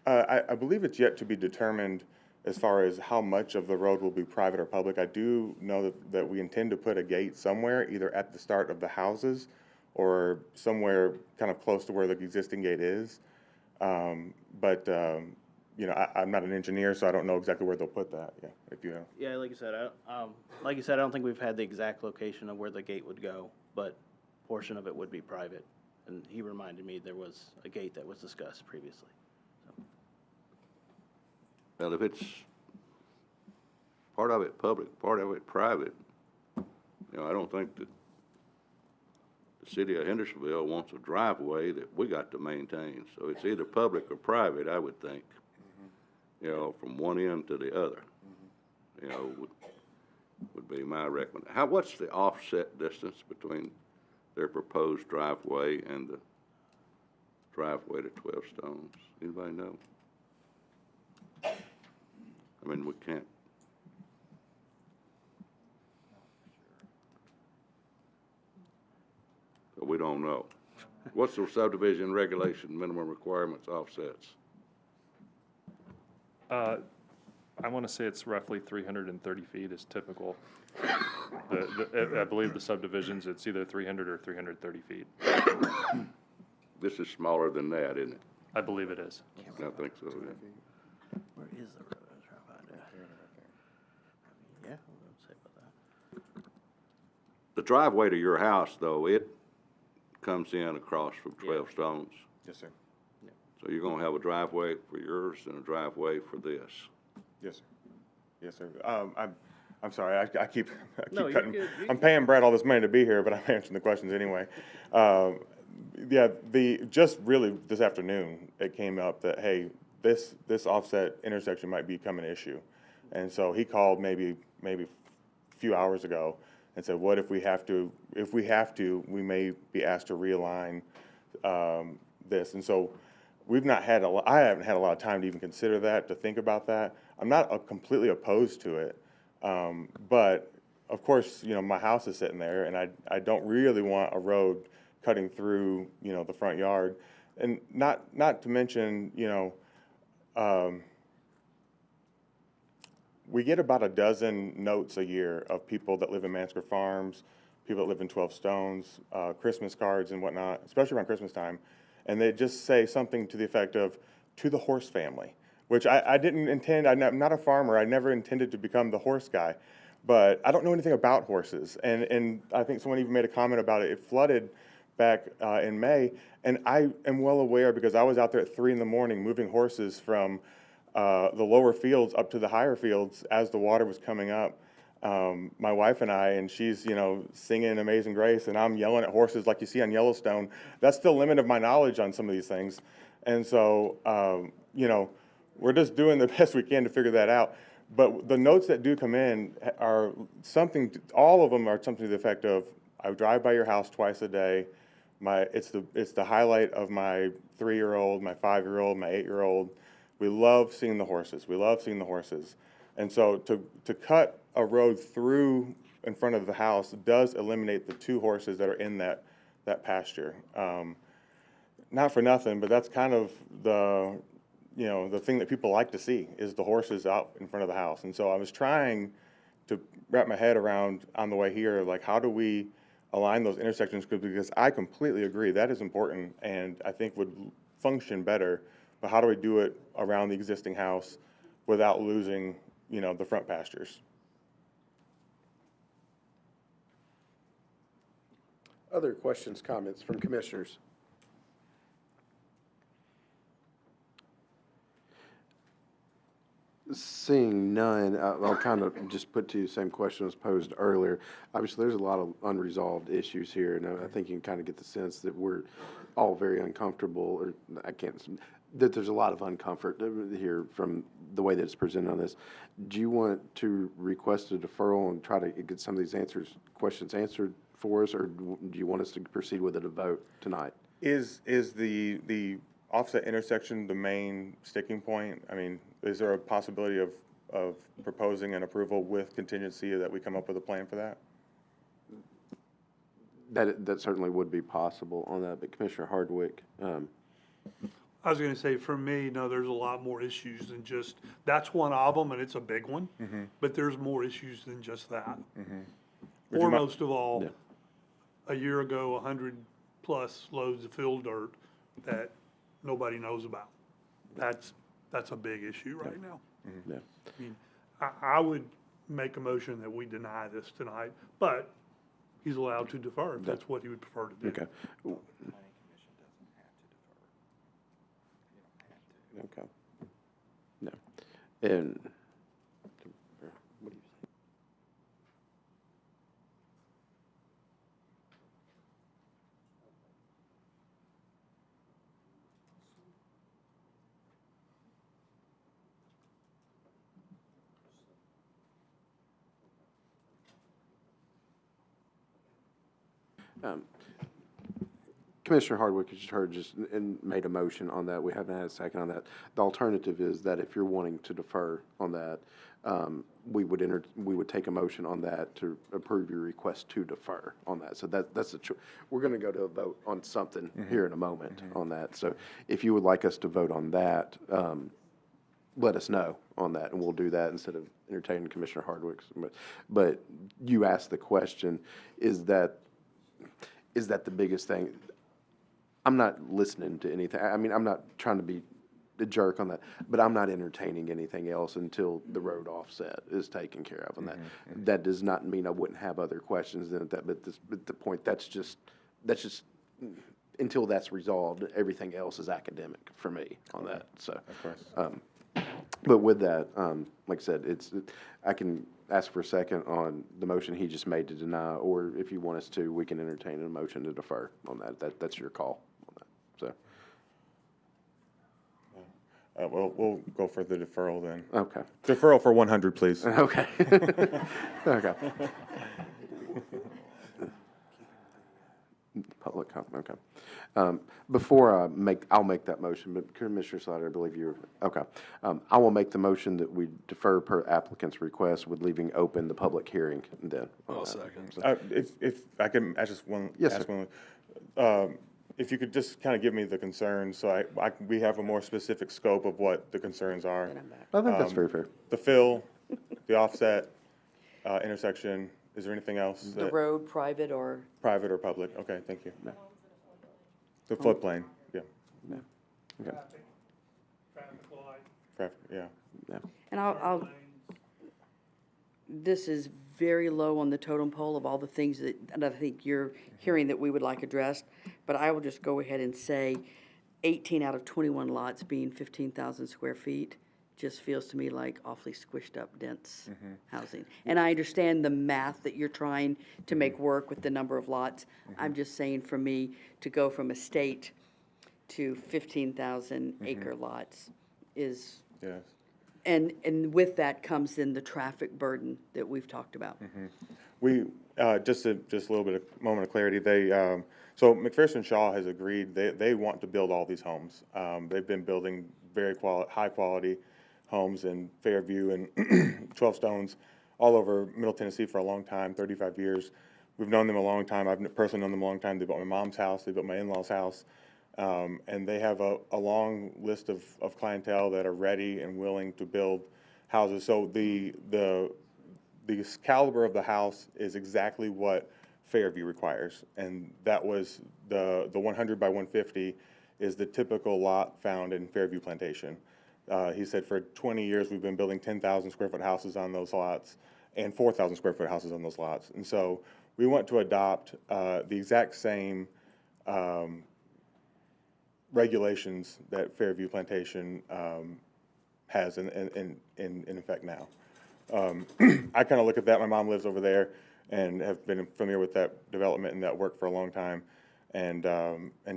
I believe it's yet to be determined as far as how much of the road will be private or public. I do know that we intend to put a gate somewhere, either at the start of the houses or somewhere kind of close to where the existing gate is. You know, I'm not an engineer, so I don't know exactly where they'll put that. Yeah, if you know. Yeah, like you said, I don't think we've had the exact location of where the gate would go, but a portion of it would be private. And he reminded me there was a gate that was discussed previously. So. Well, if it's part of it public, part of it private, you know, I don't think that the city of Hendersonville wants a driveway that we got to maintain. So it's either public or private, I would think. You know, from one end to the other, you know, would be my recommendation. What's the offset distance between their proposed driveway and the driveway to 12 Stones? Anybody know? I mean, we can't. So we don't know. What's the subdivision regulation, minimum requirements, offsets? I want to say it's roughly 330 feet is typical. I believe the subdivisions, it's either 300 or 330 feet. This is smaller than that, isn't it? I believe it is. I think so, yeah. Where is the road? I was trying to find it. Yeah, let's say about that. The driveway to your house, though, it comes in across from 12 Stones. Yes, sir. So you're gonna have a driveway for yours and a driveway for this. Yes, sir. Yes, sir. I'm sorry, I keep No, you're cutting. good. I'm paying Brad all this money to be here, but I'm answering the questions anyway. Yeah, just really this afternoon, it came up that, hey, this offset intersection might become an issue. And so he called maybe a few hours ago and said, what if we have to, we may be asked to realign this. And so I haven't had a lot of time to even consider that, to think about that. I'm not completely opposed to it. But of course, my house is sitting there and I don't really want a road cutting through, the front yard. And not to mention, we get about a dozen notes a year of people that live in Mansker Farms, people that live in 12 Stones, Christmas cards and whatnot, especially around Christmas time. And they just say something to the effect of, to the horse family, which I didn't intend. I'm not a farmer. I never intended to become the horse guy, but I don't know anything about horses. And I think someone even made a comment about it. It flooded back in May, and I am well aware because I was out there at 3 in the morning moving horses from the lower fields up to the higher fields as the water was coming up. My wife and I, and she's, singing Amazing Grace, and I'm yelling at horses like you see on Yellowstone. That's the limit of my knowledge on some of these things. And so, we're just doing the best we can to figure that out. But the notes that do come in are all of them are something to the effect of, I drive by your house twice a day. It's the highlight of my 3-year-old, my 5-year-old, my 8-year-old. We love seeing the horses. We love seeing the horses. And so to cut a road through in front of the house does eliminate the 2 horses that are in that pasture. Not for nothing, but that's kind of the thing that people like to see is the horses out in front of the house. And so I was trying to wrap my head around on the way here, like how do we align those intersections, because I completely agree that is important and I think would function better, but how do we do it around the existing house without losing, the front pastures? Other questions, comments from commissioners? Seeing none, I'll kind of just put to you the same question was posed earlier. Obviously, there's a lot of unresolved issues here, and I think you can kind of get the sense that we're all very uncomfortable, or that there's a lot of uncomfort here from the way that it's presented on this. Do you want to request a deferral and try to get some of these questions answered for us, or do you want us to proceed with a vote tonight? Is the offset intersection the main sticking point? I mean, is there a possibility of proposing an approval with contingency that we come up with a plan for that? That certainly would be possible on that, but Commissioner Hardwick. I was gonna say, for me, no, there's a lot more issues than just, that's one of them, and it's a big one, but there's more issues than just that. Foremost of all, a year ago, 100+ loads of field dirt that nobody knows about. That's a big issue right now. Yeah. I mean, I would make a motion that we deny this tonight, but he's allowed to defer if that's what he would prefer to do. Okay. Okay. No. And what do you think? Commissioner Hardwick, as you heard, just and made a motion on that. We haven't had a second on that. The alternative is that if you're wanting to defer on that, we would take a motion on that to approve your request to defer on that. So that's we're going to go to a vote on something here in a moment on that. So if you would like us to vote on that, let us know on that, and we'll do that instead of entertaining Commissioner Hardwick's. But you asked the question, is that the biggest thing? I'm not listening to anything. I mean, I'm not trying to be a jerk on that, but I'm not entertaining anything else until the road offset is taken care of on that. That does not mean I wouldn't have other questions than that, but the point, that's just until that's resolved, everything else is academic for me on that. So, Of course. but with that, like I said, I can ask for a second on the motion he just made to deny, or if you want us to, we can entertain a motion to defer on that. That's your call on that. So. We'll go for the deferral then. Okay. Deferral for 100, please. Okay. Okay. Public comment, okay. Before I'll make that motion, but Commissioner Slider, I believe you're, okay. I will make the motion that we defer per applicant's request with leaving open the public hearing then. I'll second. So, If I can ask just one, Yes, ask sir. one, if you could just kind of give me the concerns, so we have a more specific scope of what the concerns are. I think that's very fair. The fill, the offset, intersection, is there anything else? The road, private or? Private or public, okay, thank you. The floodplain, yeah. Yeah. Okay. Traffic light. Traffic, yeah. Yeah. And this is very low on the totem pole of all the things that I think you're hearing that we would like addressed. But I will just go ahead and say 18 out of 21 lots being 15,000 square feet just feels to me like awfully squished up, dense housing. And I understand the math that you're trying to make work with the number of lots. I'm just saying for me to go from estate to 15,000 acre lots is. Yes. And with that comes in the traffic burden that we've talked about. We, just a little bit of moment of clarity, so McPherson Shaw has agreed, they want to build all these homes. They've been building very high quality homes in Fairview and 12 Stones all over Middle Tennessee for a long time, 35 years. We've known them a long time. I've personally known them a long time. They built my mom's house, they built my in-laws' house. And they have a long list of clientele that are ready and willing to build houses. So the caliber of the house is exactly what Fairview requires. And that was the 100 by 150 is the typical lot found in Fairview Plantation. He said for 20 years we've been building 10,000 square foot houses on those lots and 4,000 square foot houses on those lots. And so we want to adopt the exact same regulations that Fairview Plantation has in effect now. I kind of look at that. My mom lives over there and have been familiar with that development and that work for a long time, and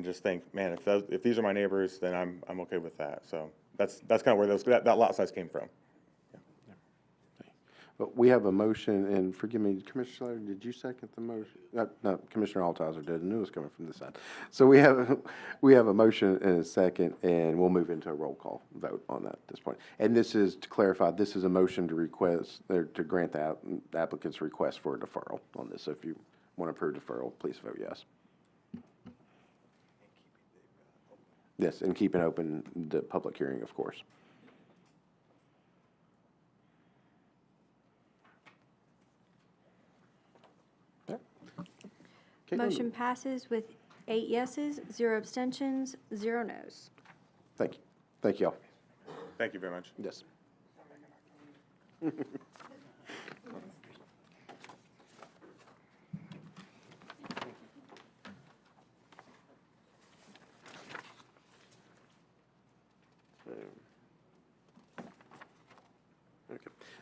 just think, man, if these are my neighbors, then I'm okay with that. So that's kind of where that lot size came from. But we have a motion, and forgive me, Commissioner Slater, did you second the motion? No, Commissioner Altizer did. I knew it was coming from this side. So we have a motion and a second, and we'll move into a roll call vote on that at this point. And this is, to clarify, this is a motion to request, or to grant the applicant's request for a deferral on this. So if you want to approve deferral, please vote yes. Yes, and keeping open the public hearing, of course. Motion passes with 8 yeses, 0 abstentions, 0 noes. Thank you. Thank you all. Thank you very much. Yes. Okay.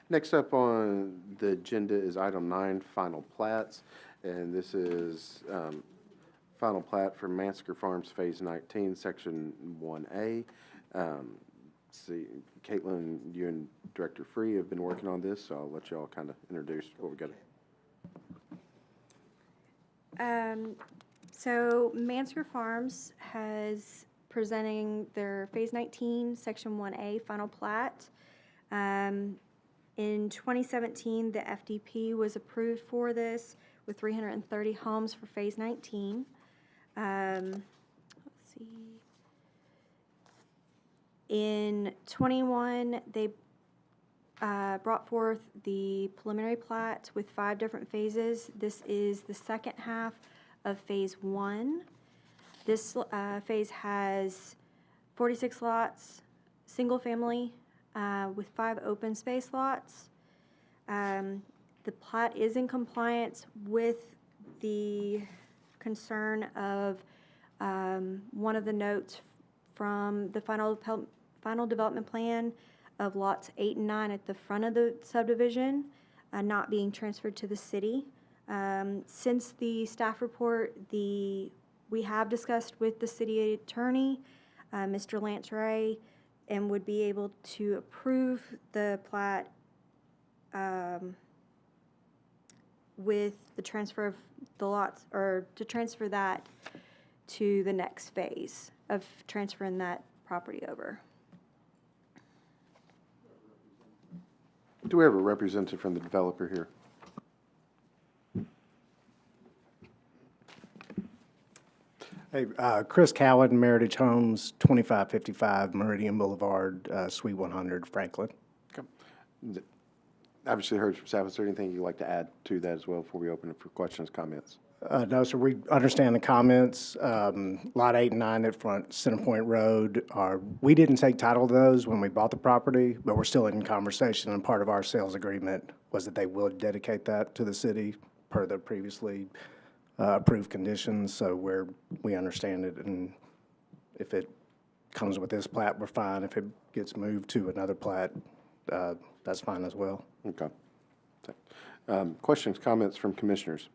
Next up on the agenda is item 9, final plats. And this is final plat for Mansker Farms Phase 19, Section 1A. See, Caitlin, you and Director Free have been working on this, so I'll let you all kind of introduce what we got. So Mansker Farms has presenting their Phase 19, Section 1A final plat. In 2017, the FDP was approved for this with 330 homes for Phase 19. Let's see. In 21, they brought forth the preliminary plat with 5 different phases. This is the second half of Phase 1. This phase has 46 lots, single family, with 5 open space lots. The plat is in compliance with the concern of one of the notes from the final development plan of lots 8 and 9 at the front of the subdivision not being transferred to the city. Since the staff report, we have discussed with the city attorney, Mr. Lance Ray, and would be able to approve the plat with the transfer of the lots, or to transfer that to the next phase of transferring that property over. Do we have a representative from the developer here? Hey, Chris Cowan, Meritage Homes, 2555 Meridian Boulevard, Suite 100, Franklin. Obviously heard from staff. Is there anything you'd like to add to that as well before we open it for questions, comments? No, sir, we understand the comments. Lot 8 and 9 at front Centerpoint Road we didn't take title to those when we bought the property, but we're still in conversation, and part of our sales agreement was that they would dedicate that to the city per the previously approved conditions, so we understand it, and if it comes with this plat, we're fine. If it gets moved to another plat, that's fine as well. Okay. Questions, comments from commissioners?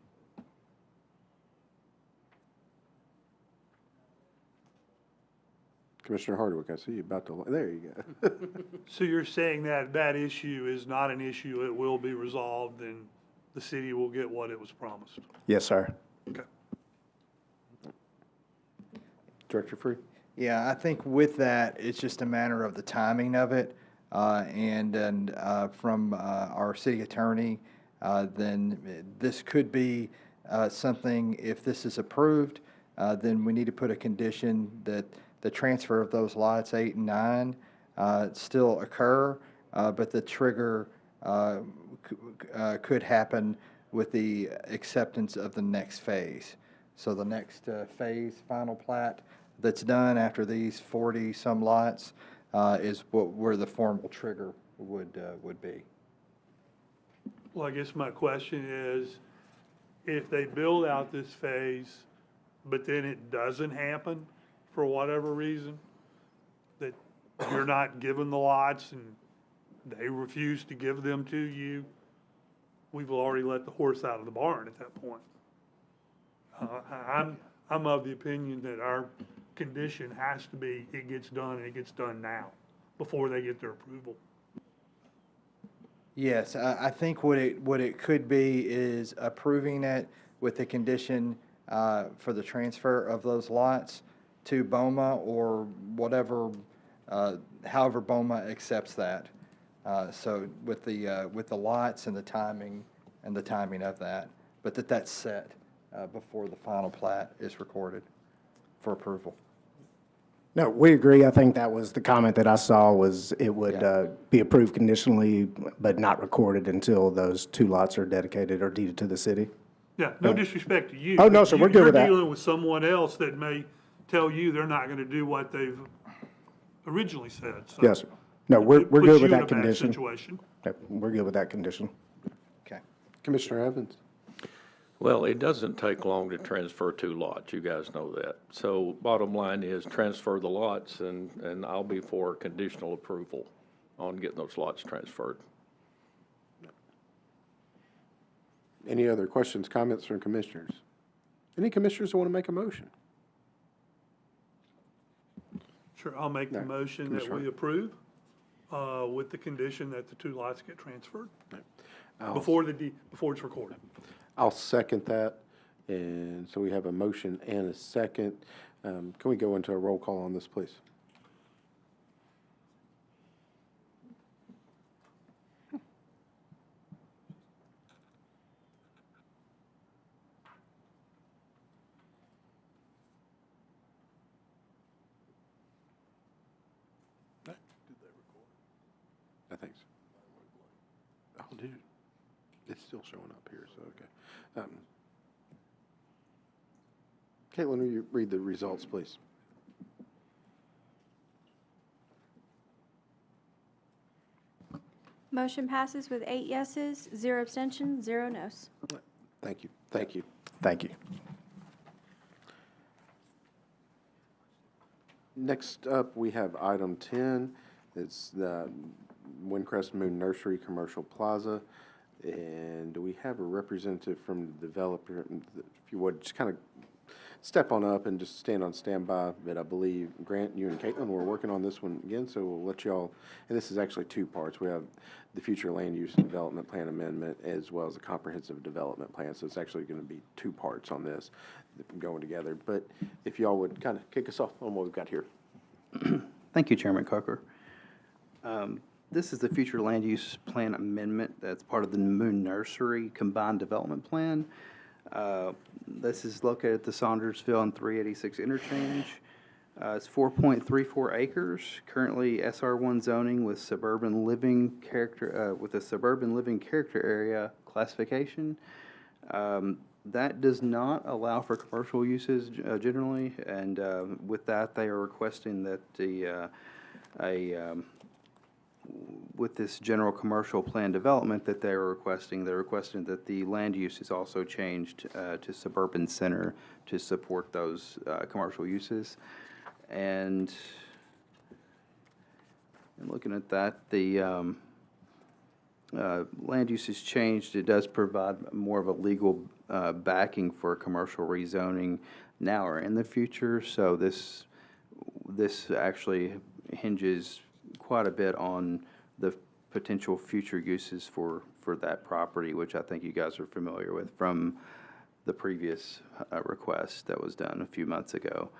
Commissioner Hardwick, I see you about to, there you go. So you're saying that that issue is not an issue, it will be resolved, and the city will get what it was promised? Yes, sir. Okay. Director Free? Yeah, I think with that, it's just a matter of the timing of it. And from our city attorney, then this could be something, if this is approved, then we need to put a condition that the transfer of those lots 8 and 9 still occur, but the trigger could happen with the acceptance of the next phase. So the next phase, final plat that's done after these 40-some lots is where the formal trigger would be. Well, I guess my question is, if they build out this phase, but then it doesn't happen for whatever reason, that you're not given the lots and they refuse to give them to you, we've already let the horse out of the barn at that point. I'm of the opinion that our condition has to be, it gets done and it gets done now, before they get their approval. Yes, I think what it could be is approving it with the condition for the transfer of those lots to BOMA or whatever, however BOMA accepts that. So with the lots and the timing of that, but that's set before the final plat is recorded for approval. No, we agree. I think that was the comment that I saw, was it would be approved conditionally, but not recorded until those 2 lots are dedicated or deeded to the city. Yeah, no disrespect to you. Oh, no, sir, we're good with that. You're dealing with someone else that may tell you they're not gonna do what they've originally said, so. Yes, sir. No, we're Puts good you with in a that bad condition. situation. Yep, we're good with that condition. Okay. Commissioner Evans? Well, it doesn't take long to transfer 2 lots, you guys know that. So bottom line is transfer the lots, and I'll be for conditional approval on getting those lots transferred. Any other questions, comments from commissioners? Any commissioners who want to make a motion? Sure, I'll make the motion that Commissioner. we approve, with the condition that the 2 lots get transferred I'll- before it's recorded. I'll second that, And so we have a motion and a second. Can we go into a roll call on this, please? I think so. Oh, dude, it's still showing up here, so, okay. Caitlin, will you read the results, please? Motion passes with 8 yeses, 0 abstentions, 0 nos. Thank you, thank you. Thank you. Next up, we have item 10. It's the Windcrest Moon Nursery Commercial Plaza. And we have a representative from the developer. If you would, just kind of step on up and just stand on standby. But I believe, Grant, you and Caitlin were working on this one again, so we'll let y'all, and this is actually two parts. We have the future land use and development plan amendment as well as the comprehensive development plan. So it's actually going to be two parts on this going together. But if y'all would kind of kick us off on what we've got here. Thank you, Chairman Coker. This is the future land use plan amendment that's part of the Moon Nursery Combined Development Plan. This is located at the Saundersville and 386 interchange. It's 4.34 acres, currently SR1 zoning with suburban living character, with a suburban living character area classification. That does not allow for commercial uses generally, and with that, they are requesting that with this general commercial plan development that they're requesting that the land use is also changed to suburban center to support those commercial uses. And looking at that, the land use is changed. It does provide more of a legal backing for commercial rezoning now or in the future. So this actually hinges quite a bit on the potential future uses for that property, which I think you guys are familiar with from the previous request that was done a few months ago.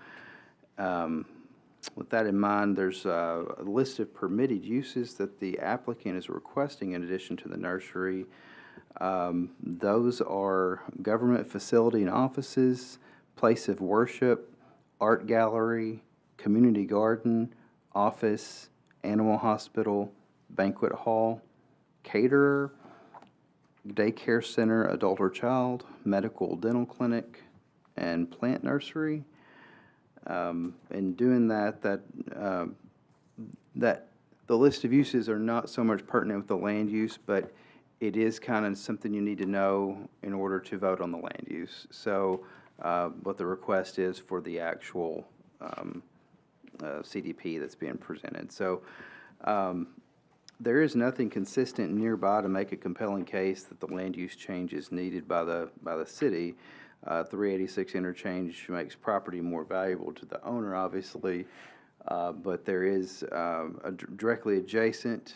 With that in mind, there's a list of permitted uses that the applicant is requesting in addition to the nursery. Those are government facility and offices, place of worship, art gallery, community garden, office, animal hospital, banquet hall, caterer, daycare center, adult or child, medical dental clinic, and plant nursery. In doing that the list of uses are not so much pertinent with the land use, but it is kind of something you need to know in order to vote on the land use. So what the request is for the actual CDP that's being presented. So there is nothing consistent nearby to make a compelling case that the land use change is needed by the city. 386 interchange makes property more valuable to the owner, obviously, but there is directly adjacent,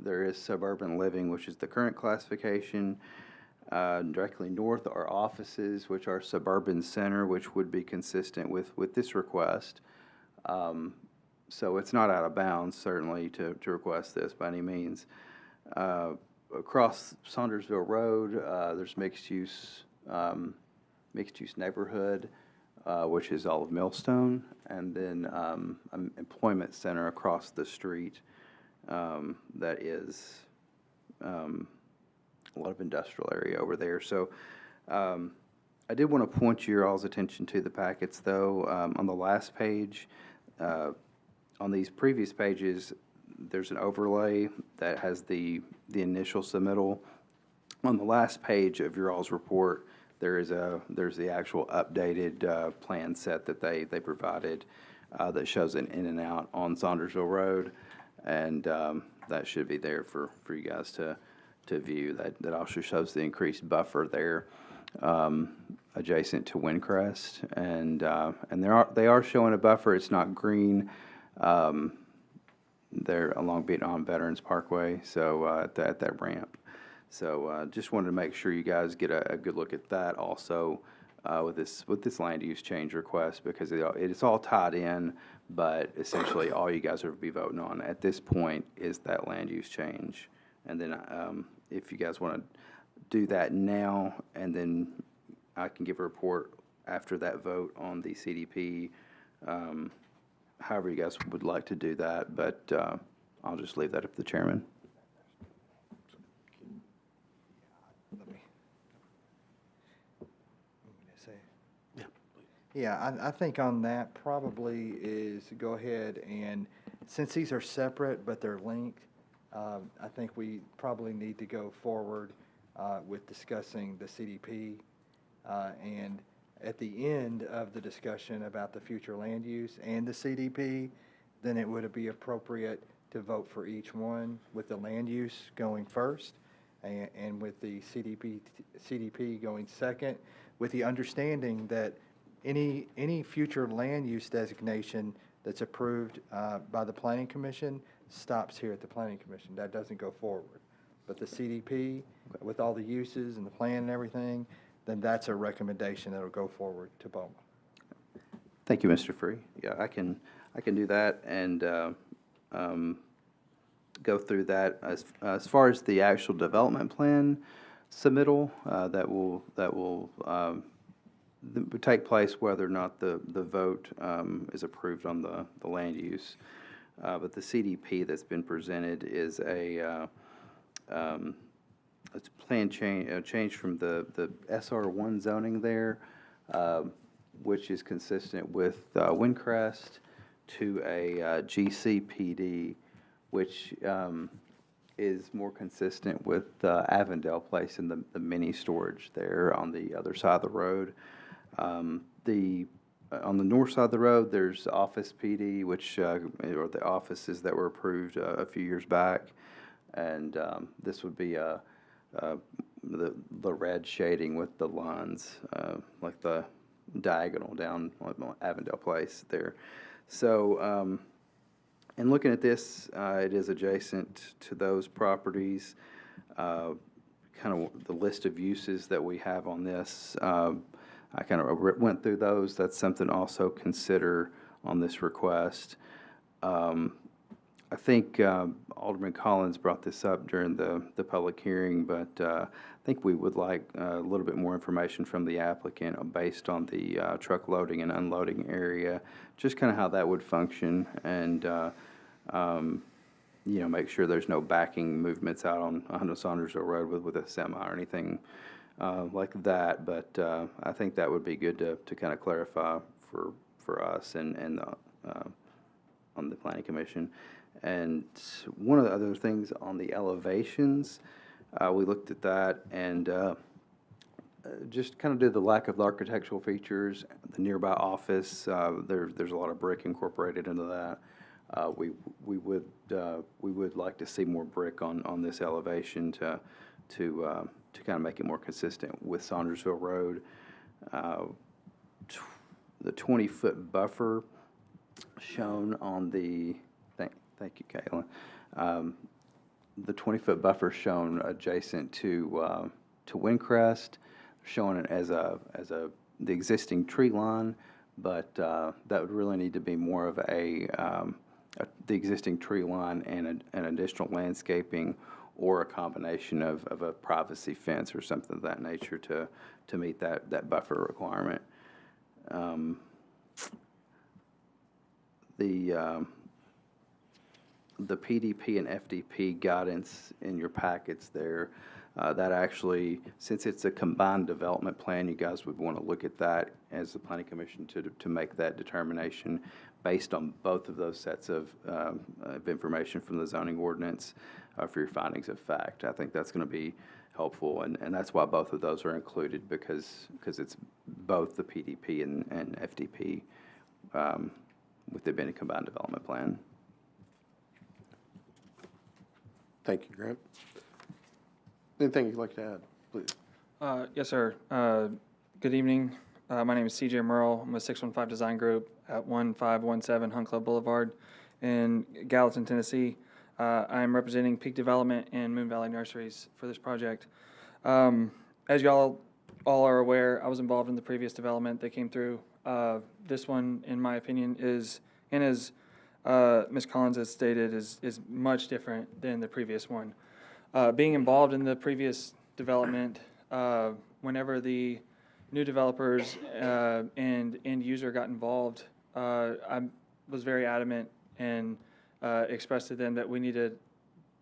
there is suburban living, which is the current classification. Directly north are offices, which are suburban center, which would be consistent with this request. So it's not out of bounds, certainly, to request this by any means. Across Saundersville Road, there's mixed-use neighborhood, which is all of Millstone, and then an employment center across the street that is a lot of industrial area over there. So I did want to point your all's attention to the packets, though. On the last page, on these previous pages, there's an overlay that has the initial submittal. On the last page of your all's report, there's the actual updated plan set that they provided that shows an in and out on Saundersville Road, and that should be there for you guys to view. That also shows the increased buffer there adjacent to Windcrest, and they are showing a buffer. It's not green. They're along Vietnam Veterans Parkway, so at that ramp. So just wanted to make sure you guys get a good look at that also with this land use change request, because it's all tied in, but essentially all you guys are be voting on at this point is that land use change. And then if you guys want to do that now, and then I can give a report after that vote on the CDP, however you guys would like to do that, but I'll just leave that up to the chairman. Yeah, I think on that probably is go ahead and, since these are separate but they're linked, I think we probably need to go forward with discussing the CDP. And at the end of the discussion about the future land use and the CDP, then it would be appropriate to vote for each one, with the land use going first and with the CDP going second, with the understanding that any future land use designation that's approved by the Planning Commission stops here at the Planning Commission. That doesn't go forward. But the CDP, with all the uses and the plan and everything, then that's a recommendation that'll go forward to BOMA. Thank you, Mr. Free. Yeah, I can do that and go through that. As far as the actual development plan submittal, that will take place whether or not the vote is approved on the land use. But the CDP that's been presented is it's a plan change from the SR1 zoning there, which is consistent with Windcrest, to a GCPD, which is more consistent with Avondale Place and the mini storage there on the other side of the road. On the north side of the road, there's Office PD, which are the offices that were approved a few years back, and this would be the red shading with the lines, like the diagonal down Avondale Place there. So, in looking at this, it is adjacent to those properties. Kind of the list of uses that we have on this. I kind of went through those. That's something to also consider on this request. I think Alderman Collins brought this up during the public hearing, but I think we would like a little bit more information from the applicant based on the truck loading and unloading area, just kind of how that would function, and make sure there's no backing movements out on Hendersonville Road with a semi or anything like that. But I think that would be good to kind of clarify for us and on the Planning Commission. And one of the other things on the elevations, we looked at that and just kind of did the lack of the architectural features, the nearby office. There's a lot of brick incorporated into that. We would like to see more brick on this elevation to kind of make it more consistent with Saundersville Road. The 20-foot buffer shown on the thank you, Caitlin. The 20-foot buffer shown adjacent to Windcrest, showing it as the existing tree line, but that would really need to be more of the existing tree line and an additional landscaping, or a combination of a privacy fence or something of that nature to meet that buffer requirement. The PDP and FDP guidance in your packets there, that actually, since it's a combined development plan, you guys would want to look at that as the Planning Commission to make that determination based on both of those sets of information from the zoning ordinance for your findings of fact. I think that's going to be helpful, and that's why both of those are included, because it's both the PDP and FDP with it being a combined development plan. Thank you, Grant. Anything you'd like to add, please? Yes, sir. Good evening. My name is CJ Merle. I'm with 615 Design Group at 1517 Hunt Club Boulevard in Gallatin, Tennessee. I'm representing Peak Development and Moon Valley Nurseries for this project. As y'all all are aware, I was involved in the previous development that came through. This one, in my opinion, is, and as Ms. Collins has stated, is much different than the previous one. Being involved in the previous development, whenever the new developers and end user got involved, I was very adamant and expressed to them that we need to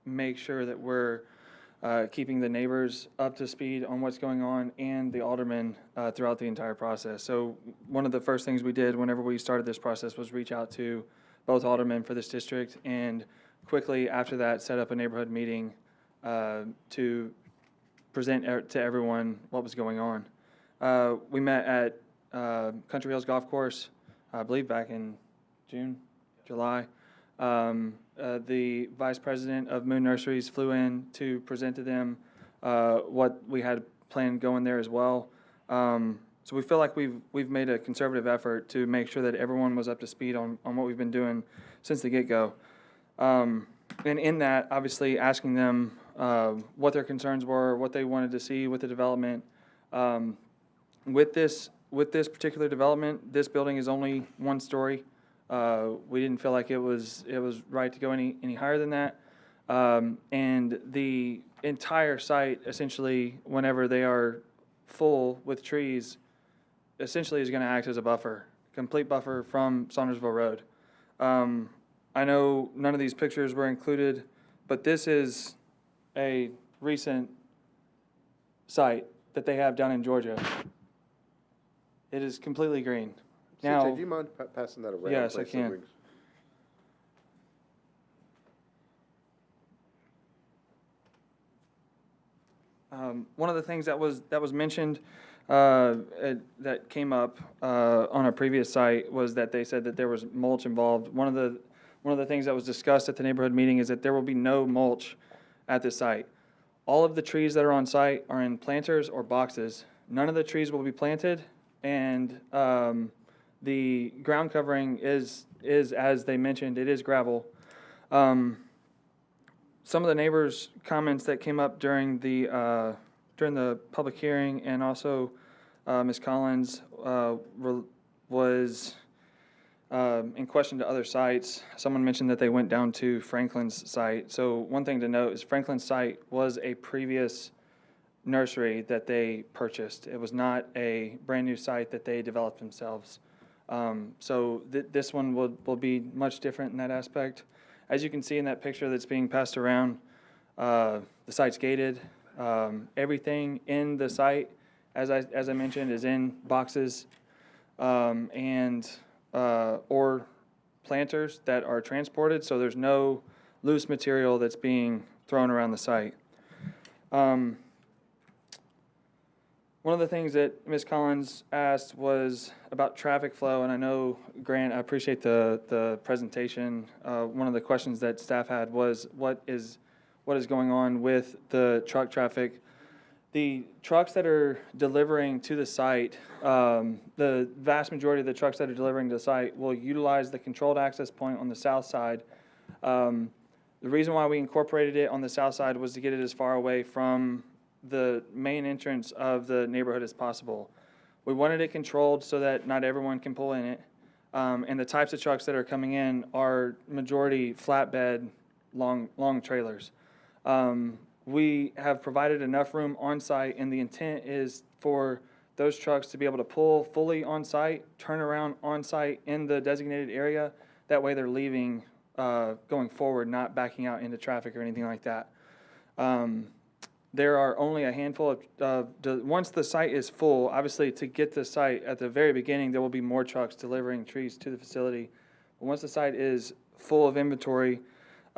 make sure that we're keeping the neighbors up to speed on what's going on and the aldermen throughout the entire process. So one of the first things we did whenever we started this process was reach out to both aldermen for this district, and quickly after that set up a neighborhood meeting to present to everyone what was going on. We met at Country Hills Golf Course, I believe back in June, July. The vice president of Moon Nurseries flew in to present to them what we had planned going there as well. So we feel like we've made a conservative effort to make sure that everyone was up to speed on what we've been doing since the get-go. And in that, obviously asking them what their concerns were, what they wanted to see with the development. With this particular development, this building is only one story. We didn't feel like it was right to go any higher than that. And the entire site, essentially, whenever they are full with trees, essentially is going to act as a buffer, complete buffer from Saundersville Road. I know none of these pictures were included, but this is a recent site that they have down in Georgia. It is completely green. Now, CJ, do you mind passing that around? yes, I please, so can. we- One of the things that was mentioned that came up on a previous site was that they said that there was mulch involved. One of the things that was discussed at the neighborhood meeting is that there will be no mulch at this site. All of the trees that are on site are in planters or boxes. None of the trees will be planted, and the ground covering is as they mentioned, it is gravel. Some of the neighbors' comments that came up during the public hearing, and also Ms. Collins was in question to other sites. Someone mentioned that they went down to Franklin's site. So one thing to note is Franklin's site was a previous nursery that they purchased. It was not a brand new site that they developed themselves. So this one will be much different in that aspect. As you can see in that picture that's being passed around, the site's gated. Everything in the site, as I mentioned, is in boxes and or planters that are transported, so there's no loose material that's being thrown around the site. One of the things that Ms. Collins asked was about traffic flow, and I know, Grant, I appreciate the presentation. One of the questions that staff had was what is going on with the truck traffic. The trucks that are delivering to the site, the vast majority of the trucks that are delivering to the site will utilize the controlled access point on the south side. The reason why we incorporated it on the south side was to get it as far away from the main entrance of the neighborhood as possible. We wanted it controlled so that not everyone can pull in it. And the types of trucks that are coming in are majority flatbed, long trailers. We have provided enough room on site, and the intent is for those trucks to be able to pull fully on site, turn around on site in the designated area. That way they're leaving going forward, not backing out into traffic or anything like that. There are only a handful of once the site is full, obviously to get the site at the very beginning, there will be more trucks delivering trees to the facility. But once the site is full of inventory,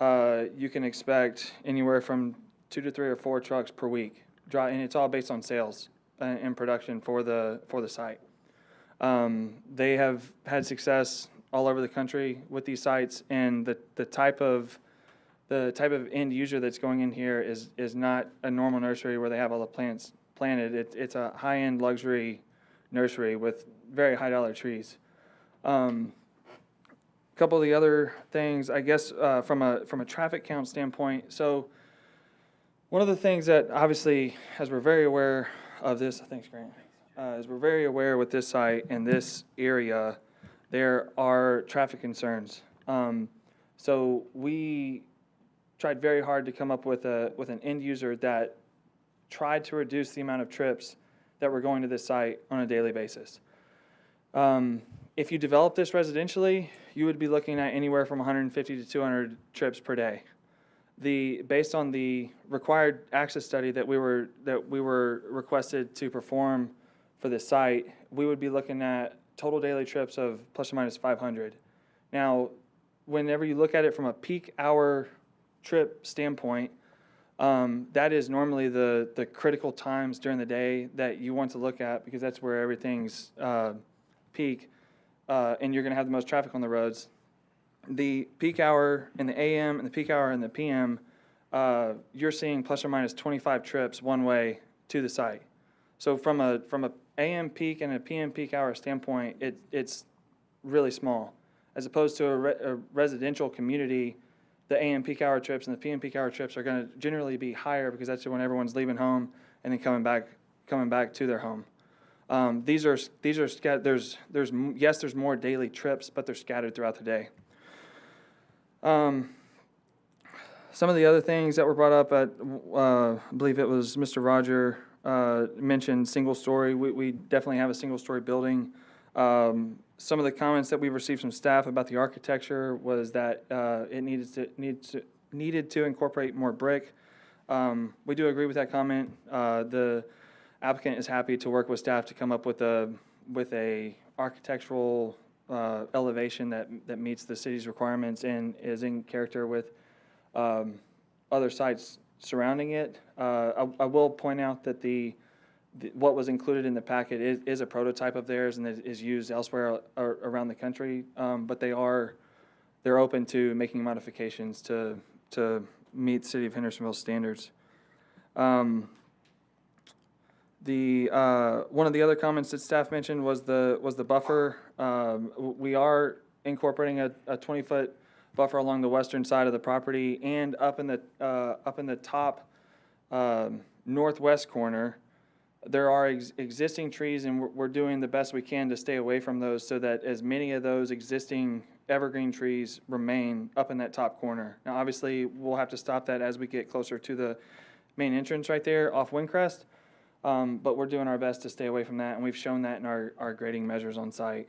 you can expect anywhere from 2 to 3 or 4 trucks per week. And it's all based on sales and production for the site. They have had success all over the country with these sites, and the type of end user that's going in here is not a normal nursery where they have all the plants planted. It's a high-end luxury nursery with very high-dollar trees. Couple of the other things, I guess, from a traffic count standpoint. So one of the things that obviously, as we're very aware, of this, thanks Grant, as we're very aware with this site and this area, there are traffic concerns. So we tried very hard to come up with an end user that tried to reduce the amount of trips that were going to this site on a daily basis. If you develop this residentially, you would be looking at anywhere from 150 to 200 trips per day. Based on the required access study that we were requested to perform for this site, we would be looking at total daily trips of plus or minus 500. Now, whenever you look at it from a peak hour trip standpoint, that is normally the critical times during the day that you want to look at, because that's where everything's peak, and you're going to have the most traffic on the roads. The peak hour in the AM and the peak hour in the PM, you're seeing plus or minus 25 trips one way to the site. So from a AM peak and a PM peak hour standpoint, it's really small. As opposed to a residential community, the AM peak hour trips and the PM peak hour trips are going to generally be higher, because that's when everyone's leaving home and then coming back to their home. These are scattered. There's more daily trips, but they're scattered throughout the day. Some of the other things that were brought up at, I believe it was Mr. Roger mentioned single story. We definitely have a single story building. Some of the comments that we received from staff about the architecture was that it needed to incorporate more brick. We do agree with that comment. The applicant is happy to work with staff to come up with a architectural elevation that meets the city's requirements and is in character with other sites surrounding it. I will point out that what was included in the packet is a prototype of theirs and is used elsewhere around the country, but they're open to making modifications to meet City of Hendersonville standards. One of the other comments that staff mentioned was the buffer. We are incorporating a 20-foot buffer along the western side of the property, and up in the top northwest corner. There are existing trees, and we're doing the best we can to stay away from those, so that as many of those existing evergreen trees remain up in that top corner. Now, obviously, we'll have to stop that as we get closer to the main entrance right there off Windcrest, but we're doing our best to stay away from that, and we've shown that in our grading measures on site.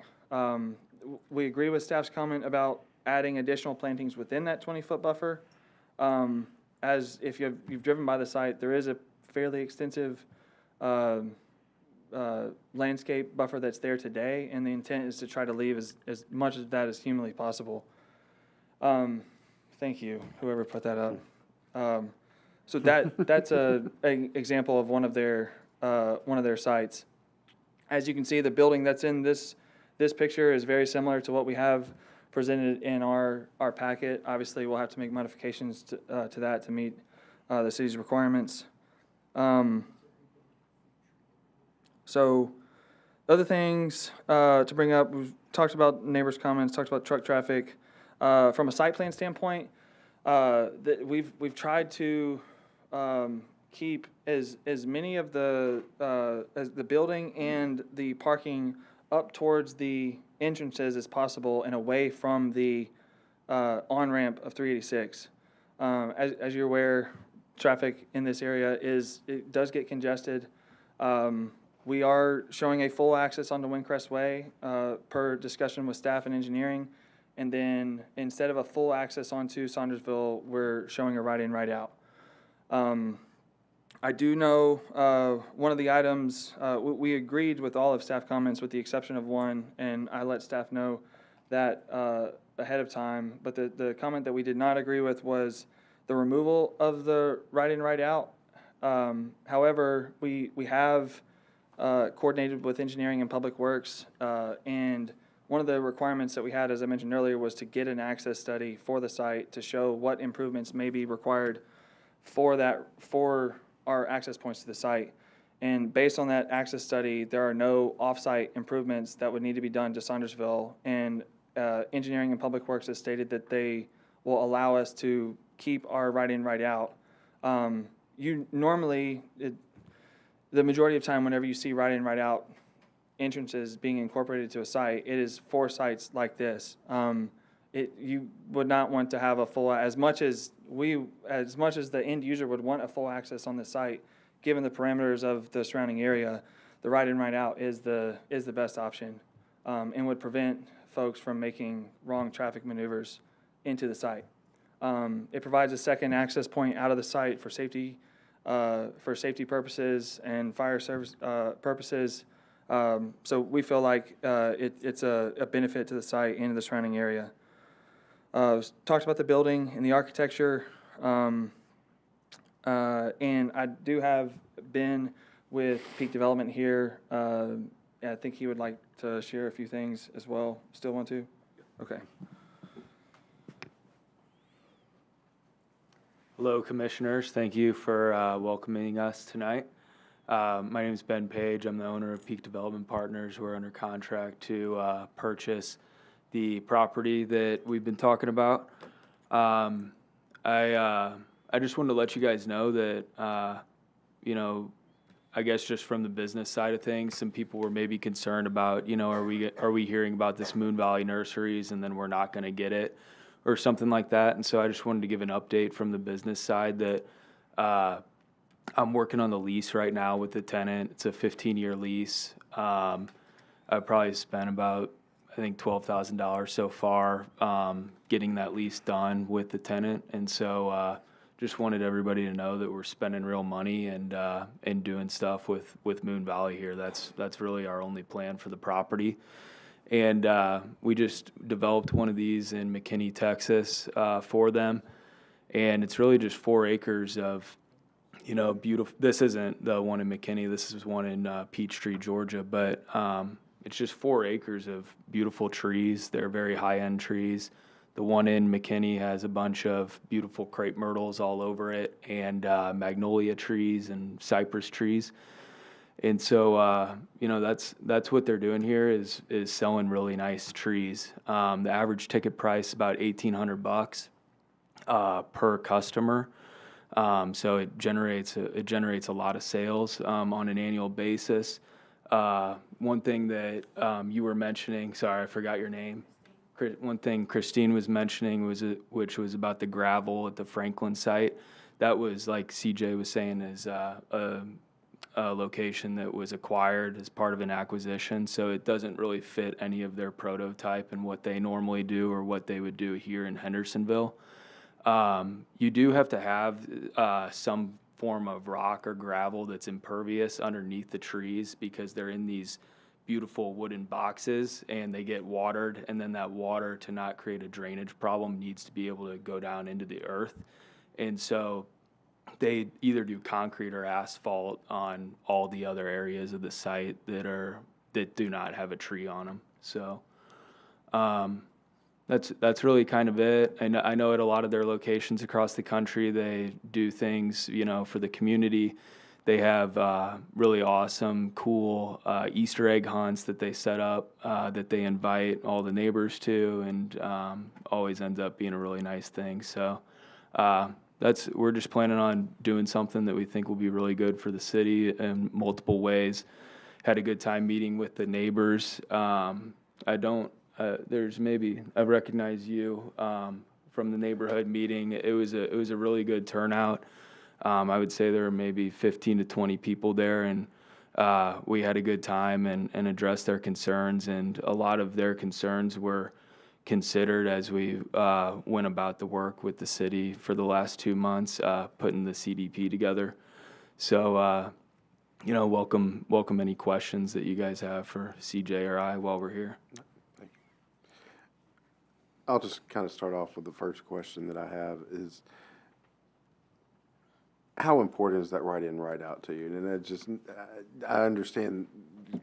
We agree with staff's comment about adding additional plantings within that 20-foot buffer. As if you've driven by the site, there is a fairly extensive landscape buffer that's there today, and the intent is to try to leave as much of that as humanly possible. Thank you, whoever put that up. So that's an example of one of their sites. As you can see, the building that's in this picture is very similar to what we have presented in our packet. Obviously, we'll have to make modifications to that to meet the city's requirements. So other things to bring up, we've talked about neighbors' comments, talked about truck traffic. From a site plan standpoint, we've tried to keep as many of as the building and the parking up towards the entrances as possible and away from the on-ramp of 386. As you're aware, traffic in this area it does get congested. We are showing a full access onto Windcrest Way per discussion with staff and engineering. And then instead of a full access onto Saundersville, we're showing a right in, right out. I do know one of the items, we agreed with all of staff comments with the exception of one, and I let staff know that ahead of time. But the comment that we did not agree with was the removal of the right in, right out. However, we have coordinated with engineering and public works, and one of the requirements that we had, as I mentioned earlier, was to get an access study for the site to show what improvements may be required for our access points to the site. And based on that access study, there are no off-site improvements that would need to be done to Saundersville. And engineering and public works has stated that they will allow us to keep our right in, right out. the majority of time, whenever you see right in, right out entrances being incorporated to a site, it is for sites like this. You would not want to have a full, as much as the end user would want a full access on the site, given the parameters of the surrounding area, the right in, right out is the best option, and would prevent folks from making wrong traffic maneuvers into the site. It provides a second access point out of the site for safety purposes and fire service purposes. So we feel like it's a benefit to the site and to the surrounding area. Talked about the building and the architecture, and I do have Ben with Peak Development here. I think he would like to share a few things as well. Still want to? Okay. Hello, Commissioners. Thank you for welcoming us tonight. My name is Ben Page. I'm the owner of Peak Development Partners. We're under contract to purchase the property that we've been talking about. I just wanted to let you guys know that, I guess just from the business side of things, some people were maybe concerned about, are we hearing about this Moon Valley Nurseries and then we're not going to get it or something like that. And so I just wanted to give an update from the business side that I'm working on the lease right now with the tenant. It's a 15-year lease. I probably spent about, I think, $12,000 so far getting that lease done with the tenant. And so just wanted everybody to know that we're spending real money and doing stuff with Moon Valley here. That's really our only plan for the property. And we just developed one of these in McKinney, Texas for them. And it's really just 4 acres of, beautiful. This isn't the one in McKinney. This is one in Peachtree, Georgia. But it's just 4 acres of beautiful trees. They're very high-end trees. The one in McKinney has a bunch of beautiful crepe myrtles all over it and magnolia trees and cypress trees. And so, that's what they're doing here is selling really nice trees. The average ticket price is about $1,800 per customer. So it generates a lot of sales on an annual basis. One thing that you were mentioning, sorry, I forgot your name. One thing Christine was mentioning which was about the gravel at the Franklin site. That was, like CJ was saying, is a location that was acquired as part of an acquisition. So it doesn't really fit any of their prototype and what they normally do or what they would do here in Hendersonville. You do have to have some form of rock or gravel that's impervious underneath the trees because they're in these beautiful wooden boxes and they get watered, and then that water, to not create a drainage problem, needs to be able to go down into the earth. And so they either do concrete or asphalt on all the other areas of the site that do not have a tree on them. So that's really kind of it. And I know at a lot of their locations across the country, they do things, for the community. They have really awesome, cool Easter egg hunts that they set up that they invite all the neighbors to, and always ends up being a really nice thing. So we're just planning on doing something that we think will be really good for the city in multiple ways. Had a good time meeting with the neighbors. I recognize you from the neighborhood meeting. It was a really good turnout. I would say there were maybe 15 to 20 people there, and we had a good time and addressed their concerns, and a lot of their concerns were considered as we went about the work with the city for the last 2 months, putting the CDP together. So, welcome any questions that you guys have for CJ or I while we're here. Thank you. I'll just kind of start off with the first question that I have is, how important is that right in, right out to you? And I understand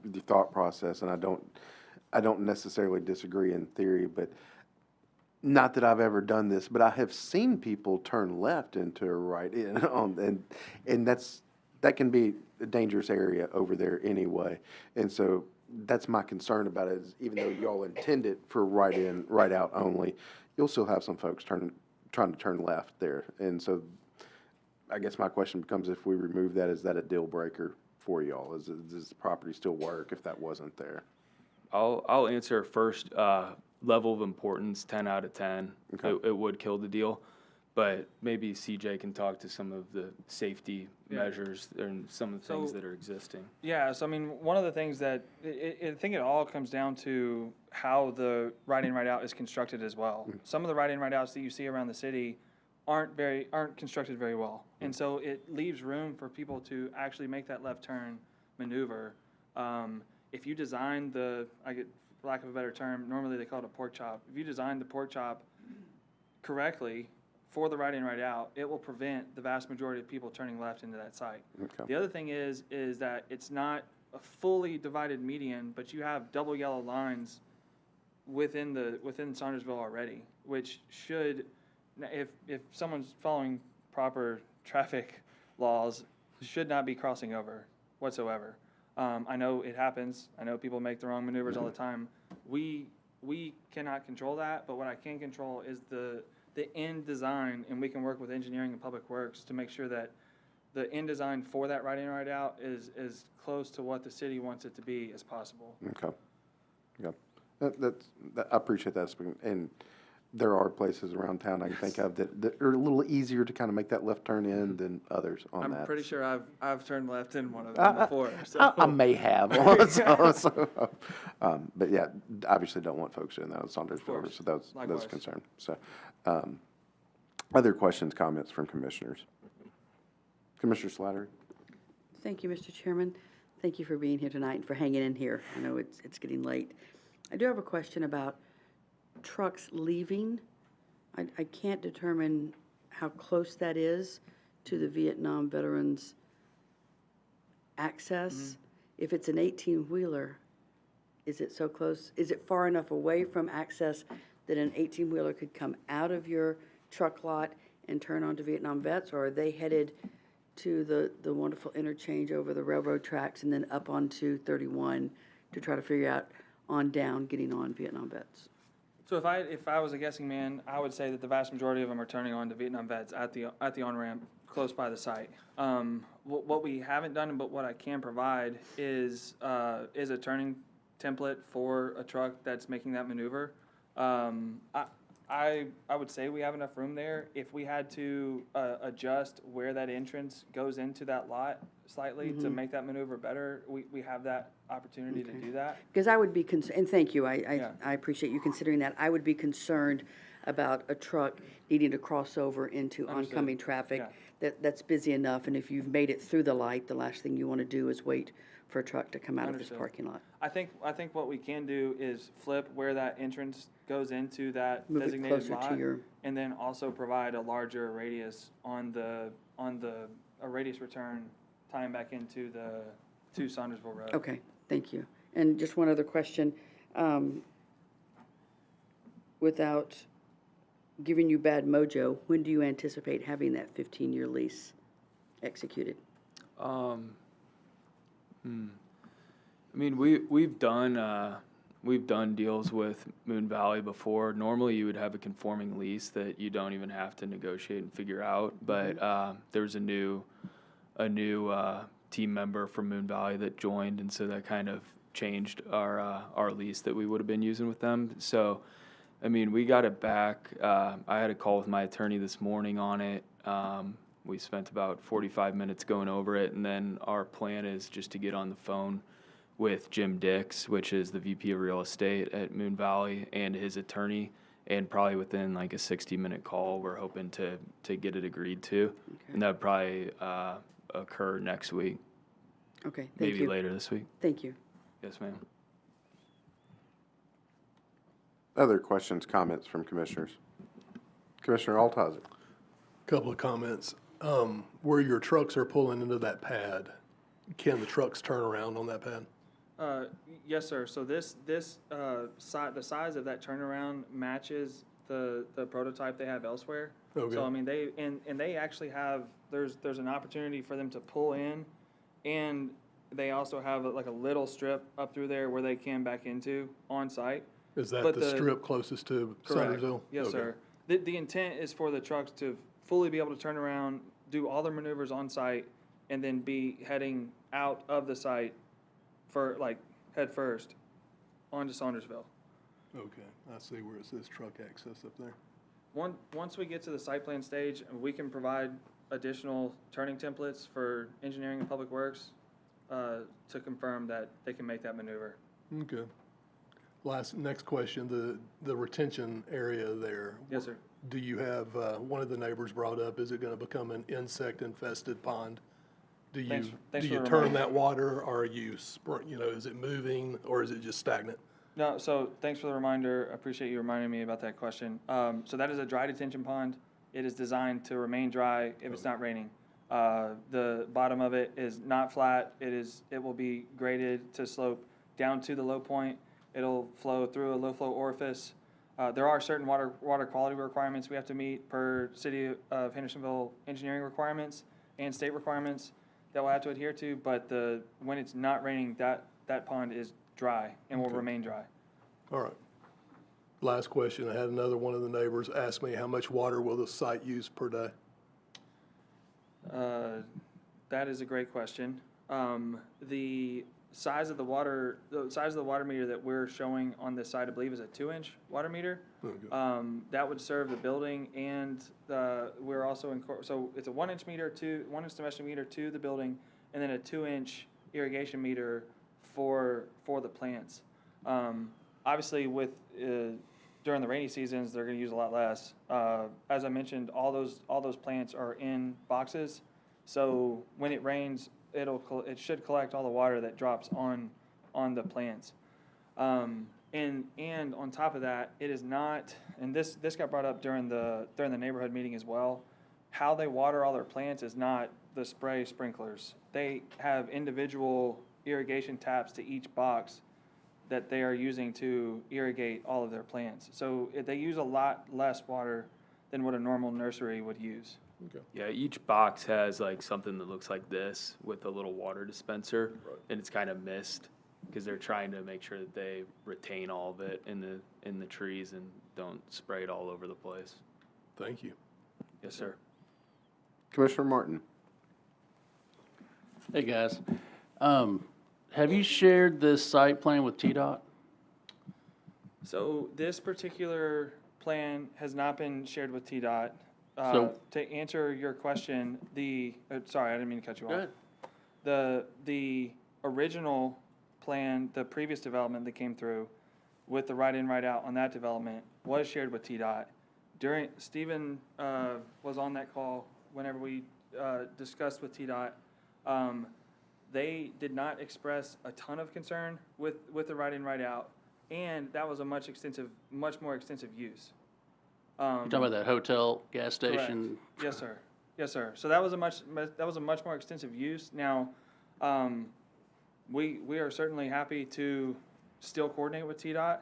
the thought process, and I don't necessarily disagree in theory, but not that I've ever done this, but I have seen people turn left into a right in, and that can be a dangerous area over there anyway. And so that's my concern about it, is even though y'all intend it for right in, right out only, you'll still have some folks trying to turn left there. And so I guess my question becomes, if we remove that, is that a deal breaker for y'all? Does the property still work if that wasn't there? I'll answer first. Level of importance, 10 out of 10. Okay. It would kill the deal, but maybe CJ can talk to some of the safety measures and some of the things that are existing. Yeah, so I mean, one of the things that, I think it all comes down to how the right-in, right-out is constructed as well. Some of the right-in, right-outs that you see around the city aren't constructed very well. And so it leaves room for people to actually make that left turn maneuver. If you design for lack of a better term, normally they call it a pork chop. If you design the pork chop correctly for the right-in, right-out, it will prevent the vast majority of people turning left into that site. Okay. The other thing is that it's not a fully divided median, but you have double yellow lines within Saundersville already, which should, if someone's following proper traffic laws, should not be crossing over whatsoever. I know it happens. I know people make the wrong maneuvers all the time. We cannot control that, but what I can control is the end design, and we can work with engineering and public works to make sure that the end design for that right-in, right-out is as close to what the city wants it to be as possible. Okay. Yeah. I appreciate that. And there are places around town I can think of that are a little easier to kind of make that left turn in than others on that. I'm pretty sure I've turned left in one of them before. So. I may have. But yeah, obviously don't want folks doing that on Saundersville, so that's a concern. So, other questions, comments from commissioners? Commissioner Slattery? Thank you, Mr. Chairman. Thank you for being here tonight and for hanging in here. I know it's getting late. I do have a question about trucks leaving. I can't determine how close that is to the Vietnam veterans' access. If it's an 18-wheeler, is it so close? Is it far enough away from access that an 18-wheeler could come out of your truck lot and turn onto Vietnam Vets, or are they headed to the wonderful interchange over the railroad tracks and then up onto 31 to try to figure out on down getting on Vietnam Vets? So if I was a guessing man, I would say that the vast majority of them are turning on to Vietnam Vets at the on-ramp close by the site. What we haven't done, but what I can provide is a turning template for a truck that's making that maneuver. I would say we have enough room there. If we had to adjust where that entrance goes into that lot slightly to make that maneuver better, we have that opportunity to do that. Because I would be concerned, and thank you, I appreciate you considering that. I would be concerned about a truck needing to cross over into oncoming traffic that's busy enough, and if you've made it through the light, the last thing you want to do is wait for a truck to come out of this parking lot. I think what we can do is flip where that entrance goes into that Move it designated closer to lot, your- and then also provide a larger radius on a radius return tying back into to Saundersville Road. Okay, thank you. And just one other question. Without giving you bad mojo, when do you anticipate having that 15-year lease executed? I mean, we've done deals with Moon Valley before. Normally, you would have a conforming lease that you don't even have to negotiate and figure out. But there's a new team member from Moon Valley that joined, and so that kind of changed our lease that we would have been using with them. So, I mean, we got it back. I had a call with my attorney this morning on it. We spent about 45 minutes going over it, and then our plan is just to get on the phone with Jim Dix, which is the VP of Real Estate at Moon Valley, and his attorney, and probably within like a 60-minute call, we're hoping to get it agreed to. Okay. And that would probably occur next week. Okay, thank you. Maybe later this week. Thank you. Yes, ma'am. Other questions, comments from commissioners? Commissioner Altizer. Couple of comments. Where your trucks are pulling into that pad, can the trucks turn around on that pad? Yes, sir. So the size of that turnaround matches the prototype they have elsewhere. Okay. So I mean they actually have there's an opportunity for them to pull in, and they also have like a little strip up through there where they can back into on site. Is that the strip closest to Saundersville? Yes, okay. sir. The intent is for the trucks to fully be able to turn around, do all their maneuvers on site, and then be heading out of the site for, like, head first onto Saundersville. Okay, I see where it says truck access up there. Once we get to the site plan stage, we can provide additional turning templates for engineering and public works to confirm that they can make that maneuver. Okay. Next question, the retention area there. Yes, sir. Do you have, one of the neighbors brought up, is it gonna become an insect infested pond? Do you, Thanks do for you the turn reminder. that water, or are you, is it moving, or is it just stagnant? No, so thanks for the reminder. I appreciate you reminding me about that question. So that is a dry detention pond. It is designed to remain dry if it's not raining. The bottom of it is not flat. It will be graded to slope down to the low point. It'll flow through a low flow orifice. There are certain water quality requirements we have to meet per City of Hendersonville engineering requirements and state requirements that we'll have to adhere to, but when it's not raining, that pond is dry and will remain dry. All right. Last question, I had another one of the neighbors ask me, how much water will the site use per day? That is a great question. The size of the water meter that we're showing on this site, I believe, is a 2-inch water meter. Okay. That would serve the building, and we're also so it's a 1-inch meter, 1-inch domestic meter to the building, and then a 2-inch irrigation meter for the plants. Obviously, during the rainy seasons, they're going to use a lot less. As I mentioned, all those plants are in boxes, so when it rains, it should collect all the water that drops on the plants. And on top of that, it is not, and this got brought up during the neighborhood meeting as well. How they water all their plants is not the sprinklers. They have individual irrigation taps to each box that they are using to irrigate all of their plants. So they use a lot less water than what a normal nursery would use. Okay. Yeah, each box has like something that looks like this with a little water dispenser, and it's kind of mist because they're trying to make sure that they retain all of it in the trees and don't spray it all over the place. Thank you. Yes, sir. Commissioner Martin. Hey, guys. Have you shared this site plan with TDOT? So this particular plan has not been shared with TDOT. To answer your question, sorry, I didn't mean to cut you off. Go ahead. The original plan, the previous development that came through with the right in, right out on that development was shared with TDOT. Stephen was on that call whenever we discussed with TDOT. They did not express a ton of concern with the right in, right out, and that was a much more extensive use. You're talking about that hotel, gas station? Correct. Yes, sir. Yes, sir. So that was a much more extensive use. Now, we are certainly happy to still coordinate with TDOT.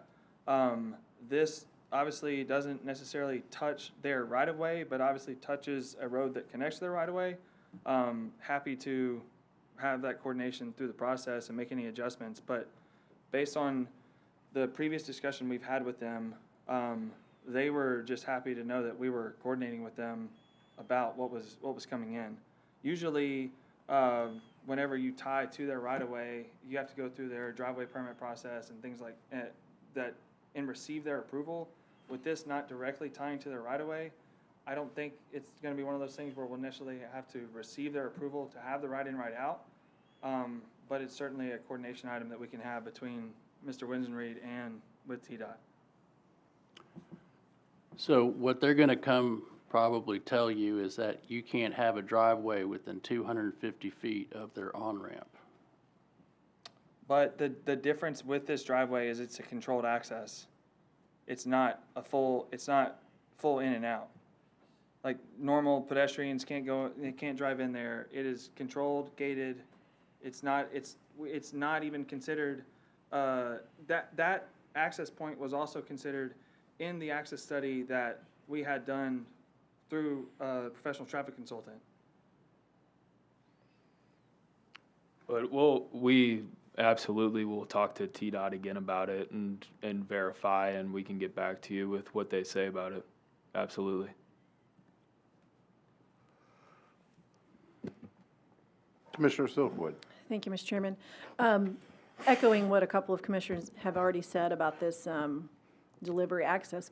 This obviously doesn't necessarily touch their right of way, but obviously touches a road that connects to their right of way. Happy to have that coordination through the process and make any adjustments. But based on the previous discussion we've had with them, they were just happy to know that we were coordinating with them about what was coming in. Usually, whenever you tie to their right-of-way, you have to go through their driveway permit process and things like that and receive their approval. With this not directly tying to their right-of-way, I don't think it's going to be one of those things where we'll necessarily have to receive their approval to have the right in, right out. But it's certainly a coordination item that we can have between Mr. Winsenreed and with TDOT. So what they're going to come probably tell you is that you can't have a driveway within 250 feet of their on-ramp. But the difference with this driveway is it's a controlled access. It's not full in and out. Like normal pedestrians they can't drive in there. It is controlled, gated. It's not even considered, that access point was also considered in the access study that we had done through a professional traffic consultant. But we absolutely will talk to TDOT again about it and verify, and we can get back to you with what they say about it. Absolutely. Commissioner Silkwood. Thank you, Mr. Chairman. Echoing what a couple of commissioners have already said about this delivery access,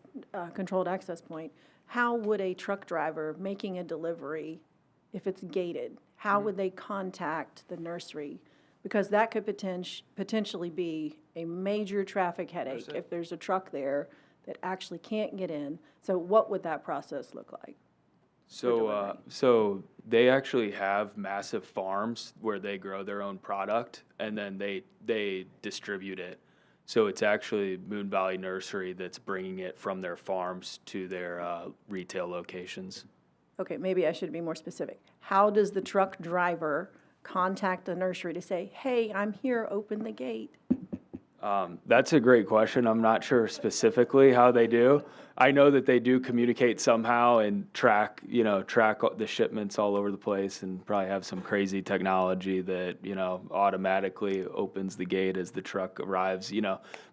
controlled access point, how would a truck driver making a delivery, if it's gated, how would they contact the nursery? Because that could potentially be a major traffic headache if there's a truck there that actually can't get in. So what would that process look like? So they actually have massive farms where they grow their own product, and then they distribute it. So it's actually Moon Valley Nursery that's bringing it from their farms to their retail locations. Okay, maybe I should be more specific. How does the truck driver contact the nursery to say, hey, I'm here, open the gate? That's a great question. I'm not sure specifically how they do. I know that they do communicate somehow and track the shipments all over the place, and probably have some crazy technology that, automatically opens the gate as the truck arrives,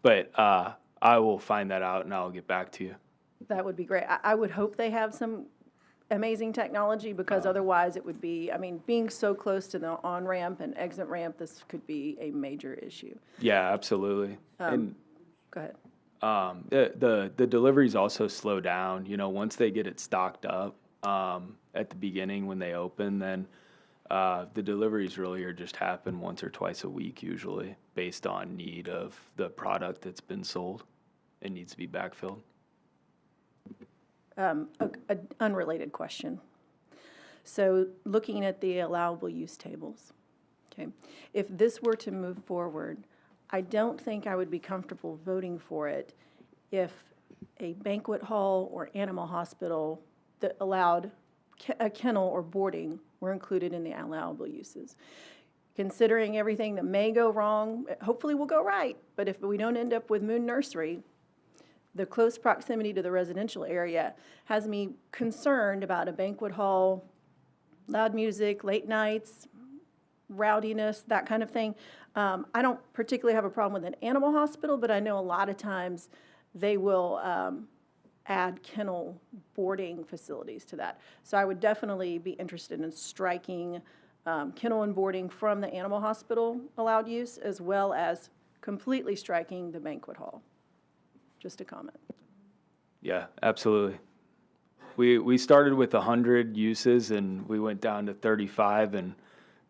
But I will find that out and I'll get back to you. That would be great. I would hope they have some amazing technology, because otherwise it would be, being so close to the on-ramp and exit ramp, this could be a major issue. Yeah, absolutely. And Go ahead. the deliveries also slow down, once they get it stocked up at the beginning when they open, then the deliveries really are just happen once or twice a week usually, based on need of the product that's been sold and needs to be backfilled. An unrelated question. So looking at the allowable use tables, okay, if this were to move forward, I don't think I would be comfortable voting for it if a banquet hall or animal hospital that allowed a kennel or boarding were included in the allowable uses. Considering everything that may go wrong, hopefully will go right, but if we don't end up with Moon Nursery, the close proximity to the residential area has me concerned about a banquet hall, loud music, late nights, rowdiness, that kind of thing. I don't particularly have a problem with an animal hospital, but I know a lot of times they will add kennel boarding facilities to that. So I would definitely be interested in striking kennel and boarding from the animal hospital allowed use, as well as completely striking the banquet hall. Just a comment. Yeah, absolutely. We started with 100 uses and we went down to 35, and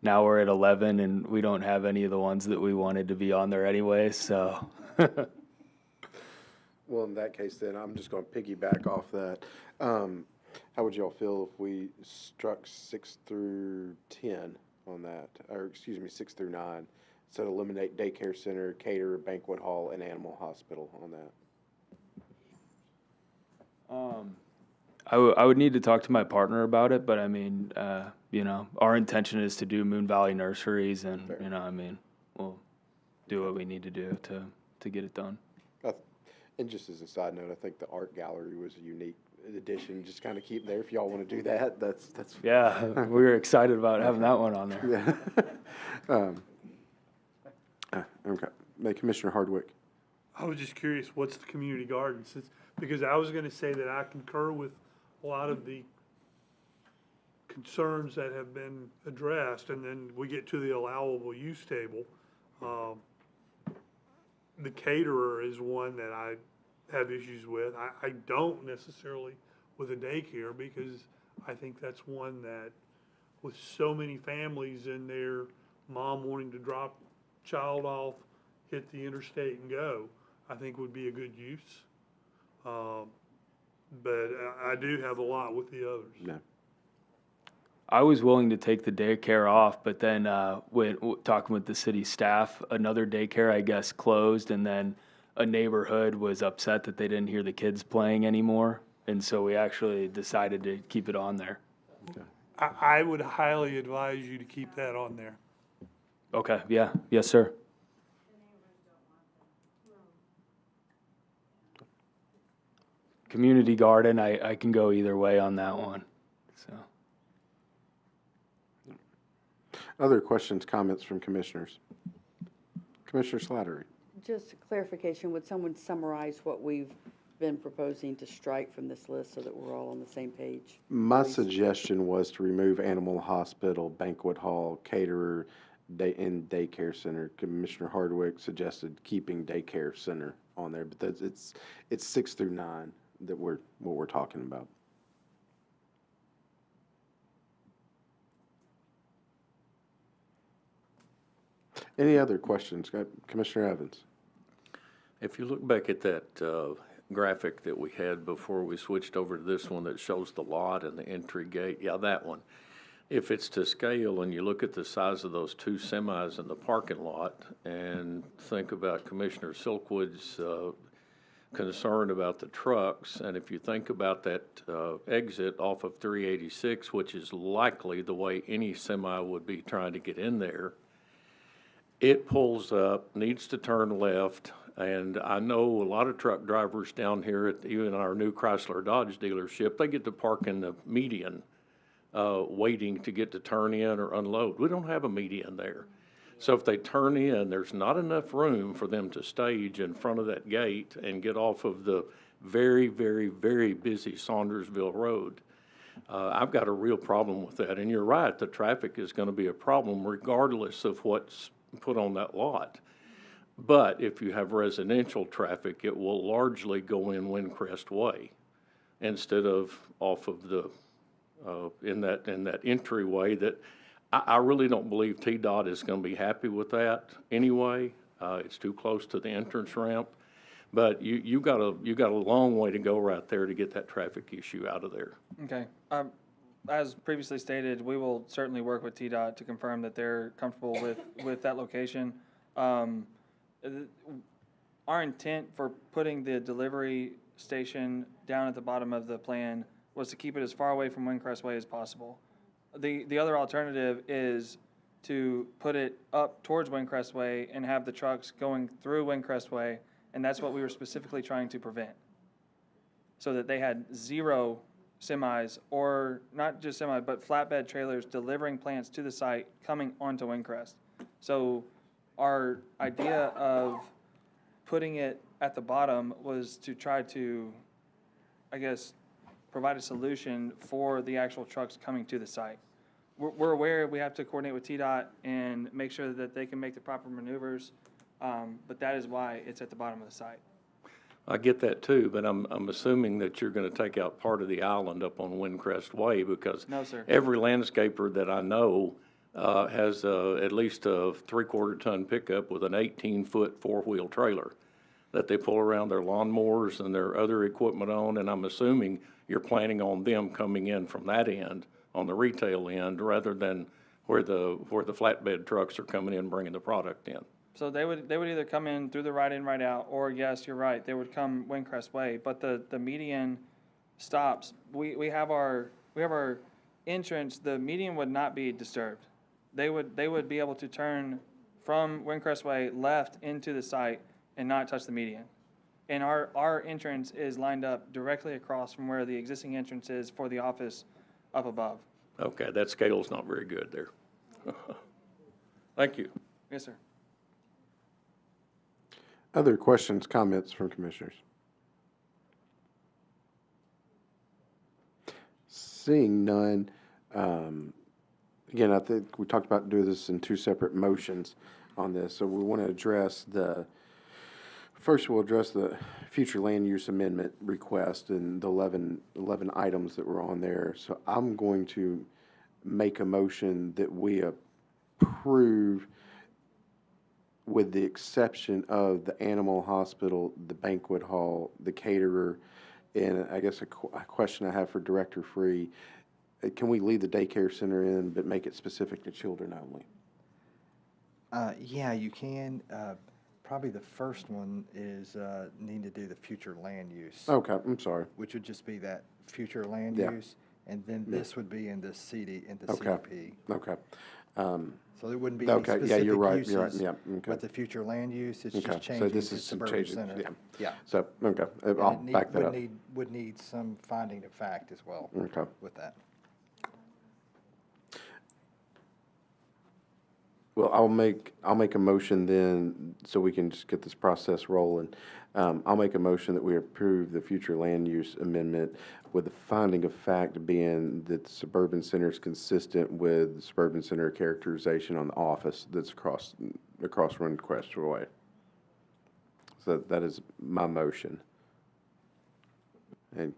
now we're at 11, and we don't have any of the ones that we wanted to be on there anyway, so. Well, in that case, then I'm just going to piggyback off that. How would y'all feel if we struck 6 through 10 on that, or excuse me, 6 through 9? So eliminate daycare center, caterer, banquet hall, and animal hospital on that. I would need to talk to my partner about it, but our intention is to do Moon Valley Nurseries, and we'll do what we need to do to get it done. And just as a side note, I think the art gallery was a unique addition. Just kind of keep there if y'all want to do that. That's Yeah, we were excited about having that one on there. Yeah. Okay. Commissioner Hardwick. I was just curious, what's the community garden? Because I was going to say that I concur with a lot of the concerns that have been addressed, and then we get to the allowable use table. The caterer is one that I have issues with. I don't necessarily with a daycare, because I think that's one that, with so many families in there, mom wanting to drop child off, hit the interstate and go, I think would be a good use. But I do have a lot with the others. No. I was willing to take the daycare off, but then when talking with the city staff, another daycare, I guess, closed, and then a neighborhood was upset that they didn't hear the kids playing anymore, and so we actually decided to keep it on there. Okay. I would highly advise you to keep that on there. Okay, yeah, yes, sir. Community garden, I can go either way on that one, so. Other questions, comments from commissioners? Commissioner Slattery. Just a clarification, would someone summarize what we've been proposing to strike from this list so that we're all on the same page? My suggestion was to remove animal hospital, banquet hall, caterer, and daycare center. Commissioner Hardwick suggested keeping daycare center on there, but it's 6 through 9 that what we're talking about. Any other questions? Commissioner Evans? If you look back at that graphic that we had before we switched over to this one that shows the lot and the entry gate, yeah, that one. If it's to scale and you look at the size of those 2 semis in the parking lot and think about Commissioner Silkwood's concern about the trucks, and if you think about that exit off of 386, which is likely the way any semi would be trying to get in there, it pulls up, needs to turn left, and I know a lot of truck drivers down here at even our new Chrysler Dodge dealership, they get to park in the median, waiting to get to turn in or unload. We don't have a median there. So if they turn in, there's not enough room for them to stage in front of that gate and get off of the very, very, very busy Saundersville Road. I've got a real problem with that. And you're right, the traffic is going to be a problem regardless of what's put on that lot. But if you have residential traffic, it will largely go in Windcrest Way instead of off of the, in that entryway that I really don't believe TDOT is going to be happy with that anyway. It's too close to the entrance ramp. But you got a long way to go right there to get that traffic issue out of there. Okay. As previously stated, we will certainly work with TDOT to confirm that they're comfortable with that location. Our intent for putting the delivery station down at the bottom of the plan was to keep it as far away from Windcrest Way as possible. The other alternative is to put it up towards Windcrest Way and have the trucks going through Windcrest Way, and that's what we were specifically trying to prevent. So that they had 0 semis, or not just semis, but flatbed trailers delivering plants to the site coming onto Windcrest. So our idea of putting it at the bottom was to try to, I guess, provide a solution for the actual trucks coming to the site. We're aware we have to coordinate with TDOT and make sure that they can make the proper maneuvers, but that is why it's at the bottom of the site. I get that too, but I'm assuming that you're going to take out part of the island up on Windcrest Way because No, sir. every landscaper that I know has at least a 3/4 ton pickup with an 18-foot 4-wheel trailer that they pull around their lawnmowers and their other equipment on, and I'm assuming you're planning on them coming in from that end, on the retail end, rather than where the flatbed trucks are coming in bringing the product in. So they would either come in through the right in, right out, or yes, you're right, they would come Windcrest Way. But the median stops. We have our entrance. The median would not be disturbed. They would be able to turn from Windcrest Way left into the site and not touch the median. And our entrance is lined up directly across from where the existing entrance is for the office up above. Okay, that scale's not very good there. Thank you. Yes, sir. Other questions, comments from commissioners? Seeing none, again, I think we talked about doing this in 2 separate motions on this, so we want to address first we'll address the future land use amendment request and the 11 items that were on there. So I'm going to make a motion that we approve with the exception of the animal hospital, the banquet hall, the caterer, and I guess a question I have for Director Free, can we leave the daycare center in but make it specific to children only? Yeah, you can. Probably the first one is need to do the future land use. Okay, I'm sorry. Which would just be that future land Yeah. use, and then this would be in the CDP. Okay. So there wouldn't be any Okay, specific yeah, you're right, uses. Yeah, okay. But the future land use, it's Okay, just so changing this to is some suburban changes, center. yeah. Yeah. So, okay, And I'll it back that up. would need some finding of fact as well. Okay. With that. Well, I'll make a motion then, so we can just get this process rolling. I'll make a motion that we approve the future land use amendment with the finding of fact being that the suburban center is consistent with the suburban center characterization on the office that's across Runquest Way. So that is my motion. And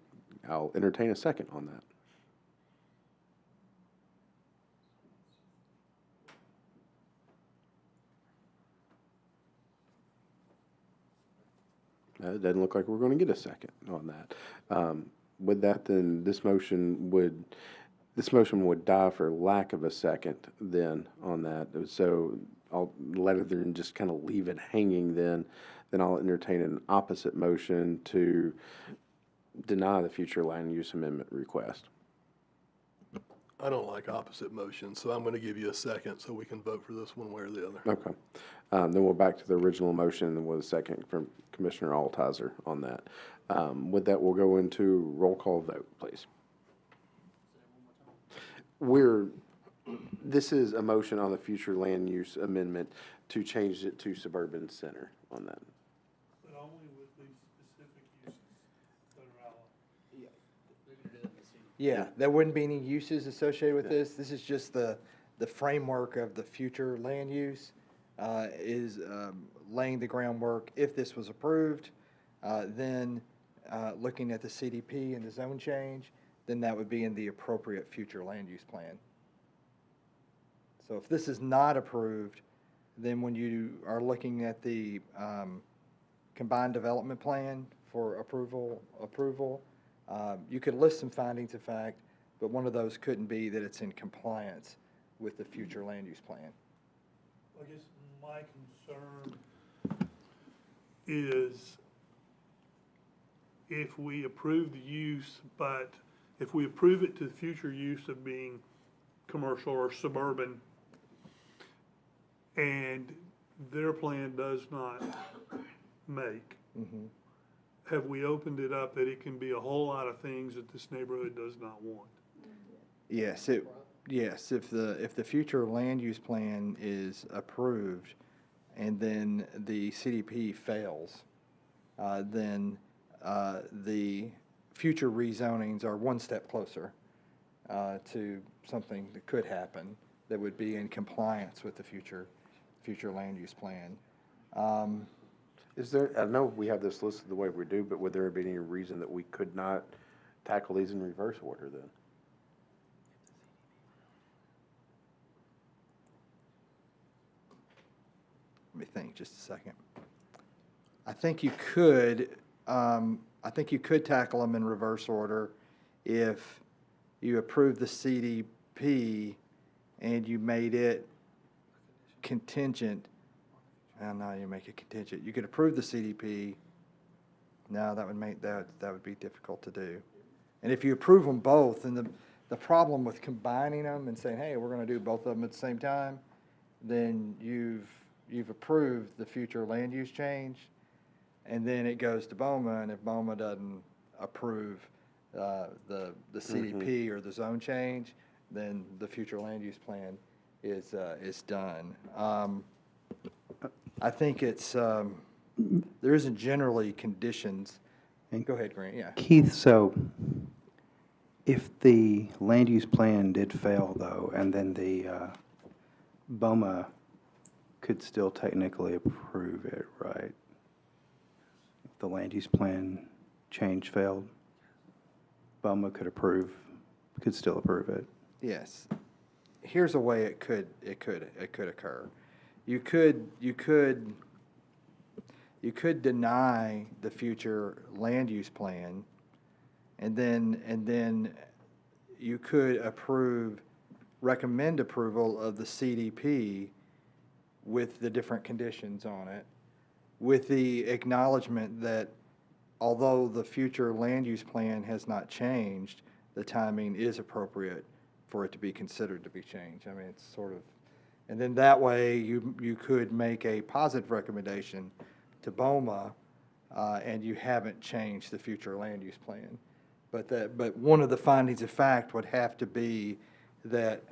I'll entertain a second on that. It doesn't look like we're going to get a second on that. With that, then this motion would die for lack of a second then on that. So rather than just kind of leave it hanging then I'll entertain an opposite motion to deny the future land use amendment request. I don't like opposite motions, so I'm going to give you a second so we can vote for this one way or the other. Okay. Then we're back to the original motion with a second from Commissioner Altizer on that. With that, we'll go into roll call vote, please. This is a motion on the future land use amendment to change it to suburban center on that. But only with these specific uses that are outlined. Yeah, there wouldn't be any uses associated with this. This is just the framework of the future land use, is laying the groundwork. If this was approved, then looking at the CDP and the zone change, then that would be in the appropriate future land use plan. So if this is not approved, then when you are looking at the combined development plan for approval, you could list some findings of fact, but one of those couldn't be that it's in compliance with the future land use plan. I guess my concern is if we approve the use, but if we approve it to the future use of being commercial or suburban, and their plan does not make, have we opened it up that it can be a whole lot of things that this neighborhood does not want? Yes, if the future land use plan is approved and then the CDP fails, then the future rezonings are one step closer to something that could happen that would be in compliance with the future land use plan. Is there, I know we have this listed the way we do, but would there be any reason that we could not tackle these in reverse order then? Let me think just a second. I think you could tackle them in reverse order if you approve the CDP and you made it contingent. No, you make it contingent. You could approve the CDP. No, that would be difficult to do. And if you approve them both, and the problem with combining them and saying, hey, we're going to do both of them at the same time, then you've approved the future land use change, and then it goes to BOMA, and if BOMA doesn't approve the CDP or the zone change, then the future land use plan is done. I think it's, there isn't generally conditions. Go ahead, Grant, yeah. Keith, so if the land use plan did fail though, and then the BOMA could still technically approve it, right? If the land use plan change failed, BOMA could still approve it. Yes. Here's a way it could occur. You could deny the future land use plan, and then you could recommend approval of the CDP with the different conditions on it, with the acknowledgement that although the future land use plan has not changed, the timing is appropriate for it to be considered to be changed. I mean, it's sort of, and then that way you could make a positive recommendation to BOMA, and you haven't changed the future land use plan. But one of the findings of fact would have to be that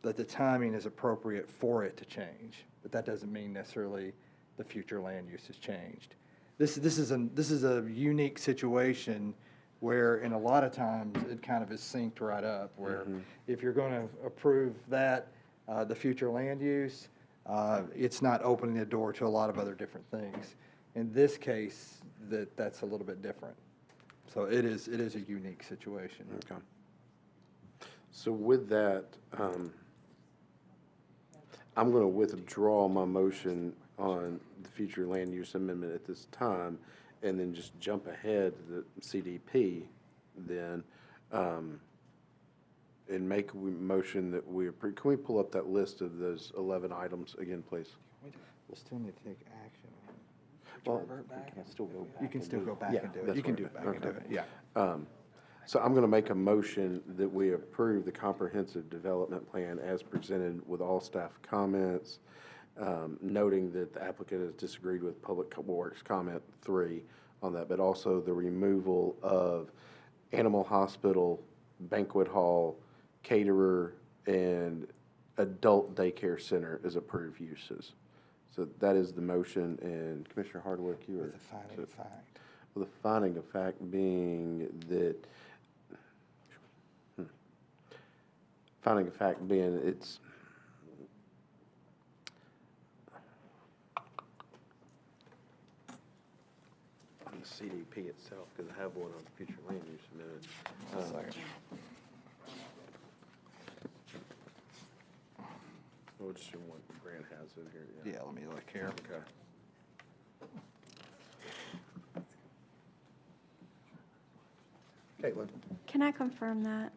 that the timing is appropriate for it to change. But that doesn't mean necessarily the future land use has changed. This is a unique situation where, in a lot of times, it kind of is synced right up, where if you're going to approve that, the future land use, it's not opening the door to a lot of other different things. In this case, that's a little bit different. So it is a unique situation. Okay. So with that, I'm going to withdraw my motion on the future land use amendment at this time, and then just jump ahead to the CDP then, and make a motion that we approve. Can we pull up that list of those 11 items again, please? We'll still need to take action. Well, we can still go back. You can still go back and do it. That's You can right. do it back and do it, yeah. So I'm going to make a motion that we approve the comprehensive development plan as presented with all staff comments, noting that the applicant has disagreed with Public Works comment 3 on that, but also the removal of animal hospital, banquet hall, caterer, and adult daycare center as approved uses. So that is the motion, and Commissioner Hardwick, you are. With the finding of fact. Well, the finding of fact being that, finding of fact being it's, on the CDP itself, because I have one on the future land use amendment. We'll just see what Grant has in here. Yeah, let me look here. Okay. Caitlin? Can I confirm that?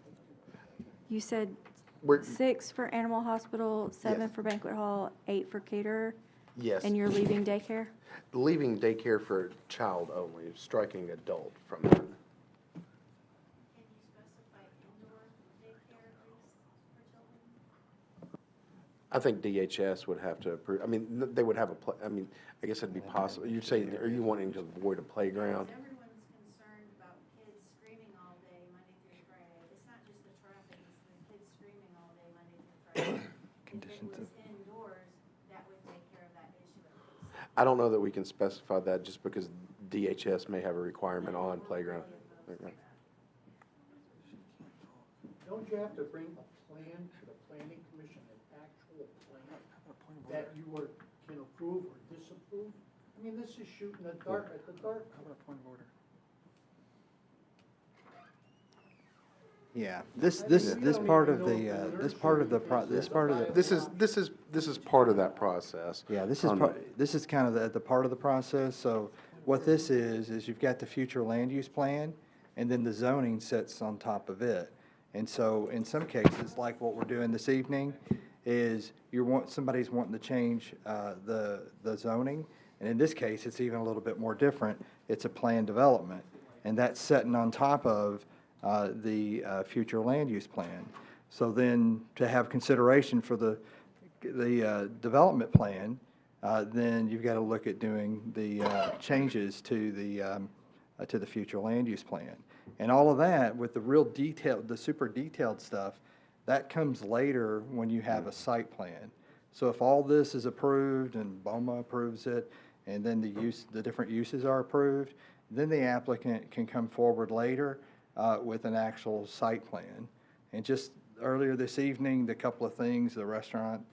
You said We're- 6 for animal hospital, 7 for banquet hall, 8 for caterer? Yes. And you're leaving daycare? Leaving daycare for child only, striking adult from that. I think DHS would have to approve, I mean, they would have a, I mean, I guess it'd be possible, you're saying, are you wanting to avoid a playground? Everyone's concerned about kids screaming all day, Monday through Friday. It's not just the traffic, it's the kids screaming all day, Monday through Friday. If it was indoors, that would take care of that issue at least. I don't know that we can specify that just because DHS may have a requirement on playground. Don't you have to bring a plan to the planning commission, an actual plan that you can approve or disapprove? I mean, this is shooting the dark at the dark. How about a point of order? Yeah, this part of the, this part of the, This is part of that process. Yeah, this is kind of the part of the process. So what this is you've got the future land use plan, and then the zoning sits on top of it. And so in some cases, like what we're doing this evening, is somebody's wanting to change the zoning. And in this case, it's even a little bit more different. It's a planned development, and that's sitting on top of the future land use plan. So then to have consideration for the development plan, then you've got to look at doing the changes to the future land use plan. And all of that with the real detailed, the super detailed stuff, that comes later when you have a site plan. So if all this is approved and BOMA approves it, and then the different uses are approved, then the applicant can come forward later with an actual site plan. And just earlier this evening, the couple of things, the restaurant,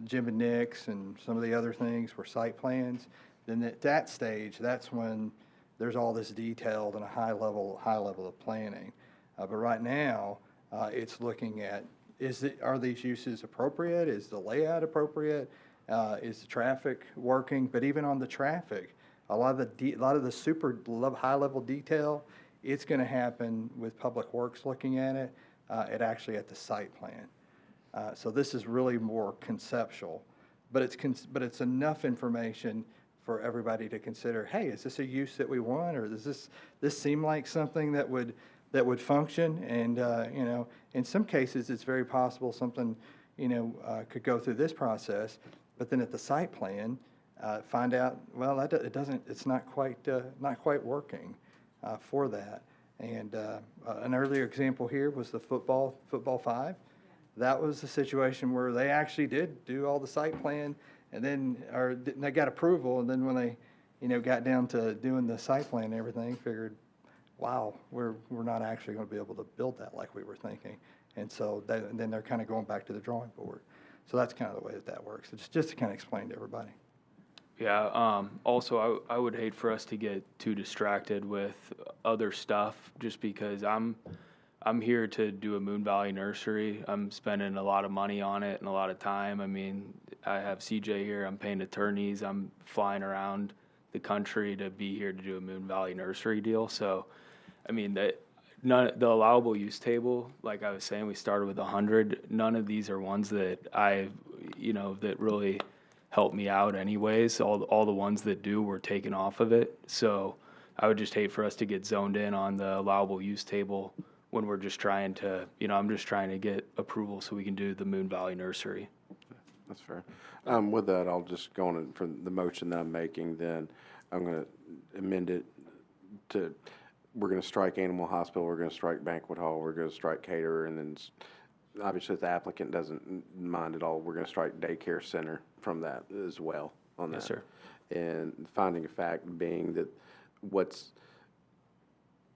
Jim and Nick's, and some of the other things were site plans. Then at that stage, that's when there's all this detailed and a high level of planning. But right now, it's looking at, are these uses appropriate? Is the layout appropriate? Is the traffic working? But even on the traffic, a lot of the super high level detail, it's going to happen with Public Works looking at it, actually at the site plan. So this is really more conceptual, but it's enough information for everybody to consider, hey, is this a use that we want, or does this seem like something that would function? And in some cases, it's very possible something could go through this process, but then at the site plan, find out, well, it's not quite working for that. And an earlier example here was the football 5. that was the situation where they actually did do all the site plan, and then, they got approval, and then when they, got down to doing the site plan and everything, figured, wow, we're not actually gonna be able to build that like we were thinking. And so then they're kind of going back to the drawing board. So that's kind of the way that works. It's just to kind of explain to everybody. Yeah, also, I would hate for us to get too distracted with other stuff, just because I'm here to do a Moon Valley Nursery. I'm spending a lot of money on it and a lot of time. I mean, I have CJ here, I'm paying attorneys, I'm flying around the country to be here to do a Moon Valley Nursery deal. So, I mean, the allowable use table, like I was saying, we started with 100. None of these are ones that that really help me out anyways. All the ones that do were taken off of it. So I would just hate for us to get zoned in on the allowable use table when we're just trying to, I'm just trying to get approval so we can do the Moon Valley Nursery. That's fair. With that, I'll just go on for the motion that I'm making, then I'm going to amend it to, we're going to strike animal hospital, we're going to strike banquet hall, we're going to strike caterer, and then obviously if the applicant doesn't mind at all, we're going to strike daycare center from that as well on that. Yes, sir. And finding a fact being that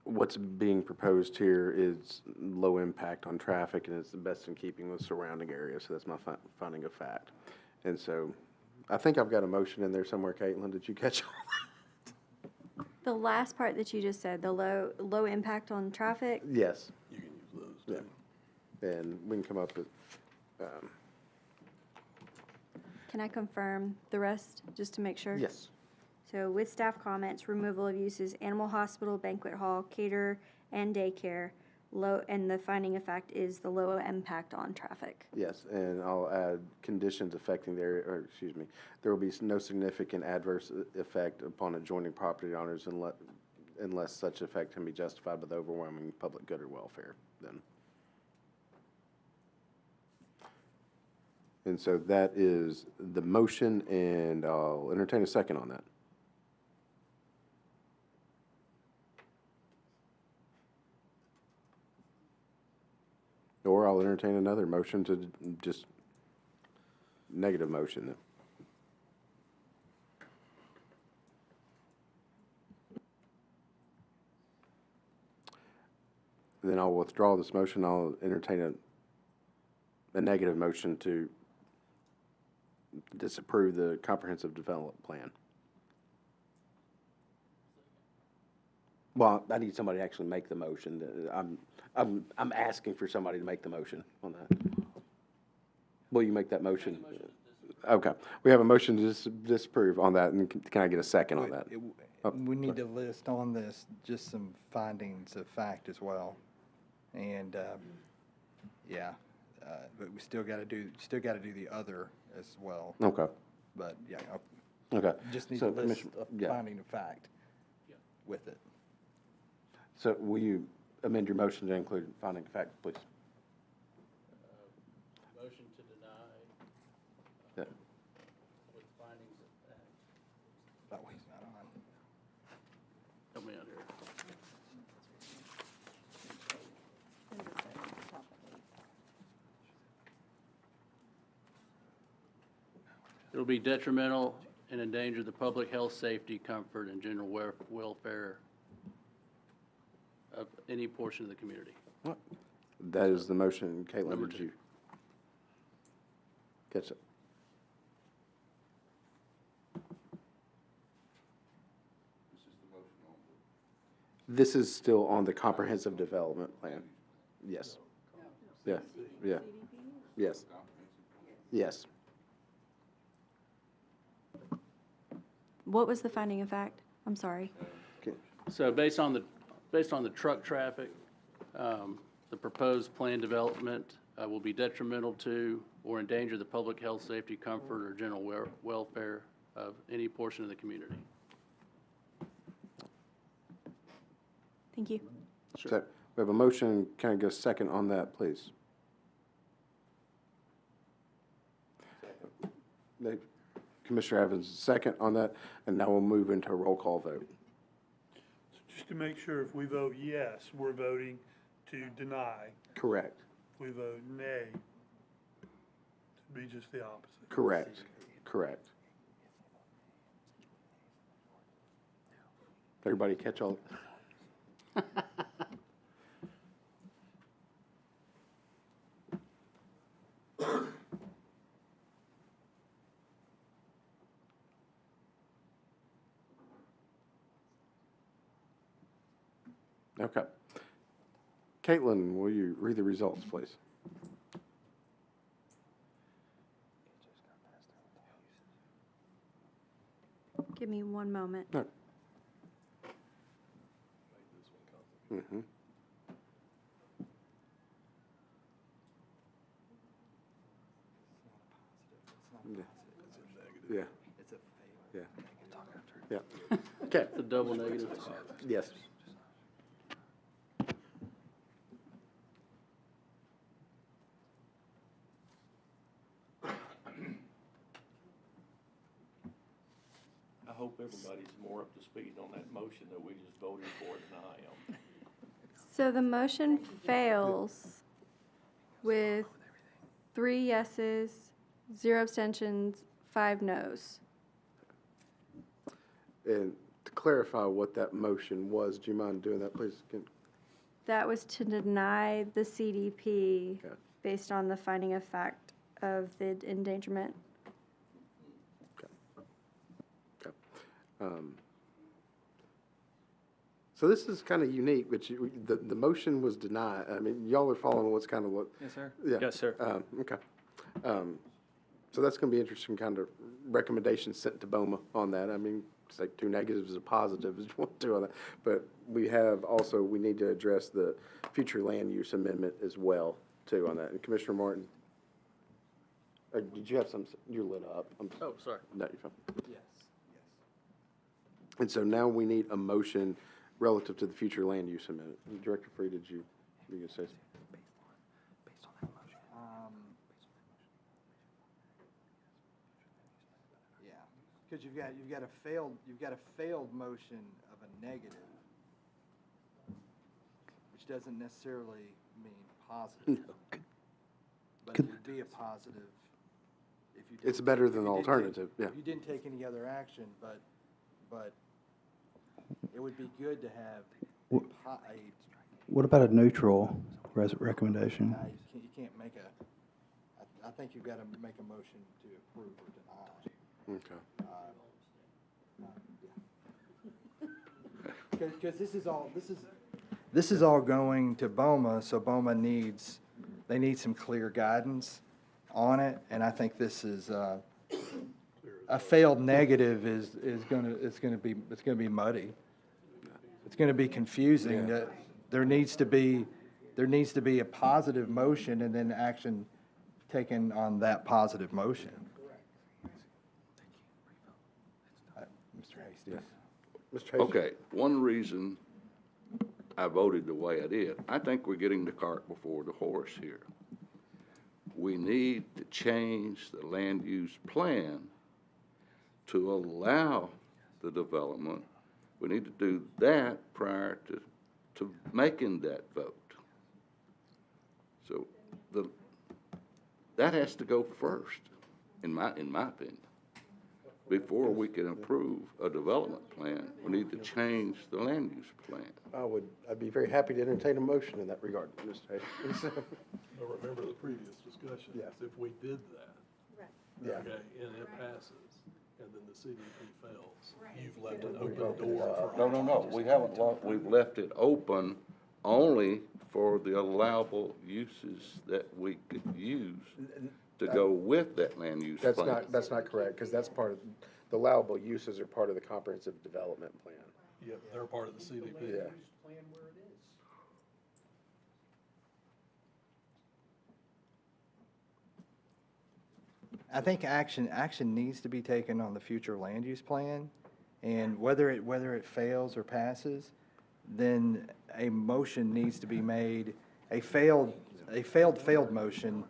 what's being proposed here is low impact on traffic, and it's the best in keeping with surrounding areas. So that's my finding of fact. And so I think I've got a motion in there somewhere. Caitlin, did you catch all The last part that you just said, the low impact on traffic. that? Yes. You can use those too. Yeah. And we can come up with, Can I confirm the rest, just to make sure? yes. So with staff comments, removal of uses, animal hospital, banquet hall, caterer, and daycare. And the finding of fact is the low impact on traffic. Yes, and I'll add conditions affecting the area, or excuse me, there will be no significant adverse effect upon adjoining property owners unless such effect can be justified by the overwhelming public good or welfare, then. And so that is the motion, and I'll entertain a second on that. Or I'll entertain another motion to just negative motion. Then I'll withdraw this motion. I'll entertain a negative motion to disapprove the comprehensive development plan. Well, I need somebody to actually make the motion. I'm asking for somebody to make the motion on that. Will you make that motion? Okay. We have a motion to disapprove on that, and can I get a second on that? We need to list on this just some findings of fact as well. And, but we still gotta do the other as well. Okay. But, yeah, Okay. just need So, to list Commissioner- a yeah. finding of fact with it. So will you amend your motion to include finding of fact, please? Motion to deny Yeah. with findings of fact. That way he's not on. Help me out here. It'll be detrimental and endanger the public health, safety, comfort, and general welfare of any portion of the community. That is the motion. Caitlin, Number did two. you catch it? This is still on the comprehensive development plan. Yes. Yeah, yeah. Yes. Yes. What was the finding of fact? I'm sorry. Okay. So based on the truck traffic, the proposed plan development will be detrimental to or endanger the public health, safety, comfort, or general welfare of any portion of the community. Thank you. So we have a motion. Can I get a second on that, please? Commissioner Evans, second on that, and now we'll move into a roll call vote. Just to make sure, if we vote yes, we're voting to deny. Correct. If we vote nay, be just the opposite. Correct, correct. Everybody catch all? Okay. Caitlin, will you read the results, please? Give me one moment. No. Mm-hmm. Yeah. Yeah. Yeah. Yeah. Okay. It's a double negative. Yes. I hope everybody's more up to speed on that motion that we just voted for than I am. So the motion fails with 3 yeses, 0 abstentions, 5 noes. And to clarify what that motion was, do you mind doing that, please? That was to deny the CDP Okay. based on the finding of fact of the endangerment. So this is kind of unique, but the motion was denied. I mean, y'all are following what's kind of what. Yes, sir. Yeah. Yes, sir. Okay. So that's going to be interesting kind of recommendations sent to BOMA on that. I mean, it's like 2 negatives is a positive is 1, 2 on that. But we have also, we need to address the future land use amendment as well, too, on that. And Commissioner Martin, did you have some, you're lit up. Oh, sorry. No, you're fine. Yes, yes. And so now we need a motion relative to the future land use amendment. Director Free, did you gonna say? Yeah, because you've got a failed motion of a negative, which doesn't necessarily mean positive. But it would be a positive if you. It's better than the alternative, yeah. If you didn't take any other action, but it would be good to have What about a neutral recommendation? you can't make I think you've got to make a motion to approve or deny. Okay. Because this is all going to BOMA, so BOMA they need some clear guidance on it, and I think this is, a failed negative is gonna be muddy. It's gonna be confusing. Yeah. There needs to be a positive motion and then action taken on that positive motion. Mr. Hastings. Mr. Hastings? Okay, one reason I voted the way I did, I think we're getting the cart before the horse here. We need to change the land use plan to allow the development. We need to do that prior to making that vote. So that has to go first, in my opinion. Before we can approve a development plan, we need to change the land use plan. I'd be very happy to entertain a motion in that regard, Mr. Hastings. But remember the previous discussion, Yeah. if we did that, Yeah. okay, and it passes, and then the CDP fails, you've left an open door for. No, we haven't, we've left it open only for the allowable uses that we could use to go with that land use plan. That's not correct, because that's part of, the allowable uses are part of the comprehensive development plan. Yep, they're part of the CDP. Yeah. Plan where it is. I think action needs to be taken on the future land use plan, and whether it fails or passes, then a motion needs to be made. A failed motion,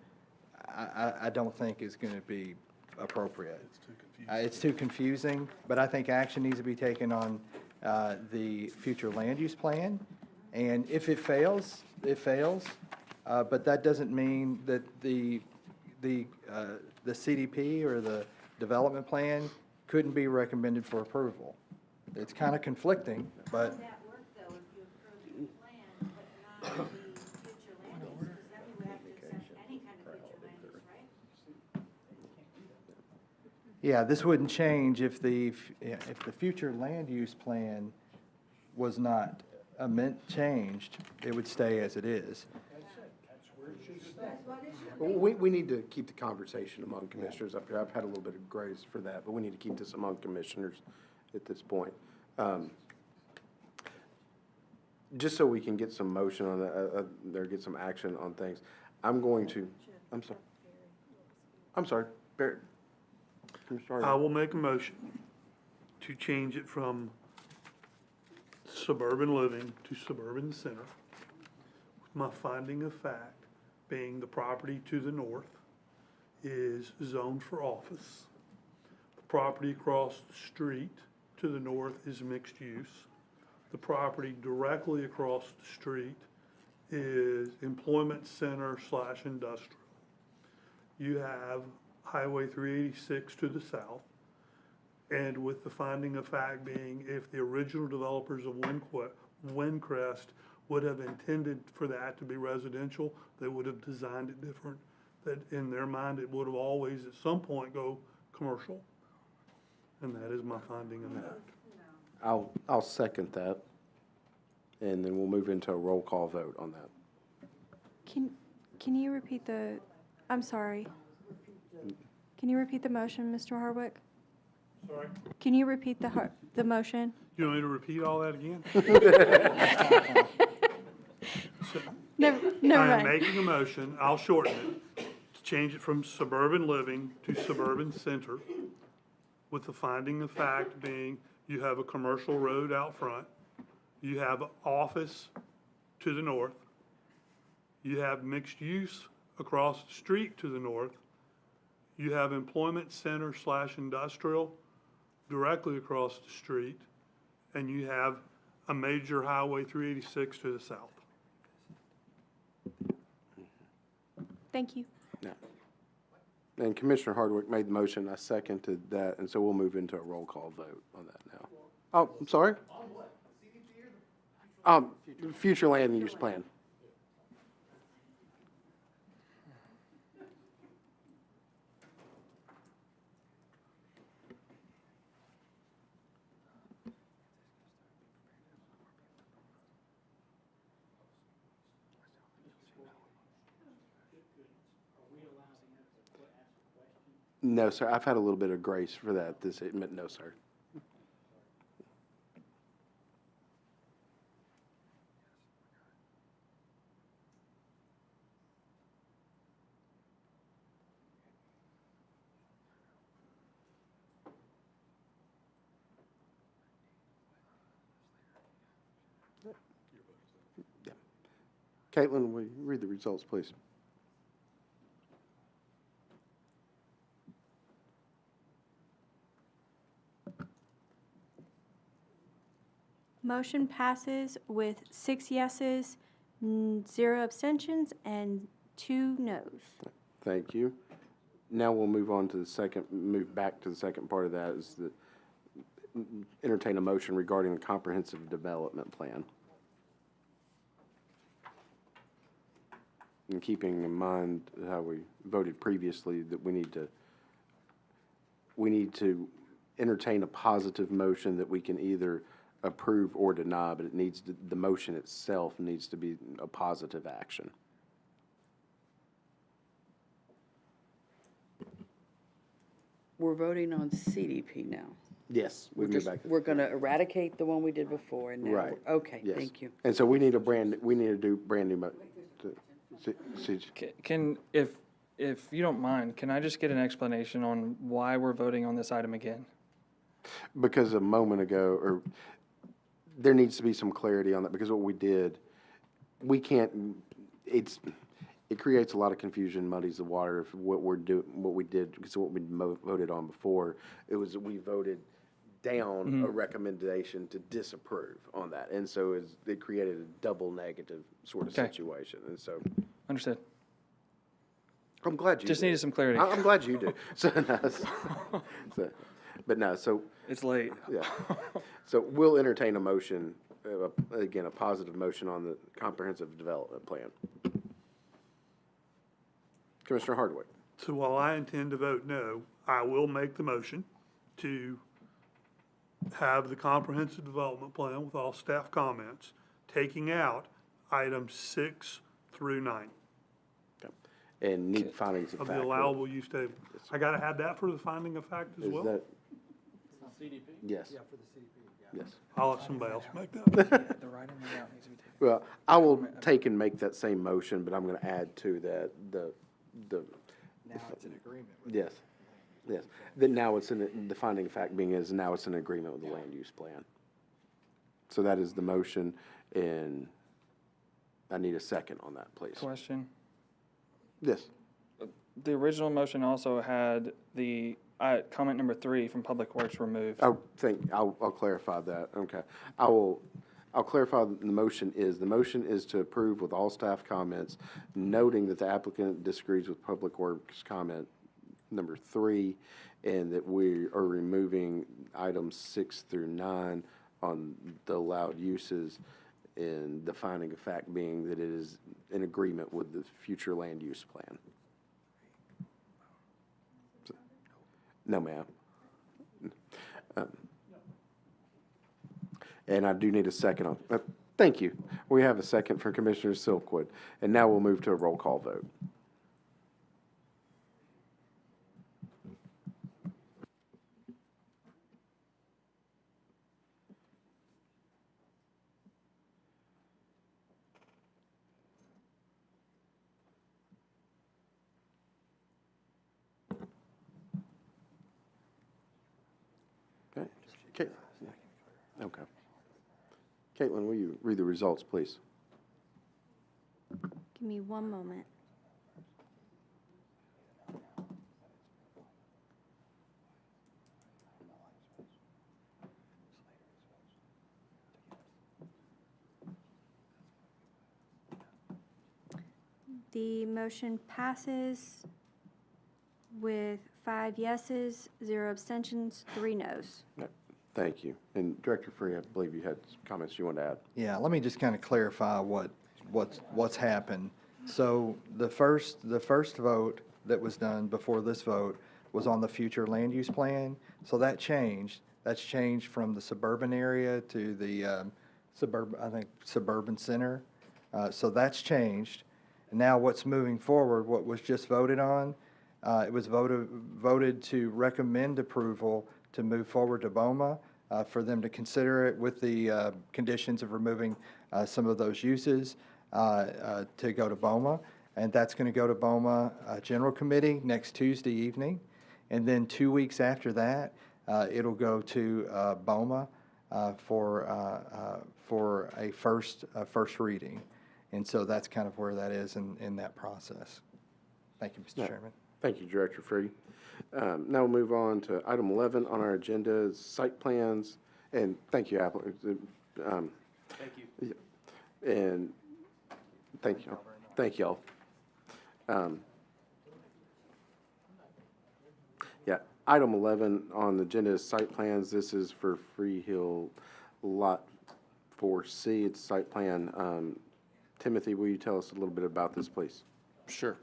I don't think is going to be appropriate. It's too confusing. It's too confusing, but I think action needs to be taken on the future land use plan, and if it fails, it fails. But that doesn't mean that the the CDP or the development plan couldn't be recommended for approval. It's kind of conflicting, but Would that work though, if you approve the plan, but not the future land use, because then we would have to accept any kind of future land use, right? yeah, this wouldn't change if the future land use plan was not changed, it would stay as it is. We need to keep the conversation among commissioners up here. I've had a little bit of grace for that, but we need to keep this among commissioners at this point. Just so we can get some motion on that, or get some action on things, I'm sorry, Barrett. Commissioner I Hardwick. will make a motion to change it from suburban living to suburban center, with my finding of fact being the property to the north is zoned for office. The property across the street to the north is mixed use. The property directly across the street is employment center / industrial. You have Highway 386 to the south, and with the finding of fact being if the original developers of Windcrest would have intended for that to be residential, they would have designed it different. That in their mind, it would have always at some point go commercial. And that is my finding of fact. I'll second that, and then we'll move into a roll call vote on that. Can you repeat I'm sorry. Can you repeat the motion, Mr. Hardwick? Sorry? Can you repeat the motion? You want me to repeat all that again? Never I am mind. making a motion, I'll shorten it, to change it from suburban living to suburban center, with the finding of fact being you have a commercial road out front, you have office to the north, you have mixed use across the street to the north, you have employment center / industrial directly across the street, and you have a major Highway 386 to the south. Thank you. Yeah. And Commissioner Hardwick made the motion, I seconded that, and so we'll move into a roll call vote on that now. Oh, I'm sorry? Future land use plan. No, sir, I've had a little bit of grace for that, no, sir. Yeah. Caitlin, will you read the results, please? Motion passes with 6 yeses, 0 abstentions, and 2 noes. Thank you. Now we'll move back to the second part of that, is entertain a motion regarding the comprehensive development plan. And keeping in mind how we voted previously, that we need to entertain a positive motion that we can either approve or deny, but the motion itself needs to be a positive action. We're voting on CDP now. Yes, we move back. We're gonna eradicate the one we did before and now, Right. okay, Yes. thank you. And so we need to do brand new If you don't mind, can I just get an explanation on why we're voting on this item again? because a moment ago, or there needs to be some clarity on that, because what we did, we can't, it creates a lot of confusion, muddies the water if what we did, because what we voted on before, it was, we voted down a recommendation to disapprove on that. And so it created a double negative sort of situation. And so. Understood. I'm glad you Just do. needed some clarity. I'm glad you do. But no, so, It's late. yeah. So we'll entertain a motion, again, a positive motion on the comprehensive development plan. Commissioner Hardwick. So while I intend to vote no, I will make the motion to have the comprehensive development plan with all staff comments, taking out items 6 through 9 And need findings of of fact. the allowable use table. I gotta have that for the finding of fact as Is well? that? Yes. Yeah, for the CDP, Yes. I'll let somebody else make that. The right and the out needs to be taken. Well, I will take and make that same motion, but I'm gonna add to that, the. Now it's an agreement with. Yes, yes. Then now it's the finding of fact being is now it's an agreement with the land use plan. So that is the motion, and I need a second on that, please. Question. Yes. The original motion also had the comment number 3 from Public Works removed. I'll clarify that, okay. I'll clarify the motion is to approve with all staff comments, noting that the applicant disagrees with Public Works comment number 3, and that we are removing items 6 through 9 on the allowed uses, and the finding of fact being that it is in agreement with the future land use plan. No, ma'am. And I do need a second on, thank you. We have a second for Commissioner Silkwood. And now we'll move to a roll call vote. Okay. Okay. Caitlin, will you read the results, please? Give me one moment. The motion passes with 5 yeses, 0 abstentions, 3 noes. Thank you. And Director Free, I believe you had some comments you wanted to add. Yeah, let me just kind of clarify what's happened. So the first vote that was done before this vote was on the future land use plan. So that changed. That's changed from the suburban area to the suburban center. So that's changed. And now what's moving forward, what was just voted on, it was voted to recommend approval to move forward to BOMA, for them to consider it with the conditions of removing some of those uses to go to BOMA. And that's going to go to BOMA General Committee next Tuesday evening. And then 2 weeks after that, it'll go to BOMA for a first reading. And so that's kind of where that is in that process. Thank you, Mr. Chairman. Thank you, Director Free. Now we'll move on to item 11 on our agenda, site plans. And thank you, applicant. Thank you. And thank you. Thank y'all. Yeah, item 11 on the agenda is site plans. This is for Free Hill Lot 4C. It's site plan. Timothy, will you tell us a little bit about this, please? Sure.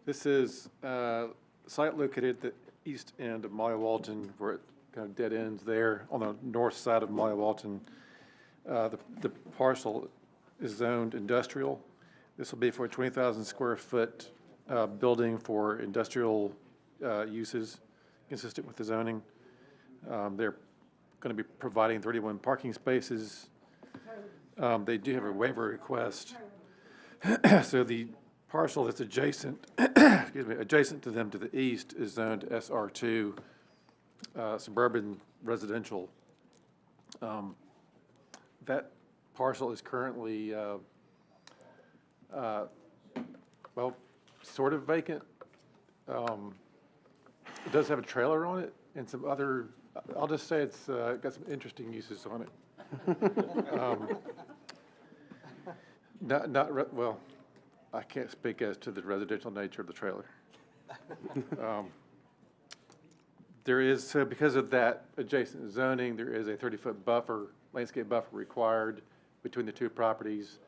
This is a site located at the east end of Molly Walton, where it kind of dead ends there on the north side of Molly Walton. The parcel is zoned industrial. This will be for a 20,000 square foot building for industrial uses consistent with the zoning. They're going to be providing 31 parking spaces. They do have a waiver request. So the parcel that's adjacent, adjacent to them to the east is zoned SR2, suburban residential. That parcel is currently, well, sort of vacant. It does have a trailer on it and some other, I'll just say it's got some interesting uses on it. Well, I can't speak as to the residential nature of the trailer. There is, because of that adjacent zoning, there is a 30-foot buffer, landscape buffer required between the two properties.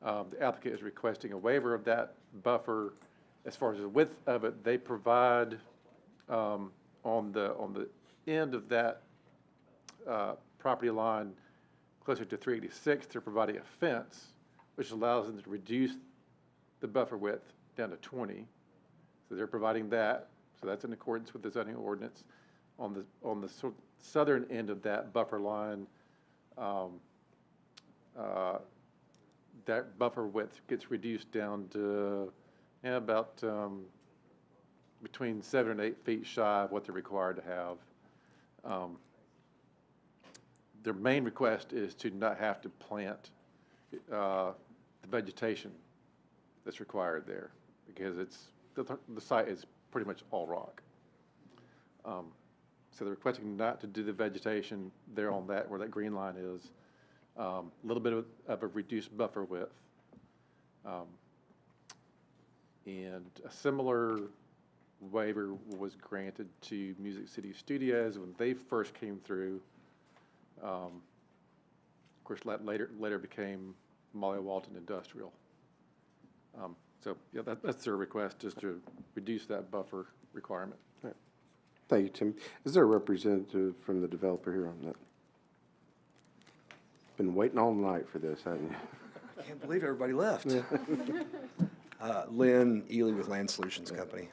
The applicant is requesting a waiver of that buffer. As far as the width of it, they provide on the end of that property line, closer to 386, they're providing a fence, which allows them to reduce the buffer width down to 20. So they're providing that. So that's in accordance with the zoning ordinance. On the southern end of that buffer line, that buffer width gets reduced down to about between 7 and 8 feet shy of what they're required to have. Their main request is to not have to plant the vegetation that's required there, because the site is pretty much all rock. So they're requesting not to do the vegetation there on that, where that green line is. A little bit of a reduced buffer width. And a similar waiver was granted to Music City Studios when they first came through. Of course, later became Molly Walton Industrial. So yeah, that's their request, just to reduce that buffer requirement. All right. Thank you, Tim. Is there a representative from the developer here on that? Been waiting all night for this, haven't you? I can't believe everybody left. Lynn Ely with Land Solutions Company.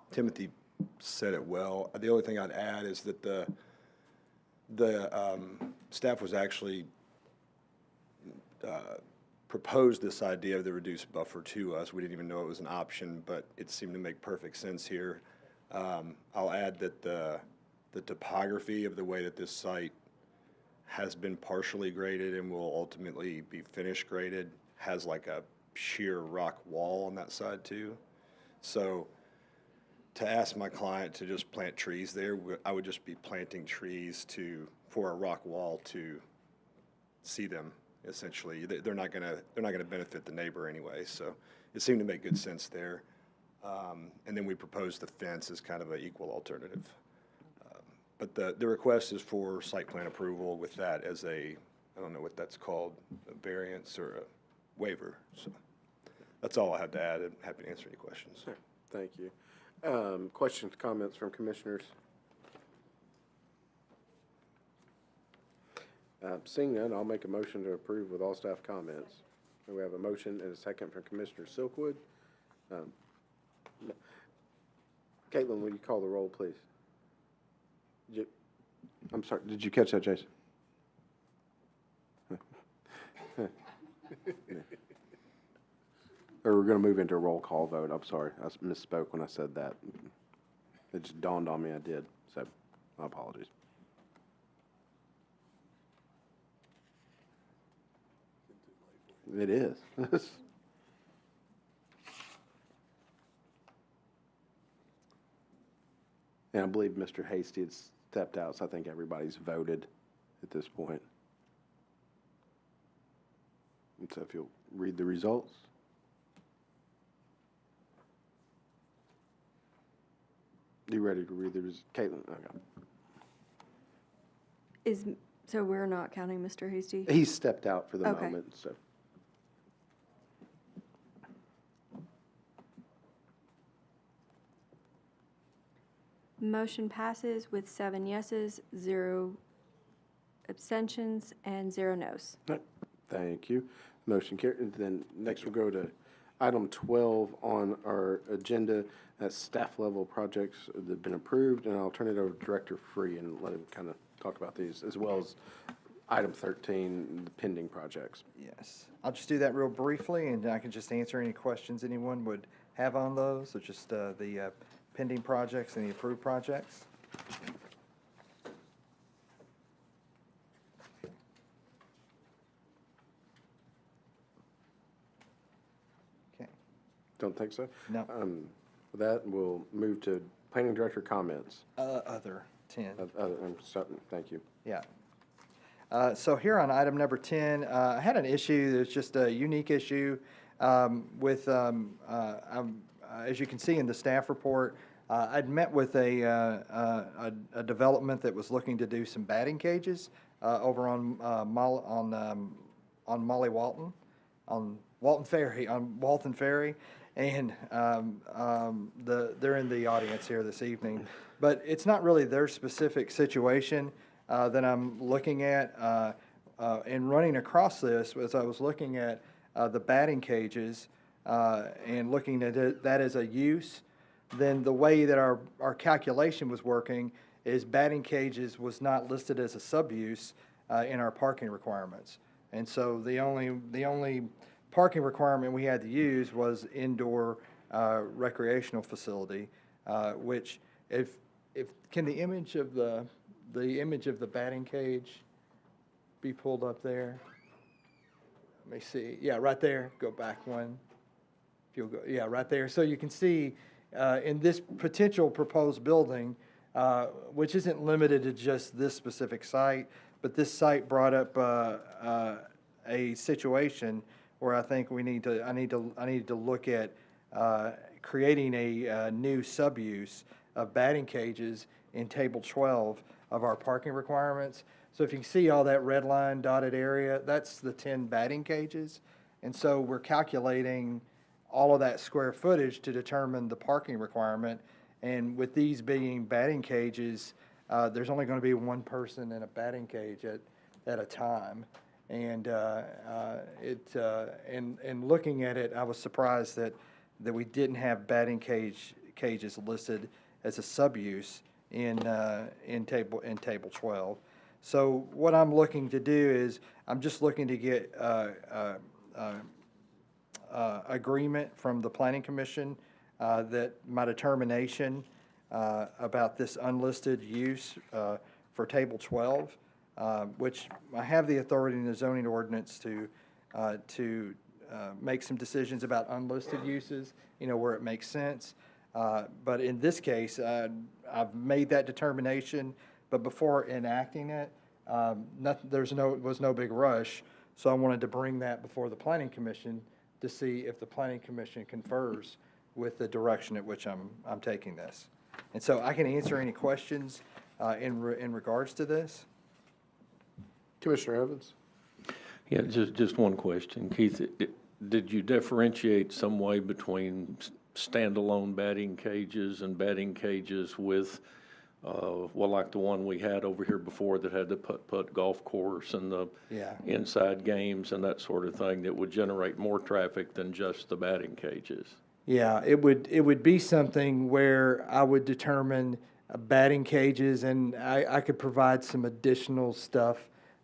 Timothy said it well. The only thing I'd add is that the staff was actually proposed this idea of the reduced buffer to us. We didn't even know it was an option, but it seemed to make perfect sense here. I'll add that the topography of the way that this site has been partially graded and will ultimately be finished graded has like a sheer rock wall on that side too. So to ask my client to just plant trees there, I would just be planting trees for a rock wall to see them. Essentially, they're not gonna benefit the neighbor anyway. So it seemed to make good sense there. And then we proposed the fence as kind of an equal alternative. But the request is for site plan approval with that as I don't know what that's called, a variance or a waiver. So that's all I have to add. I'm happy to answer any questions. Sure. Thank you. Questions, comments from commissioners? Seeing none, I'll make a motion to approve with all staff comments. We have a motion and a second from Commissioner Silkwood. Caitlin, will you call the roll, please? I'm sorry, did you catch that, Jason? Or we're going to move into a roll call vote. I'm sorry, I misspoke when I said that. It just dawned on me I did, so my apologies. It is. And I believe Mr. Hasty had stepped out, so I think everybody's voted at this point. And so if you'll read the results. You ready to read the results? Caitlin, okay. So we're not counting Mr. Hasty? He stepped out for the Okay. moment, so. Motion passes with 7 yeses, 0 abstentions, and 0 noes. Thank you. Motion carried. Then next we'll go to item 12 on our agenda. That's staff level projects that have been approved, and I'll turn it over to Director Free and let him kind of talk about these, as well as item 13, the pending projects. Yes, I'll just do that real briefly, and I can just answer any questions anyone would have on those. So just the pending projects and the approved projects. Okay. Don't think so? No. With that, we'll move to planning director comments. Other 10. Thank you. Yeah. So here on item number 10, I had an issue. It's just a unique issue. As you can see in the staff report, I'd met with a development that was looking to do some batting cages over on Molly Walton, on Walton Ferry, and they're in the audience here this evening. But it's not really their specific situation that I'm looking at. And running across this, as I was looking at the batting cages and looking at that as a use, then the way that our calculation was working is batting cages was not listed as a sub-use in our parking requirements. And so the only parking requirement we had to use was indoor recreational facility, which can the image of the batting cage be pulled up there? Let me see. Yeah, right there. Go back one. If you'll go, yeah, right there. So you can see in this potential proposed building, which isn't limited to just this specific site, but this site brought up a situation where I think I need to look at creating a new sub-use of batting cages in table 12 of our parking requirements. So if you can see all that red line dotted area, that's the 10 batting cages. And so we're calculating all of that square footage to determine the parking requirement. And with these being batting cages, there's only going to be one person in a batting cage at a time. And in looking at it, I was surprised that we didn't have batting cages listed as a sub-use in table 12. So what I'm looking to do is I'm just looking to get agreement from the Planning Commission that my determination about this unlisted use for table 12, which I have the authority in the zoning ordinance to make some decisions about unlisted uses, where it makes sense. But in this case, I've made that determination, but before enacting it, was no big rush. So I wanted to bring that before the Planning Commission to see if the Planning Commission confers with the direction at which I'm taking this. And so I can answer any questions in regards to this. Commissioner Evans? Yeah, just one question. Keith, did you differentiate some way between standalone batting cages and batting cages with, like the one we had over here before that had the putt-putt golf course and the inside games and that sort of thing that would generate more traffic than just the batting cages? Yeah, it would be something where I would determine batting cages, and I could provide some additional stuff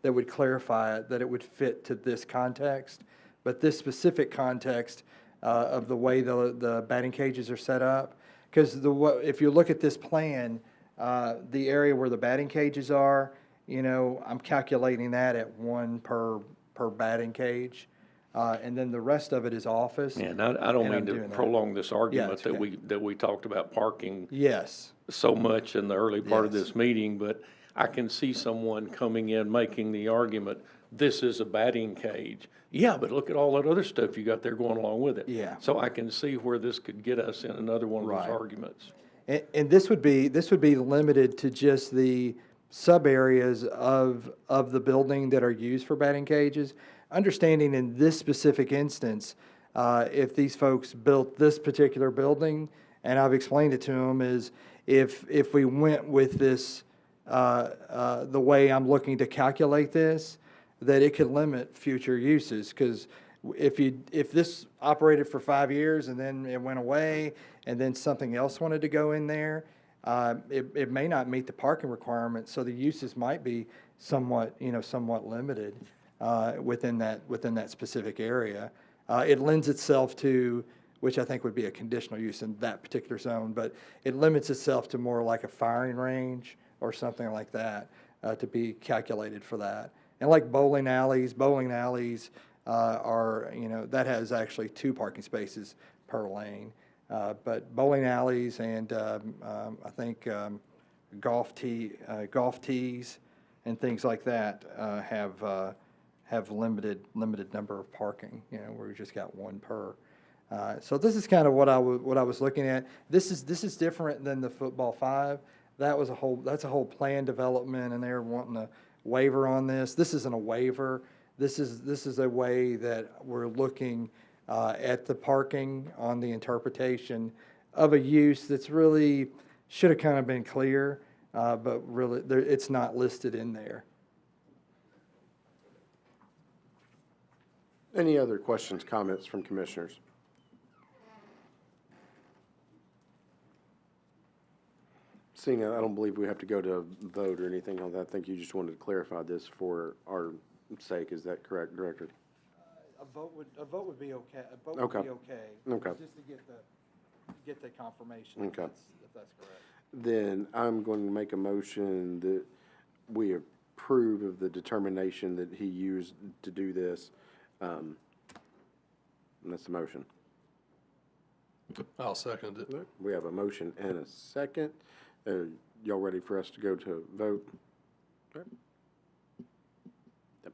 that would clarify it, that it would fit to this context. But this specific context of the way the batting cages are set up, because if you look at this plan, the area where the batting cages are, I'm calculating that at one per batting cage. And then the rest of it is office. Yeah, and I don't mean to prolong this argument that we talked about parking so much in the early part of this meeting, but I can see someone coming in making the argument, this is a batting cage. Yeah, but look at all that other stuff you got there going along with it. Yeah. So I can see where this could get us in another one of those arguments. And this would be limited to just the sub areas of the building that are used for batting cages. Understanding in this specific instance, if these folks built this particular building, and I've explained it to them, is if we went with this, the way I'm looking to calculate this, that it could limit future uses. Because if this operated for 5 years and then it went away, and then something else wanted to go in there, it may not meet the parking requirements. So the uses might be somewhat limited within that specific area. It lends itself to, which I think would be a conditional use in that particular zone, but it limits itself to more like a firing range or something like that to be calculated for that. And like bowling alleys are, that has actually 2 parking spaces per lane. But bowling alleys and I think golf tees and things like that have limited number of parking, where we just got one per. So this is kind of what I was looking at. This is different than the football 5. That's a whole plan development, and they're wanting a waiver on this. This isn't a waiver. This is a way that we're looking at the parking on the interpretation of a use that's really should have kind of been clear, but really it's not listed in there. Any other questions, comments from commissioners? Seeing that, I don't believe we have to go to a vote or anything on that. I think you just wanted to clarify this for our sake. Is that correct, Director? A vote would be okay. A vote Okay. would be okay. Okay. Just to get the confirmation. Okay. If that's correct. Then I'm going to make a motion that we approve of the determination that he used to do this. And that's the motion. I'll second it. We have a motion and a second. Y'all ready for us to go to vote? Okay. Yep.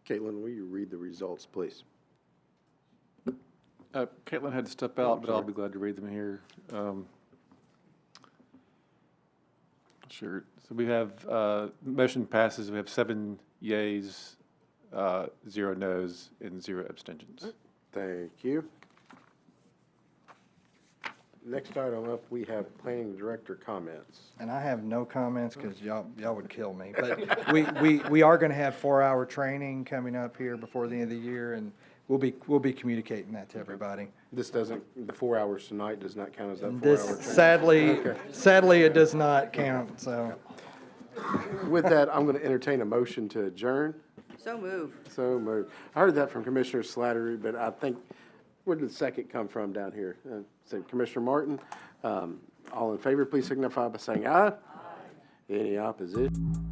Caitlin, will you read the results, please? Caitlin had to step out, but I'll be glad to read them here. Sure. So we have, motion passes. We have 7 yeas, 0 noes, and 0 abstentions. Thank you. Next item up, we have planning director comments. And I have no comments because y'all would kill me. But we are going to have 4-hour training coming up here before the end of the year, and we'll be communicating that to everybody. This doesn't, the 4 hours tonight does not count as that 4-hour This training? sadly it does not count. So with that, I'm going to entertain a motion to adjourn. So move. So moved. I heard that from Commissioner Slattery, but I think, where did the second come from down here? So Commissioner Martin, all in favor, please signify by saying aye. Aye. Any opposition?